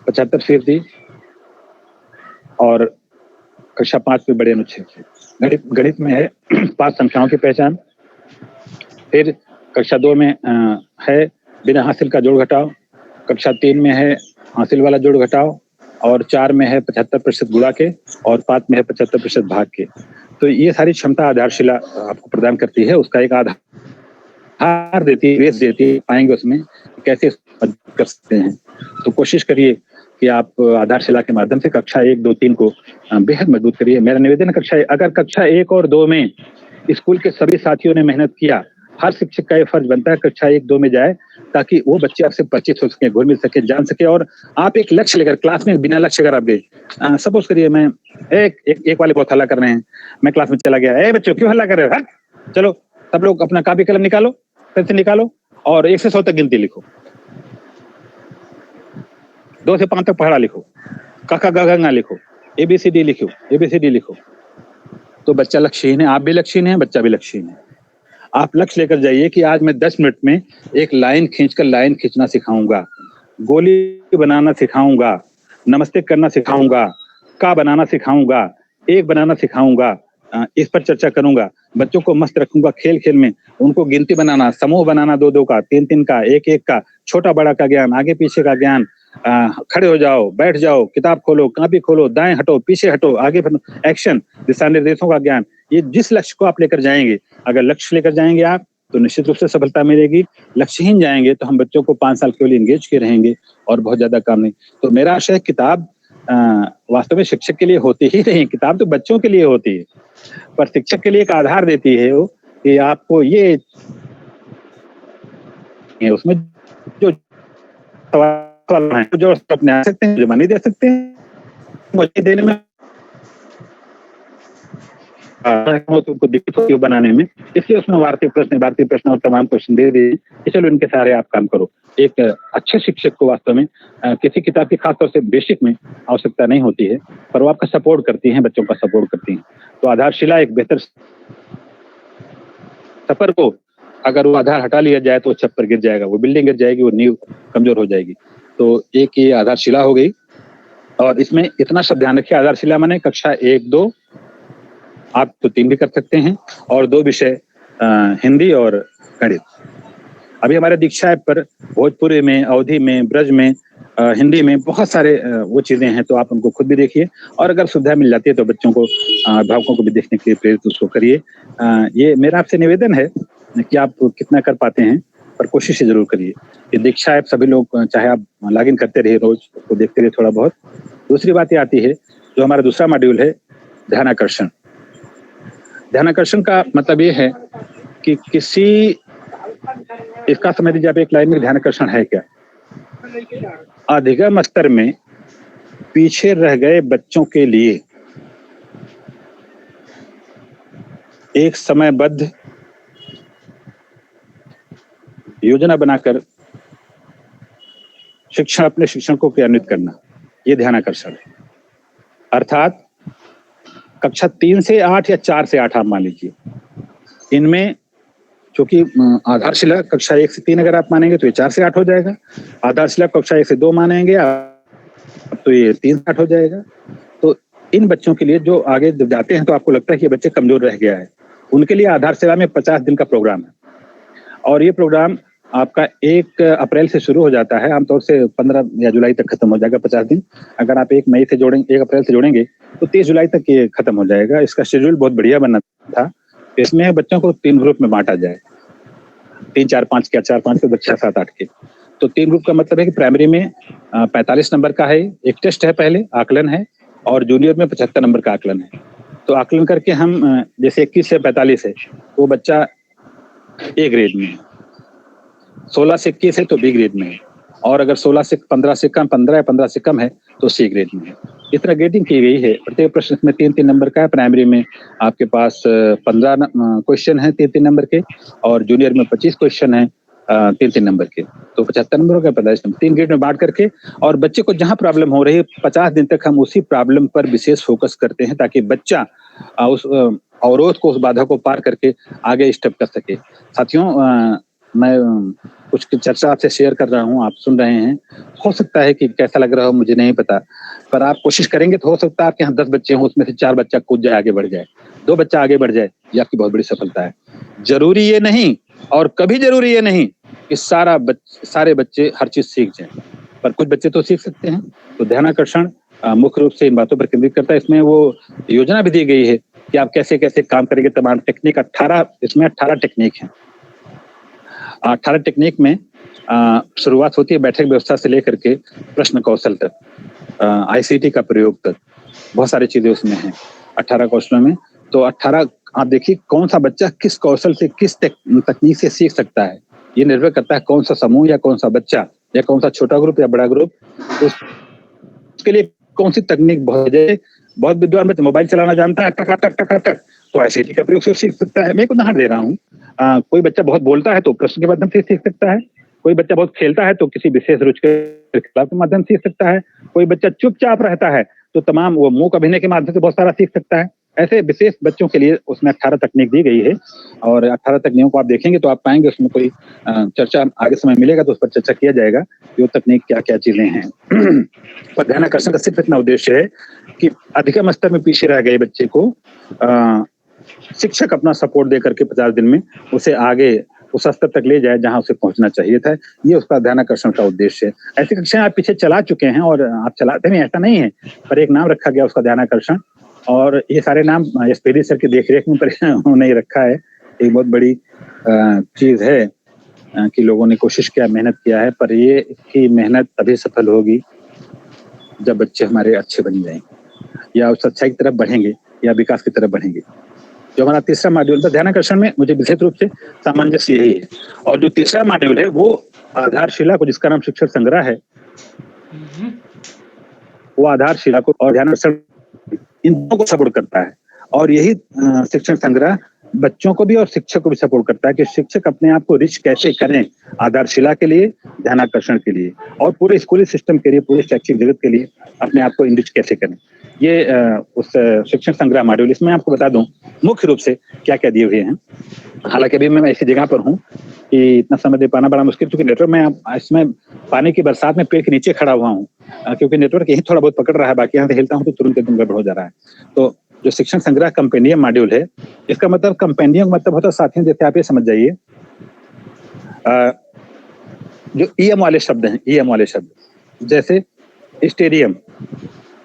75%, और कक्षा 5 में बड़े अनुच्छेद से। गणित में है 5 संख्याओं की पहचान। फिर कक्षा 2 में है बिना हासिल का जोड़ घटाव, कक्षा 3 में है हासिल वाला जोड़ घटाव, और 4 में है 75% गुणा के, और 5 में है 75% भाग के। तो ये सारी क्षमता आधारशिला आपको प्रदान करती है, उसका एक आधार देती है, बेस देती है, पाएंगे उसमें कैसे कर सकते हैं। तो कोशिश करिए कि आप आधारशिला के माध्यम से कक्षा 1, 2, 3 को बेहद मजबूत करिए। मेरा निवेदन है अगर कक्षा 1 और 2 में स्कूल के सभी साथियों ने मेहनत किया, हर शिक्षक का ये फर्ज बनता है कक्षा 1-2 में जाए, ताकि वो बच्चे आपसे परिचित हो सके, घुल मिल सके, जान सके। और आप एक लक्ष्य लेकर क्लास में बिना लक्ष्य अगर आप गए, सपोज करिए मैं एक वाले बहुत हल्ला कर रहे हैं, मैं क्लास में चला गया, ए बच्चों क्यों हल्ला कर रहे हो, चलो सब लोग अपना कॉपी कलम निकालो, पेंसिल निकालो और 1 से 100 तक गिनती लिखो, 2 से 5 तक पढ़ा लिखो, क ख ग घ लिखो, ABCD लिखो, ABCD लिखो। तो बच्चा लक्ष्यहीन है, आप भी लक्ष्यहीन है, बच्चा भी लक्ष्यहीन है। आप लक्ष्य लेकर जाइए कि आज मैं 10 मिनट में एक लाइन खींचकर लाइन खींचना सिखाऊंगा, गोली बनाना सिखाऊंगा, नमस्ते करना सिखाऊंगा, का बनाना सिखाऊंगा, एक बनाना सिखाऊंगा, इस पर चर्चा करूंगा। बच्चों को मस्त रखूंगा खेल खेल में, उनको गिनती बनाना, समूह बनाना, 2-2 का, 3-3 का, 1-1 का, छोटा बड़ा का ज्ञान, आगे पीछे का ज्ञान, खड़े हो जाओ, बैठ जाओ, किताब खोलो, कॉपी खोलो, दाएं हटो, पीछे हटो, आगे एक्शन, दिशा निर्देशों का ज्ञान। ये जिस लक्ष्य को आप लेकर जाएंगे, अगर लक्ष्य लेकर जाएंगे आप तो निश्चित रूप से सफलता मिलेगी। लक्ष्यहीन जाएंगे तो हम बच्चों को 5 साल केवल एंगेज के रहेंगे और बहुत ज्यादा काम नहीं। तो मेरा आशय है किताब वास्तव में शिक्षक के लिए होती ही नहीं, किताब तो बच्चों के लिए होती है, पर शिक्षक के लिए एक आधार देती है वो कि आपको ये उसमें जो सवाल है जो अपने आ सकते हैं, जमा नहीं दे सकते हैं, मुझे देने में तुमको दिक्कत होती है बनाने में, इसलिए उसमें भारतीय प्रश्न और तमाम क्वेश्चन दे दिए कि चलो इनके सारे आप काम करो। एक अच्छे शिक्षक को वास्तव में किसी किताब की खासतौर से बेसिक में आवश्यकता नहीं होती है, पर वो आपका सपोर्ट करती हैं, बच्चों का सपोर्ट करती हैं। तो आधारशिला एक बेहतर सफर को अगर वो आधार हटा लिया जाए तो वो छत पर गिर जाएगा, वो बिल्डिंग गिर जाएगी, वो नींव कमजोर हो जाएगी। तो एक ये आधारशिला हो गई। और इसमें इतना सब ध्यान रखिए, आधारशिला माने कक्षा 1-2, आप तो 3 भी कर सकते हैं, और 2 विषय हिंदी और गणित। अभी हमारे दीक्षा ऐप पर भोजपुरी में, अवधी में, ब्रज में, हिंदी में बहुत सारे वो चीजें हैं, तो आप उनको खुद भी देखिए। और अगर सुविधा मिल जाती है तो बच्चों को, अभिभावकों को भी देखने के लिए प्रेरित उसको करिए। ये मेरा आपसे निवेदन है कि आप कितना कर पाते हैं, पर कोशिश जरूर करिए। ये दीक्षा ऐप सभी लोग, चाहे आप लॉगिन करते रहिए, रोज उसको देखते रहिए थोड़ा बहुत। दूसरी बात ये आती है, जो हमारा दूसरा मॉड्यूल है ध्यानाकर्षण। ध्यानाकर्षण का मतलब ये है कि किसी, इसका समझ लीजिए आप एक लाइन में, ध्यानाकर्षण है क्या? अधिगम स्तर में पीछे रह गए बच्चों के लिए एक समयबद्ध योजना बनाकर शिक्षण, अपने शिक्षण को क्रियान्वित करना, ये ध्यानाकर्षण है। अर्थात कक्षा 3 से 8 या 4 से 8 आप मान लीजिए, इनमें चूंकि आधारशिला कक्षा 1 से 3 अगर आप मानेंगे तो ये 4 से 8 हो जाएगा, आधारशिला कक्षा 1 से 2 मानेंगे तो ये 3 से 8 हो जाएगा। तो इन बच्चों के लिए जो आगे जब जाते हैं तो आपको लगता है कि ये बच्चे कमजोर रह गया है, उनके लिए आधारशिला में 50 दिन का प्रोग्राम है। और ये प्रोग्राम आपका 1 अप्रैल से शुरू हो जाता है, आमतौर से 15 या जुलाई तक खत्म हो जाएगा 50 दिन। अगर आप 1 मई से जोड़ेंगे, 1 अप्रैल से जोड़ेंगे तो 30 जुलाई तक ये खत्म हो जाएगा। इसका शेड्यूल बहुत बढ़िया बना था। इसमें बच्चों को 3 ग्रुप में बांटा जाए, 3, 4, 5 के, 4, 5 के बच्चा 7, 8 के। तो 3 ग्रुप का मतलब है कि प्राइमरी में 45 नंबर का है, एक टेस्ट है, पहले आकलन है, और जूनियर में 75 नंबर का आकलन है। तो आकलन करके हम जैसे 21 से 45 है वो बच्चा ए ग्रेड में है, 16 से 21 है तो बी ग्रेड में है, और अगर 16 से 15 से कम, 15 या 15 से कम है तो सी ग्रेड में है। इस तरह ग्रेडिंग की गई है। प्रत्येक प्रश्न में 3-3 नंबर का है। प्राइमरी में आपके पास 15 क्वेश्चन है 3-3 नंबर के, और जूनियर में 25 क्वेश्चन है 3-3 नंबर के। तो 75 नंबर हो गया, 45 नंबर, 3 ग्रेड में बांट करके, और बच्चे को जहां प्रॉब्लम हो रही है 50 दिन तक हम उसी प्रॉब्लम पर विशेष फोकस करते हैं ताकि बच्चा उस अवरोध को, उस बाधा को पार करके आगे स्टेप कर सके। साथियों, मैं कुछ चर्चा आपसे शेयर कर रहा हूँ, आप सुन रहे हैं। हो सकता है कि कैसा लग रहा हो मुझे नहीं पता, पर आप कोशिश करेंगे तो हो सकता है आपके यहाँ 10 बच्चे हों, उसमें से 4 बच्चा कूद जाए, आगे बढ़ जाए, 2 बच्चा आगे बढ़ जाए, ये आपकी बहुत बड़ी सफलता है। जरूरी ये नहीं, और कभी जरूरी ये नहीं कि सारे बच्चे हर चीज सीख जाएं, पर कुछ बच्चे तो सीख सकते हैं। तो ध्यानाकर्षण मुख्य रूप से इन बातों पर केंद्रित करता है। इसमें वो योजना भी दी गई है कि आप कैसे कैसे काम करेंगे, तमाम टेक्निक 18, इसमें 18 टेक्निक है। 18 टेक्निक में शुरुआत होती है बैठक व्यवस्था से लेकर के प्रश्न कौशल तक, आईसीटी का प्रयोग तक, बहुत सारी चीजें उसमें हैं 18 कौशलों में। तो 18 आप देखिए कौन सा बच्चा किस कौशल से, किस तकनीक से सीख सकता है, ये निर्भर करता है कौन सा समूह या कौन सा बच्चा या कौन सा छोटा ग्रुप या बड़ा ग्रुप, उसके लिए कौन सी तकनीक। बहुत विद्वान बच्चा मोबाइल चलाना जानता है, टक टक टक टक, तो आईसीटी का प्रयोग से सीख सकता है। मैं एक उदाहरण दे रहा हूँ। कोई बच्चा बहुत बोलता है तो प्रश्न के माध्यम से सीख सकता है। कोई बच्चा बहुत खेलता है तो किसी विशेष रुचि के क्लब के माध्यम से सीख सकता है। कोई बच्चा चुपचाप रहता है तो तमाम वो मूक अभिनय के माध्यम से बहुत सारा सीख सकता है। ऐसे विशेष बच्चों के लिए उसमें 18 तकनीक दी गई है, और 18 तकनीकों को आप देखेंगे तो आप पाएंगे उसमें कोई चर्चा आगे समय मिलेगा तो उस पर चर्चा किया जाएगा कि वो तकनीक क्या क्या चीजें हैं। पर ध्यानाकर्षण का सिर्फ इतना उद्देश्य है कि अधिकतम स्तर में पीछे रह गए बच्चे को शिक्षक अपना सपोर्ट दे करके 50 दिन में उसे आगे उस स्तर तक ले जाए जहां उसे पहुंचना चाहिए था। ये उसका ध्यानाकर्षण का उद्देश्य है। ऐसी कक्षाएं आप पीछे चला चुके हैं और आप चलाते हैं, ऐसा नहीं है, पर एक नाम रखा गया उसका ध्यानाकर्षण, और ये सारे नाम एसपीडी सर की देखरेख में नहीं रखा है। एक बहुत बड़ी चीज है कि लोगों ने कोशिश किया, मेहनत किया है, पर ये इसकी मेहनत तभी सफल होगी जब बच्चे हमारे अच्छे बन जाएंगे या उस अच्छाई की तरफ बढ़ेंगे या विकास की तरफ बढ़ेंगे। जो हमारा तीसरा मॉड्यूल था ध्यानाकर्षण में, मुझे विशेष रूप से सामंजस्य यही है। और जो तीसरा मॉड्यूल है वो आधारशिला को, जिसका नाम शिक्षण संग्रह है, वो आधारशिला को और ध्यानाकर्षण इन दोनों को सपोर्ट करता है। और यही शिक्षण संग्रह बच्चों को भी और शिक्षक को भी सपोर्ट करता है कि शिक्षक अपने आप को रिच कैसे करें आधारशिला के लिए, ध्यानाकर्षण के लिए, और पूरे स्कूली सिस्टम के लिए, पूरे शैक्षिक जगत के लिए अपने आप को इनरिच कैसे करें। ये उस शिक्षण संग्रह मॉड्यूल। इसमें आपको बता दूं मुख्य रूप से क्या क्या दिए हुए हैं। हालांकि अभी मैं ऐसी जगह पर हूँ कि इतना समय दे पाना बड़ा मुश्किल, क्योंकि नेटवर्क में इसमें पानी की बरसात में पेड़ के नीचे खड़ा हुआ हूँ, क्योंकि नेटवर्क यही थोड़ा बहुत पकड़ रहा है, बाकी यहाँ से हिलता हूँ तो तुरंत एकदम गड़बड़ हो जा रहा है। तो जो शिक्षण संग्रह कंपेंडियम मॉड्यूल है, इसका मतलब कंपेंडियम मतलब होता है साथियों, जैसे आप ये समझ जाइए, जो ईएम वाले शब्द हैं, ईएम वाले शब्द जैसे स्टेडियम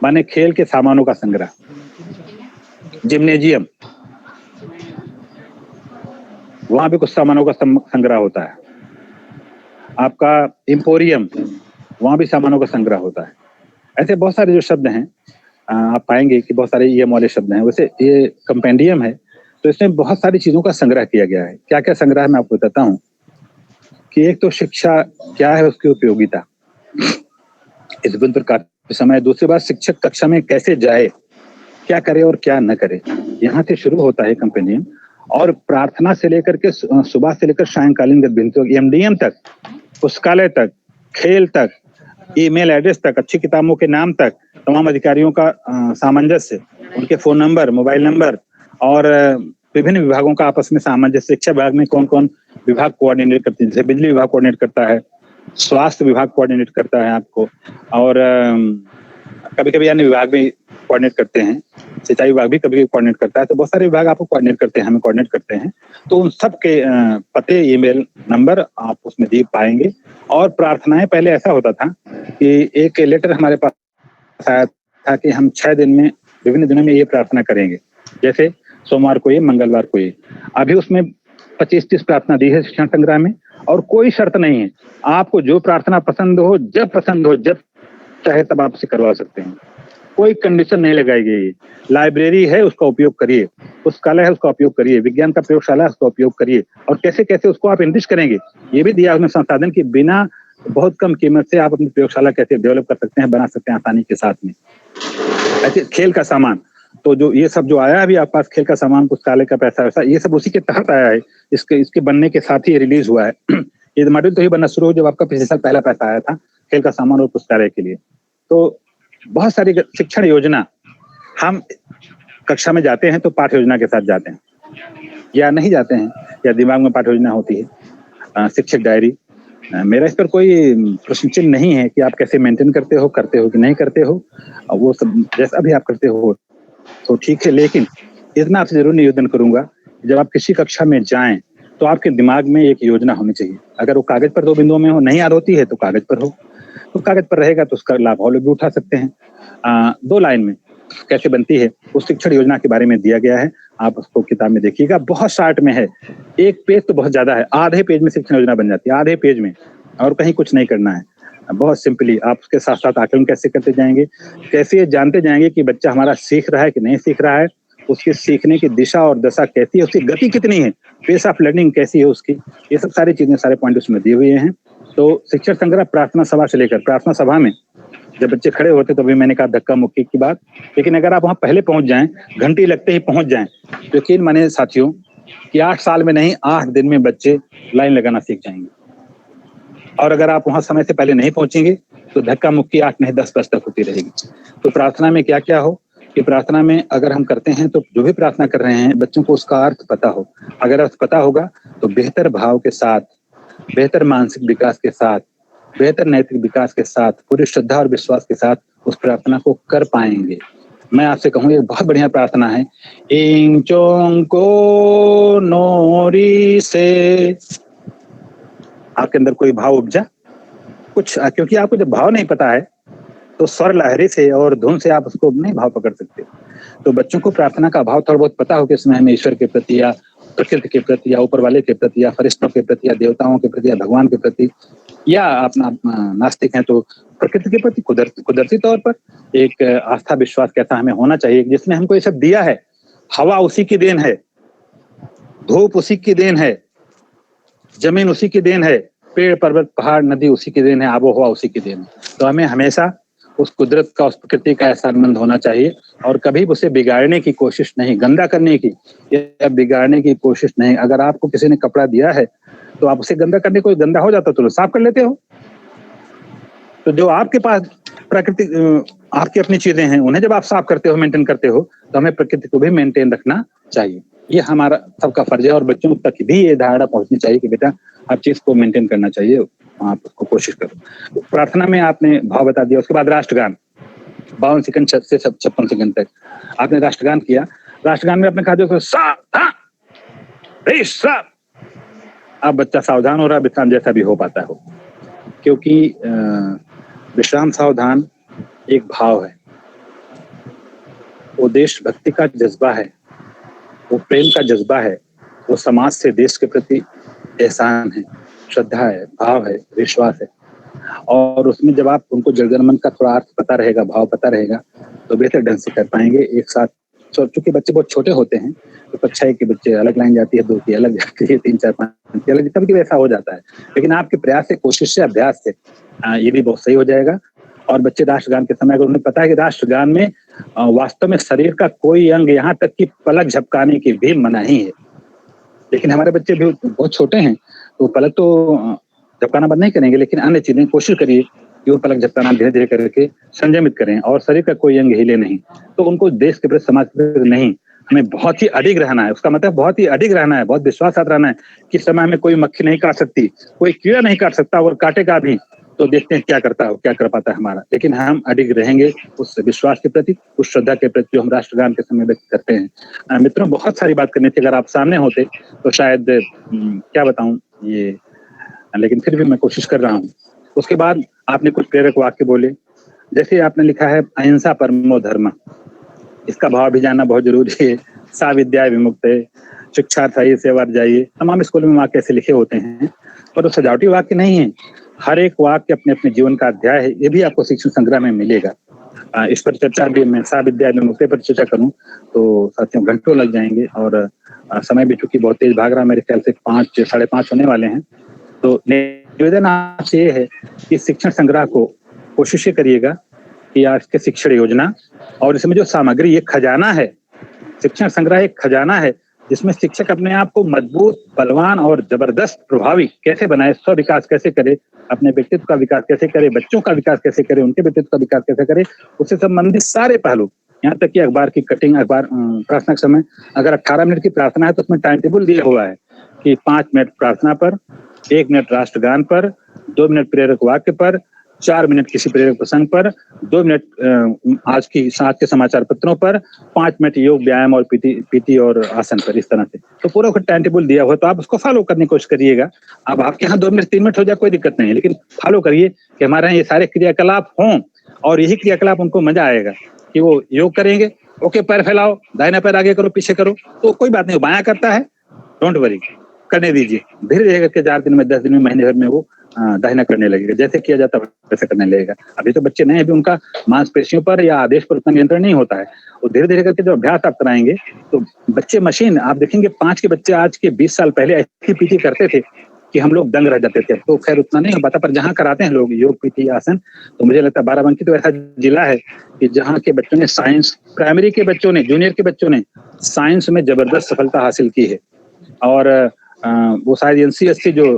माने खेल के सामानों का संग्रह, जिम्नेजियम वहां भी कुछ सामानों का संग्रह होता है, आपका एम्पोरियम वहां भी सामानों का संग्रह होता है। ऐसे बहुत सारे जो शब्द हैं आप पाएंगे कि बहुत सारे ईएम वाले शब्द हैं। वैसे ये कंपेंडियम है तो इसमें बहुत सारी चीजों का संग्रह किया गया है। क्या क्या संग्रह है मैं आपको बताता हूँ कि एक तो शिक्षा क्या है, उसकी उपयोगिता इस बिंदु पर काफी समय। दूसरी बात, शिक्षक कक्षा में कैसे जाए, क्या करे और क्या न करे, यहाँ से शुरू होता है कंपेंडियम। और प्रार्थना से लेकर के सुबह से लेकर सायंकालीन गतिविधियों, एमडीएम तक, पुस्तकालय तक, खेल तक, ईमेल एड्रेस तक, अच्छी किताबों के नाम तक, तमाम अधिकारियों का सामंजस्य, उनके फोन नंबर, मोबाइल नंबर, और विभिन्न विभागों का आपस में सामंजस्य। शिक्षा विभाग में कौन कौन विभाग कोऑर्डिनेट करते हैं, जैसे बिजली विभाग कोऑर्डिनेट करता है, स्वास्थ्य विभाग कोऑर्डिनेट करता है आपको, और कभी कभी अन्य विभाग भी कोऑर्डिनेट करते हैं, सिंचाई विभाग भी कभी कभी कोऑर्डिनेट करता है, तो बहुत सारे विभाग आपको कोऑर्डिनेट करते हैं, हमें कोऑर्डिनेट करते हैं। तो उन सब के पते, ईमेल नंबर आप उसमें दे पाएंगे। और प्रार्थनाएं पहले ऐसा होता था कि एक लेटर हमारे पास आया था कि हम 6 दिन में, विभिन्न दिनों में ये प्रार्थना करेंगे, जैसे सोमवार को ये, मंगलवार को ये। अभी उसमें 25-30 प्रार्थना दी है शिक्षण संग्रह में, और कोई शर्त नहीं है, आपको जो प्रार्थना पसंद हो, जब चाहे तब आप उसे करवा सकते हैं, कोई कंडीशन नहीं लगाई गई। लाइब्रेरी है उसका उपयोग करिए, पुस्तकालय है उसका उपयोग करिए, विज्ञान का प्रयोगशाला है उसका उपयोग करिए, और कैसे कैसे उसको आप एनरिच करेंगे ये भी दिया उसमें संसाधन की, बिना बहुत कम कीमत से आप अपनी प्रयोगशाला कैसे डेवलप कर सकते हैं, बना सकते हैं आसानी के साथ में। ऐसे खेल का सामान, तो जो ये सब जो आया है अभी आपके पास, खेल का सामान, पुस्तकालय का पैसा वैसा, ये सब उसी के तहत आया है। इसके बनने के साथ ही रिलीज हुआ है। ये मॉड्यूल तो ही बनना शुरू हो जब आपका पिछले साल पहला पैसा आया था खेल का सामान और पुस्तकालय के लिए। तो बहुत सारी शिक्षण योजना, हम कक्षा में जाते हैं तो पाठ योजना के साथ जाते हैं, या नहीं जाते हैं, या दिमाग में पाठ योजना होती है, शिक्षक डायरी। मेरा इस पर कोई प्रश्न चिन्ह नहीं है कि आप कैसे मेंटेन करते हो कि नहीं करते हो, वो सब जैसा भी आप करते हो तो ठीक है, लेकिन इतना आपसे जरूर निवेदन करूंगा, जब आप किसी कक्षा में जाएं तो आपके दिमाग में एक योजना होनी चाहिए। अगर वो कागज पर 2 बिंदुओं में हो, नहीं याद होती है तो कागज पर हो, तो कागज पर रहेगा तो उसका लाभ और लोग भी उठा सकते हैं। 2 लाइन में कैसे बनती है उस शिक्षण योजना के बारे में दिया गया है, आप उसको किताब में देखिएगा, बहुत शार्ट में है, 1 पेज तो बहुत ज्यादा है, आधे पेज में शिक्षण योजना बन जाती है, आधे पेज में, और कहीं कुछ नहीं करना है। बहुत सिंपली आप उसके साथ साथ आकलन कैसे करते जाएंगे, कैसे जानते जाएंगे कि बच्चा हमारा सीख रहा है कि नहीं सीख रहा है, उसके सीखने की दिशा और दशा कैसी है, उसकी गति कितनी है, पेस ऑफ लर्निंग कैसी है उसकी, ये सब सारी चीजें, सारे पॉइंट उसमें दिए हुए हैं। तो शिक्षण संग्रह प्रार्थना सभा से लेकर, प्रार्थना सभा में जब बच्चे खड़े होते तो भी मैंने कहा धक्का मुक्की की बात, लेकिन अगर आप वहां पहले पहुंच जाएं, घंटी लगते ही पहुंच जाएं, तो यकीन माने साथियों कि 8 साल में नहीं 8 दिन में बच्चे लाइन लगाना सीख जाएंगे। और अगर आप वहां समय से पहले नहीं पहुंचेंगे तो धक्का मुक्की 8 नहीं 10 वर्ष तक होती रहेगी। तो प्रार्थना में क्या क्या हो कि प्रार्थना में अगर हम करते हैं तो जो भी प्रार्थना कर रहे हैं बच्चों को उसका अर्थ पता हो। अगर अर्थ पता होगा तो बेहतर भाव के साथ, बेहतर मानसिक विकास के साथ, बेहतर नैतिक विकास के साथ, पूरी श्रद्धा और विश्वास के साथ उस प्रार्थना को कर पाएंगे। मैं आपसे कहूँ एक बहुत बढ़िया प्रार्थना है, इंग चोंग को नोरी से। आपके अंदर कोई भाव उपजा कुछ, क्योंकि आपको जब भाव नहीं पता है तो स्वर लहरी से और धुन से आप उसको नहीं भाव पकड़ सकते। तो बच्चों को प्रार्थना का भाव थोड़ा बहुत पता हो कि इसमें हमें ईश्वर के प्रति या प्रकृति के प्रति या ऊपर वाले के प्रति या फरिश्तों के प्रति या देवताओं के प्रति या भगवान के प्रति, या अपना नास्तिक हैं तो प्रकृति के प्रति कुदरती तौर पर एक आस्था विश्वास कैसा हमें होना चाहिए, जिसने हमको ये सब दिया है। हवा उसी की देन है, धूप उसी की देन है, जमीन उसी की देन है, पेड़ पर्वत पहाड़ नदी उसी की देन है, आबो हवा उसी की देन है। तो हमें हमेशा उस कुदरत का, उस प्रकृति का ऐसा संबंध होना चाहिए और कभी उसे बिगाड़ने की कोशिश नहीं, गंदा करने की या बिगाड़ने की कोशिश नहीं। अगर आपको किसी ने कपड़ा दिया है तो आप उसे गंदा करने, कोई गंदा हो जाता तो साफ कर लेते हो। तो जो आपके पास प्राकृतिक आपकी अपनी चीजें हैं उन्हें जब आप साफ करते हो, मेंटेन करते हो, तो हमें प्रकृति को भी मेंटेन रखना चाहिए। ये हमारा सबका फर्ज है और बच्चों तक भी ये धारणा पहुंचनी चाहिए कि बेटा हर चीज को मेंटेन करना चाहिए, आप उसको कोशिश करो। प्रार्थना में आपने भाव बता दिया, उसके बाद राष्ट्रगान 52 सेकंड से 56 सेकंड तक आपने राष्ट्रगान किया। राष्ट्रगान में आपने कहा जो अब बच्चा सावधान हो रहा है, विश्राम जैसा भी हो पाता हो, क्योंकि विश्राम सावधान एक भाव है, वो देशभक्ति का जज्बा है, वो प्रेम का जज्बा है, वो समाज से देश के प्रति एहसान है, श्रद्धा है, भाव है, विश्वास है। और उसमें जब आप उनको जनगणमन का थोड़ा अर्थ पता रहेगा, भाव पता रहेगा, तो बेहतर ढंग से कर पाएंगे एक साथ। चूंकि बच्चे बहुत छोटे होते हैं तो कक्षा 1 के बच्चे अलग लाइन जाती है, 2 की अलग जाती है, 3, 4, 5 की अलग, कभी ऐसा हो जाता है। लेकिन आपके प्रयास से, कोशिश से, अभ्यास से ये भी बहुत सही हो जाएगा। और बच्चे राष्ट्रगान के समय अगर उन्हें पता है कि राष्ट्रगान में वास्तव में शरीर का कोई अंग, यहाँ तक कि पलक झपकाने की भी मनाही है, लेकिन हमारे बच्चे भी बहुत छोटे हैं तो पलक तो झपकाना बंद नहीं करेंगे, लेकिन अन्य चीजें कोशिश करिए कि वो पलक झपकाना धीरे धीरे करके संयमित करें और शरीर का कोई अंग हिले नहीं। तो उनको देश के प्रति, समाज के प्रति नहीं, हमें बहुत ही अडिग रहना है। उसका मतलब बहुत ही अडिग रहना है, बहुत विश्वास साथ रहना है कि समय में कोई मक्खी नहीं काट सकती, कोई कीड़ा नहीं काट सकता, और काटेगा भी तो देखते हैं क्या कर पाता है हमारा, लेकिन हम अडिग रहेंगे उस विश्वास के प्रति, उस श्रद्धा के प्रति जो हम राष्ट्रगान के समय व्यक्त करते हैं। मित्रों, बहुत सारी बात करनी थी, अगर आप सामने होते तो शायद क्या बताऊं ये, लेकिन फिर भी मैं कोशिश कर रहा हूँ। उसके बाद आपने कुछ प्रेरक वाक्य बोले, जैसे आपने लिखा है अहिंसा परमो धर्म, इसका भाव भी जानना बहुत जरूरी है। सा विद्या विमुक्त है, शिक्षा चाहिए सेवा जाइए, तमाम स्कूलों में वाक्य ऐसे लिखे होते हैं, पर वो सजावटी वाक्य नहीं है। हर एक वाक्य अपने अपने जीवन का अध्याय है, ये भी आपको शिक्षण संग्रह में मिलेगा। इस पर चर्चा भी, मैं सा विद्या विमुक्त पर चर्चा करूं तो साथियों घंटों लग जाएंगे, और समय भी चूंकि बहुत तेज भाग रहा है, मेरे ख्याल से 5 साढ़े 5 होने वाले हैं। तो निवेदन आपसे ये है कि शिक्षण संग्रह को कोशिश करिएगा कि आज के शिक्षण योजना और इसमें जो सामग्री, ये खजाना है, शिक्षण संग्रह एक खजाना है जिसमें शिक्षक अपने आप को मजबूत, बलवान और जबरदस्त प्रभावी कैसे बनाए, स्व विकास कैसे करे, अपने व्यक्तित्व का विकास कैसे करे, बच्चों का विकास कैसे करे, उनके व्यक्तित्व का विकास कैसे करे, उससे संबंधित सारे पहलू, यहाँ तक कि अखबार की कटिंग, अखबार प्रार्थना के समय अगर 18 मिनट की प्रार्थना है तो उसमें टाइम टेबल दिया हुआ है कि 5 मिनट प्रार्थना पर, 1 मिनट राष्ट्रगान पर, 2 मिनट प्रेरक वाक्य पर, 4 मिनट किसी प्रेरक प्रसंग पर, 2 मिनट आज के समाचार पत्रों पर, 5 मिनट योग व्यायाम और पीटी और आसन पर, इस तरह से। तो पूरा टाइम टेबल दिया हुआ, तो आप उसको फॉलो करने की कोशिश करिएगा। अब आपके यहाँ 2 मिनट 3 मिनट हो जाए कोई दिक्कत नहीं है, लेकिन फॉलो करिए कि हमारे यहाँ ये सारे क्रियाकलाप हों, और यही क्रियाकलाप उनको मजा आएगा कि वो योग करेंगे, ओके पैर फैलाओ, दाहिना पैर आगे करो, पीछे करो, तो कोई बात नहीं, बायां करता है, डोंट वरी, करने दीजिए, धीरे धीरे करके 4 दिन में, 10 दिन में, महीने भर में वो दाहिना करने लगेगा, जैसे किया जाता है वैसे करने लगेगा। अभी तो बच्चे नए, अभी उनका मांसपेशियों पर या आदेश पर उतना नियंत्रण नहीं होता है, वो धीरे धीरे करके जो अभ्यास आप कराएंगे तो बच्चे मशीन, आप देखेंगे 5 के बच्चे आज के 20 साल पहले ऐसी पीटी करते थे कि हम लोग दंग रह जाते थे। तो खैर उतना नहीं हो पाता, पर जहाँ कराते हैं लोग योग, पीटी, आसन, तो मुझे लगता है बाराबंकी तो ऐसा जिला है कि जहाँ के बच्चों ने साइंस, प्राइमरी के बच्चों ने, जूनियर के बच्चों ने साइंस में जबरदस्त सफलता हासिल की है। और वो शायद NCSC जो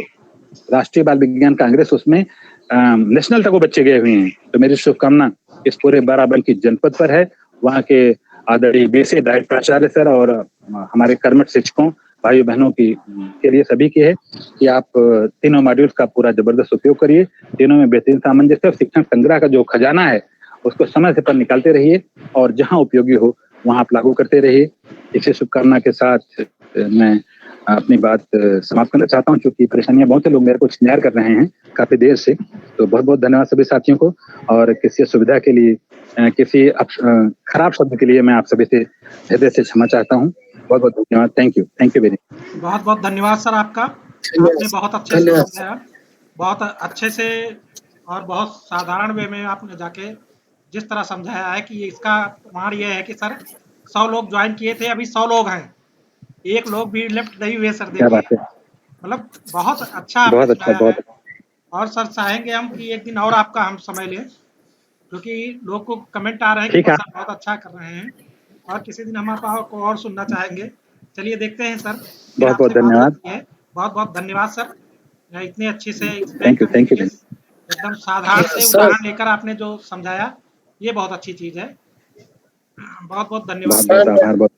राष्ट्रीय बाल विज्ञान कांग्रेस, उसमें नेशनल तक वो बच्चे गए हुए हैं। तो मेरी शुभकामना इस पूरे बाराबंकी जनपद पर है, वहाँ के आदरणीय BC डाइट प्राचार्य सर और हमारे कर्मठ शिक्षकों, भाइयों बहनों के लिए सभी की है कि आप तीनों मॉड्यूल्स का पूरा जबरदस्त उपयोग करिए, तीनों में बेहतरीन सामंजस्य, शिक्षण संग्रह का जो खजाना है उसको समय से पर निकालते रहिए, और जहाँ उपयोगी हो वहाँ आप लागू करते रहिए। इसी शुभकामना के साथ मैं अपनी बात समाप्त करना चाहता हूँ, क्योंकि परेशानियां बहुत से लोग मेरे को इंतजार कर रहे हैं काफी देर से। तो बहुत बहुत धन्यवाद सभी साथियों को, और किसी असुविधा के लिए, किसी खराब शब्द के लिए मैं आप सभी से हृदय से क्षमा चाहता हूँ। बहुत बहुत धन्यवाद, थैंक यू वेरी मच।
बहुत बहुत धन्यवाद सर आपका, आपने बहुत अच्छे से समझाया, बहुत अच्छे से और बहुत साधारण वे में आपने जाके जिस तरह समझाया है कि इसका प्रमाण ये है कि सर 100 लोग ज्वाइन किए थे, अभी 100 लोग हैं, 1 लोग भी लेफ्ट नहीं हुए सर, देखिए, मतलब बहुत अच्छा,
बहुत अच्छा।
और सर चाहेंगे हम कि एक दिन और आपका हम समय लें, क्योंकि लोग को कमेंट आ रहे हैं कि सर बहुत अच्छा कर रहे हैं, और किसी दिन हम आपको और सुनना चाहेंगे। चलिए देखते हैं सर,
बहुत बहुत धन्यवाद,
बहुत बहुत धन्यवाद सर, इतने अच्छे से
थैंक यू
एकदम साधारण से उदाहरण लेकर आपने जो समझाया, ये बहुत अच्छी चीज है। बहुत बहुत धन्यवाद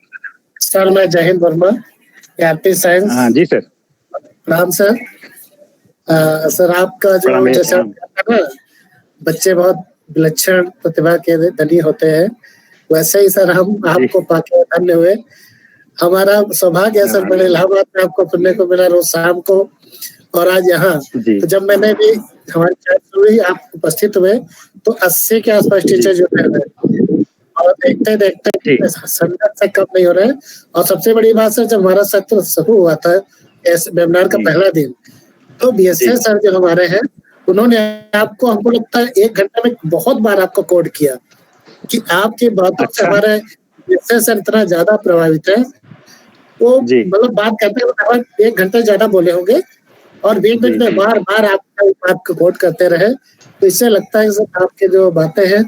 सर। मैं जय हिंद वर्मा, आरपी साइंस।
हाँ जी सर,
प्रणाम सर। सर आपका जो जैसा ना, बच्चे बहुत विलक्षण प्रतिभा के धनी होते हैं, वैसे ही सर हम आपको पाके धन्य हुए। हमारा सौभाग्य है सर, बड़े इलाहाबाद में आपको सुनने को मिला रोज शाम को, और आज यहाँ। तो जब मैंने भी हमारी चर्चा हुई, आप उपस्थित हुए, तो 80 के आसपास टीचर जो है, और देखते देखते संगत से कम नहीं हो रहे। और सबसे बड़ी बात सर, जब हमारा सत्र शुरू हुआ था इस वेबिनार का पहला दिन, तो BSA सर जो हमारे हैं, उन्होंने आपको, हमको लगता है 1 घंटे में बहुत बार आपको कोड किया कि आपकी बातों से हमारे BSA सर इतना ज्यादा प्रभावित है। वो मतलब बात करते हुए 1 घंटे ज्यादा बोले होंगे, और बीच बीच में बार बार आपको कोड करते रहे। तो इससे लगता है सर आपके जो बातें हैं,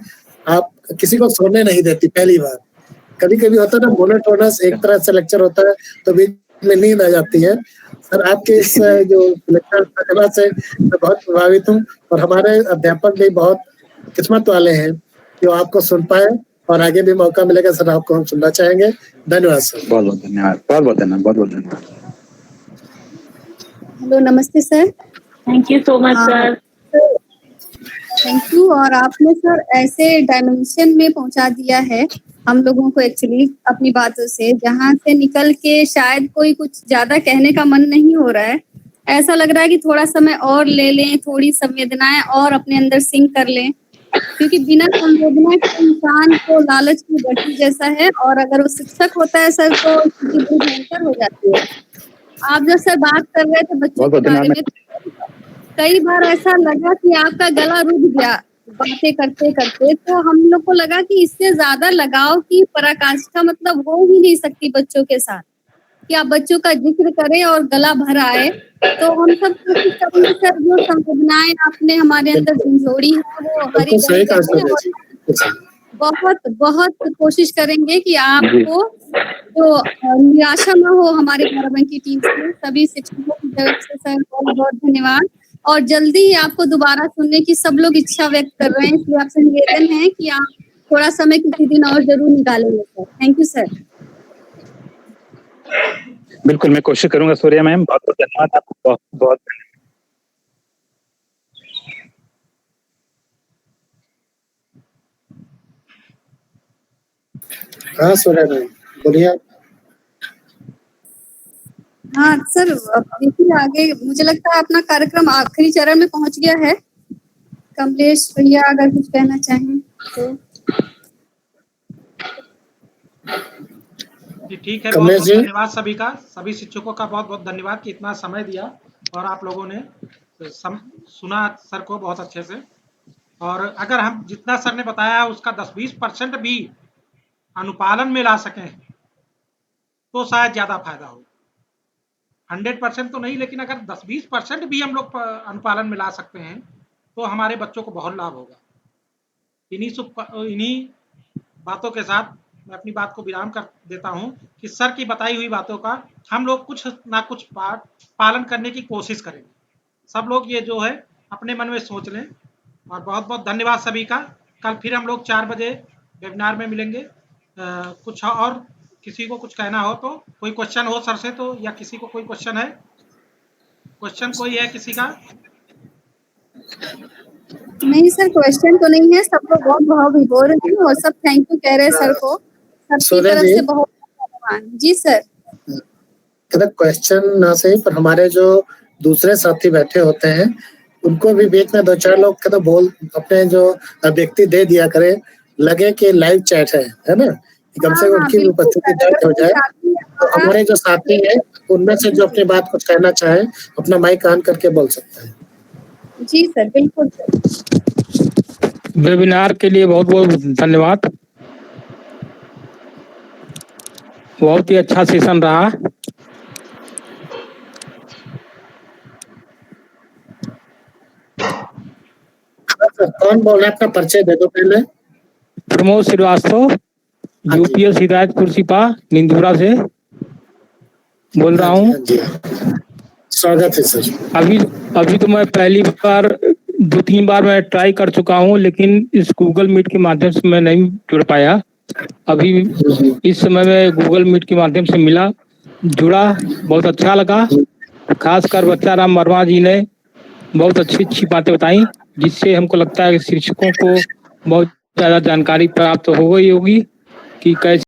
आप किसी को सोने नहीं देती। पहली बार कभी कभी होता है ना, मोनोटोनस एक तरह से लेक्चर होता है तो बीच में नींद आ जाती है। सर आपके इस जो लेक्चर प्रतिभा से मैं बहुत प्रभावित हूँ, और हमारे अध्यापक भी बहुत किस्मत वाले हैं जो आपको सुन पाए, और आगे भी मौका मिलेगा सर आपको हम सुनना चाहेंगे। धन्यवाद सर।
बहुत बहुत धन्यवाद, बहुत बहुत धन्यवाद, बहुत बहुत धन्यवाद।
हेलो, नमस्ते sir.
Thank you so much sir.
Thank you. और आपने सर ऐसे डायमेंशन में पहुंचा दिया है हम लोगों को एक्चुअली अपनी बातों से, जहां से निकल के शायद कोई कुछ ज्यादा कहने का मन नहीं हो रहा है। ऐसा लग रहा है कि थोड़ा समय और ले लें, थोड़ी संवेदनाएं और अपने अंदर सिंक कर लें, क्योंकि बिना संवेदना के इंसान को लालच की गति जैसा है, और अगर वो शिक्षक होता है सर तो स्थिति बड़ी भयंकर हो जाती है। आप जब सर बात कर रहे थे बच्चों के बारे में, कई बार ऐसा लगा कि आपका गला रुक गया बातें करते करते, तो हम लोग को लगा कि इससे ज्यादा लगाव की पराकाष्ठा मतलब हो ही नहीं सकती बच्चों के साथ, कि आप बच्चों का जिक्र करें और गला भर आए। तो हम सब कोशिश करेंगे सर, जो संवेदनाएं आपने हमारे अंदर झंझोड़ी है वो हरी बहुत बहुत कोशिश करेंगे कि आपको जो निराशा न हो हमारे भारत की टीम से। सभी शिक्षकों की तरफ से सर बहुत बहुत धन्यवाद, और जल्दी ही आपको दोबारा सुनने की सब लोग इच्छा व्यक्त कर रहे हैं, इसलिए आपसे निवेदन है कि आप थोड़ा समय किसी दिन और जरूर निकालेंगे सर। Thank you sir.
बिल्कुल, मैं कोशिश करूंगा सूर्या मैम। बहुत बहुत धन्यवाद आपको, बहुत बहुत।
हाँ सूर्या मैम बोलिए।
हाँ सर, देखिए आगे मुझे लगता है अपना कार्यक्रम आखिरी चरण में पहुंच गया है। कमलेश भैया अगर कुछ कहना चाहें तो।
जी ठीक है, बहुत बहुत धन्यवाद सभी का, सभी शिक्षकों का बहुत बहुत धन्यवाद कि इतना समय दिया और आप लोगों ने सुना सर को बहुत अच्छे से। और अगर हम जितना सर ने बताया उसका 10-20% भी अनुपालन में ला सकें तो शायद ज़्यादा फायदा हो। 100% तो नहीं, लेकिन अगर 10-20% भी हम लोग अनुपालन में ला सकते हैं तो हमारे बच्चों को बहुत लाभ होगा। इन्हीं बातों के साथ मैं अपनी बात को विराम कर देता हूं कि सर की बताई हुई बातों का हम लोग कुछ ना कुछ पालन करने की कोशिश करेंगे। सब लोग ये जो है अपने मन में सोच लें। और बहुत बहुत धन्यवाद सभी का। कल फिर हम लोग 4 बजे वेबिनार में मिलेंगे। कुछ और किसी को कुछ कहना हो तो, कोई क्वेश्चन हो सर से तो, या किसी को कोई क्वेश्चन है? क्वेश्चन कोई है किसी का?
नहीं सर, क्वेश्चन तो नहीं है। सब लोग बहुत भाव भिगो रहे हैं और सब थैंक यू कह रहे हैं सर को। सबकी तरफ से बहुत धन्यवाद। जी सर।
क्वेश्चन ना सही, पर हमारे जो दूसरे साथी बैठे होते हैं उनको भी बीच में 2-4 लोग का तो बोल अपने जो व्यक्ति दे दिया करे, लगे कि लाइव चैट है ना, कम से कम उनकी भी उपस्थिति दर्ज हो जाए। तो हमारे जो साथी हैं उनमें से जो अपनी बात कुछ कहना चाहे अपना माइक ऑन करके बोल सकते हैं।
जी सर, बिल्कुल सर।
वेबिनार के लिए बहुत बहुत धन्यवाद। बहुत ही अच्छा सेशन रहा।
कौन बोल रहा है? अपना परिचय दे दो पहले।
प्रमोद श्रीवास्तव, यूपीएस हिदायतपुर सिपा निंदुरा से बोल रहा हूँ।
स्वागत है सर।
अभी तो मैं पहली बार 2-3 बार मैं ट्राई कर चुका हूँ, लेकिन इस गूगल मीट के माध्यम से मैं नहीं जुड़ पाया। अभी इस समय में गूगल मीट के माध्यम से जुड़ा, बहुत अच्छा लगा। खासकर बच्चा राम वर्मा जी ने बहुत अच्छी बातें बताई, जिससे हमको लगता है कि शिक्षकों को बहुत ज़्यादा जानकारी प्राप्त हो गई होगी कि कैसे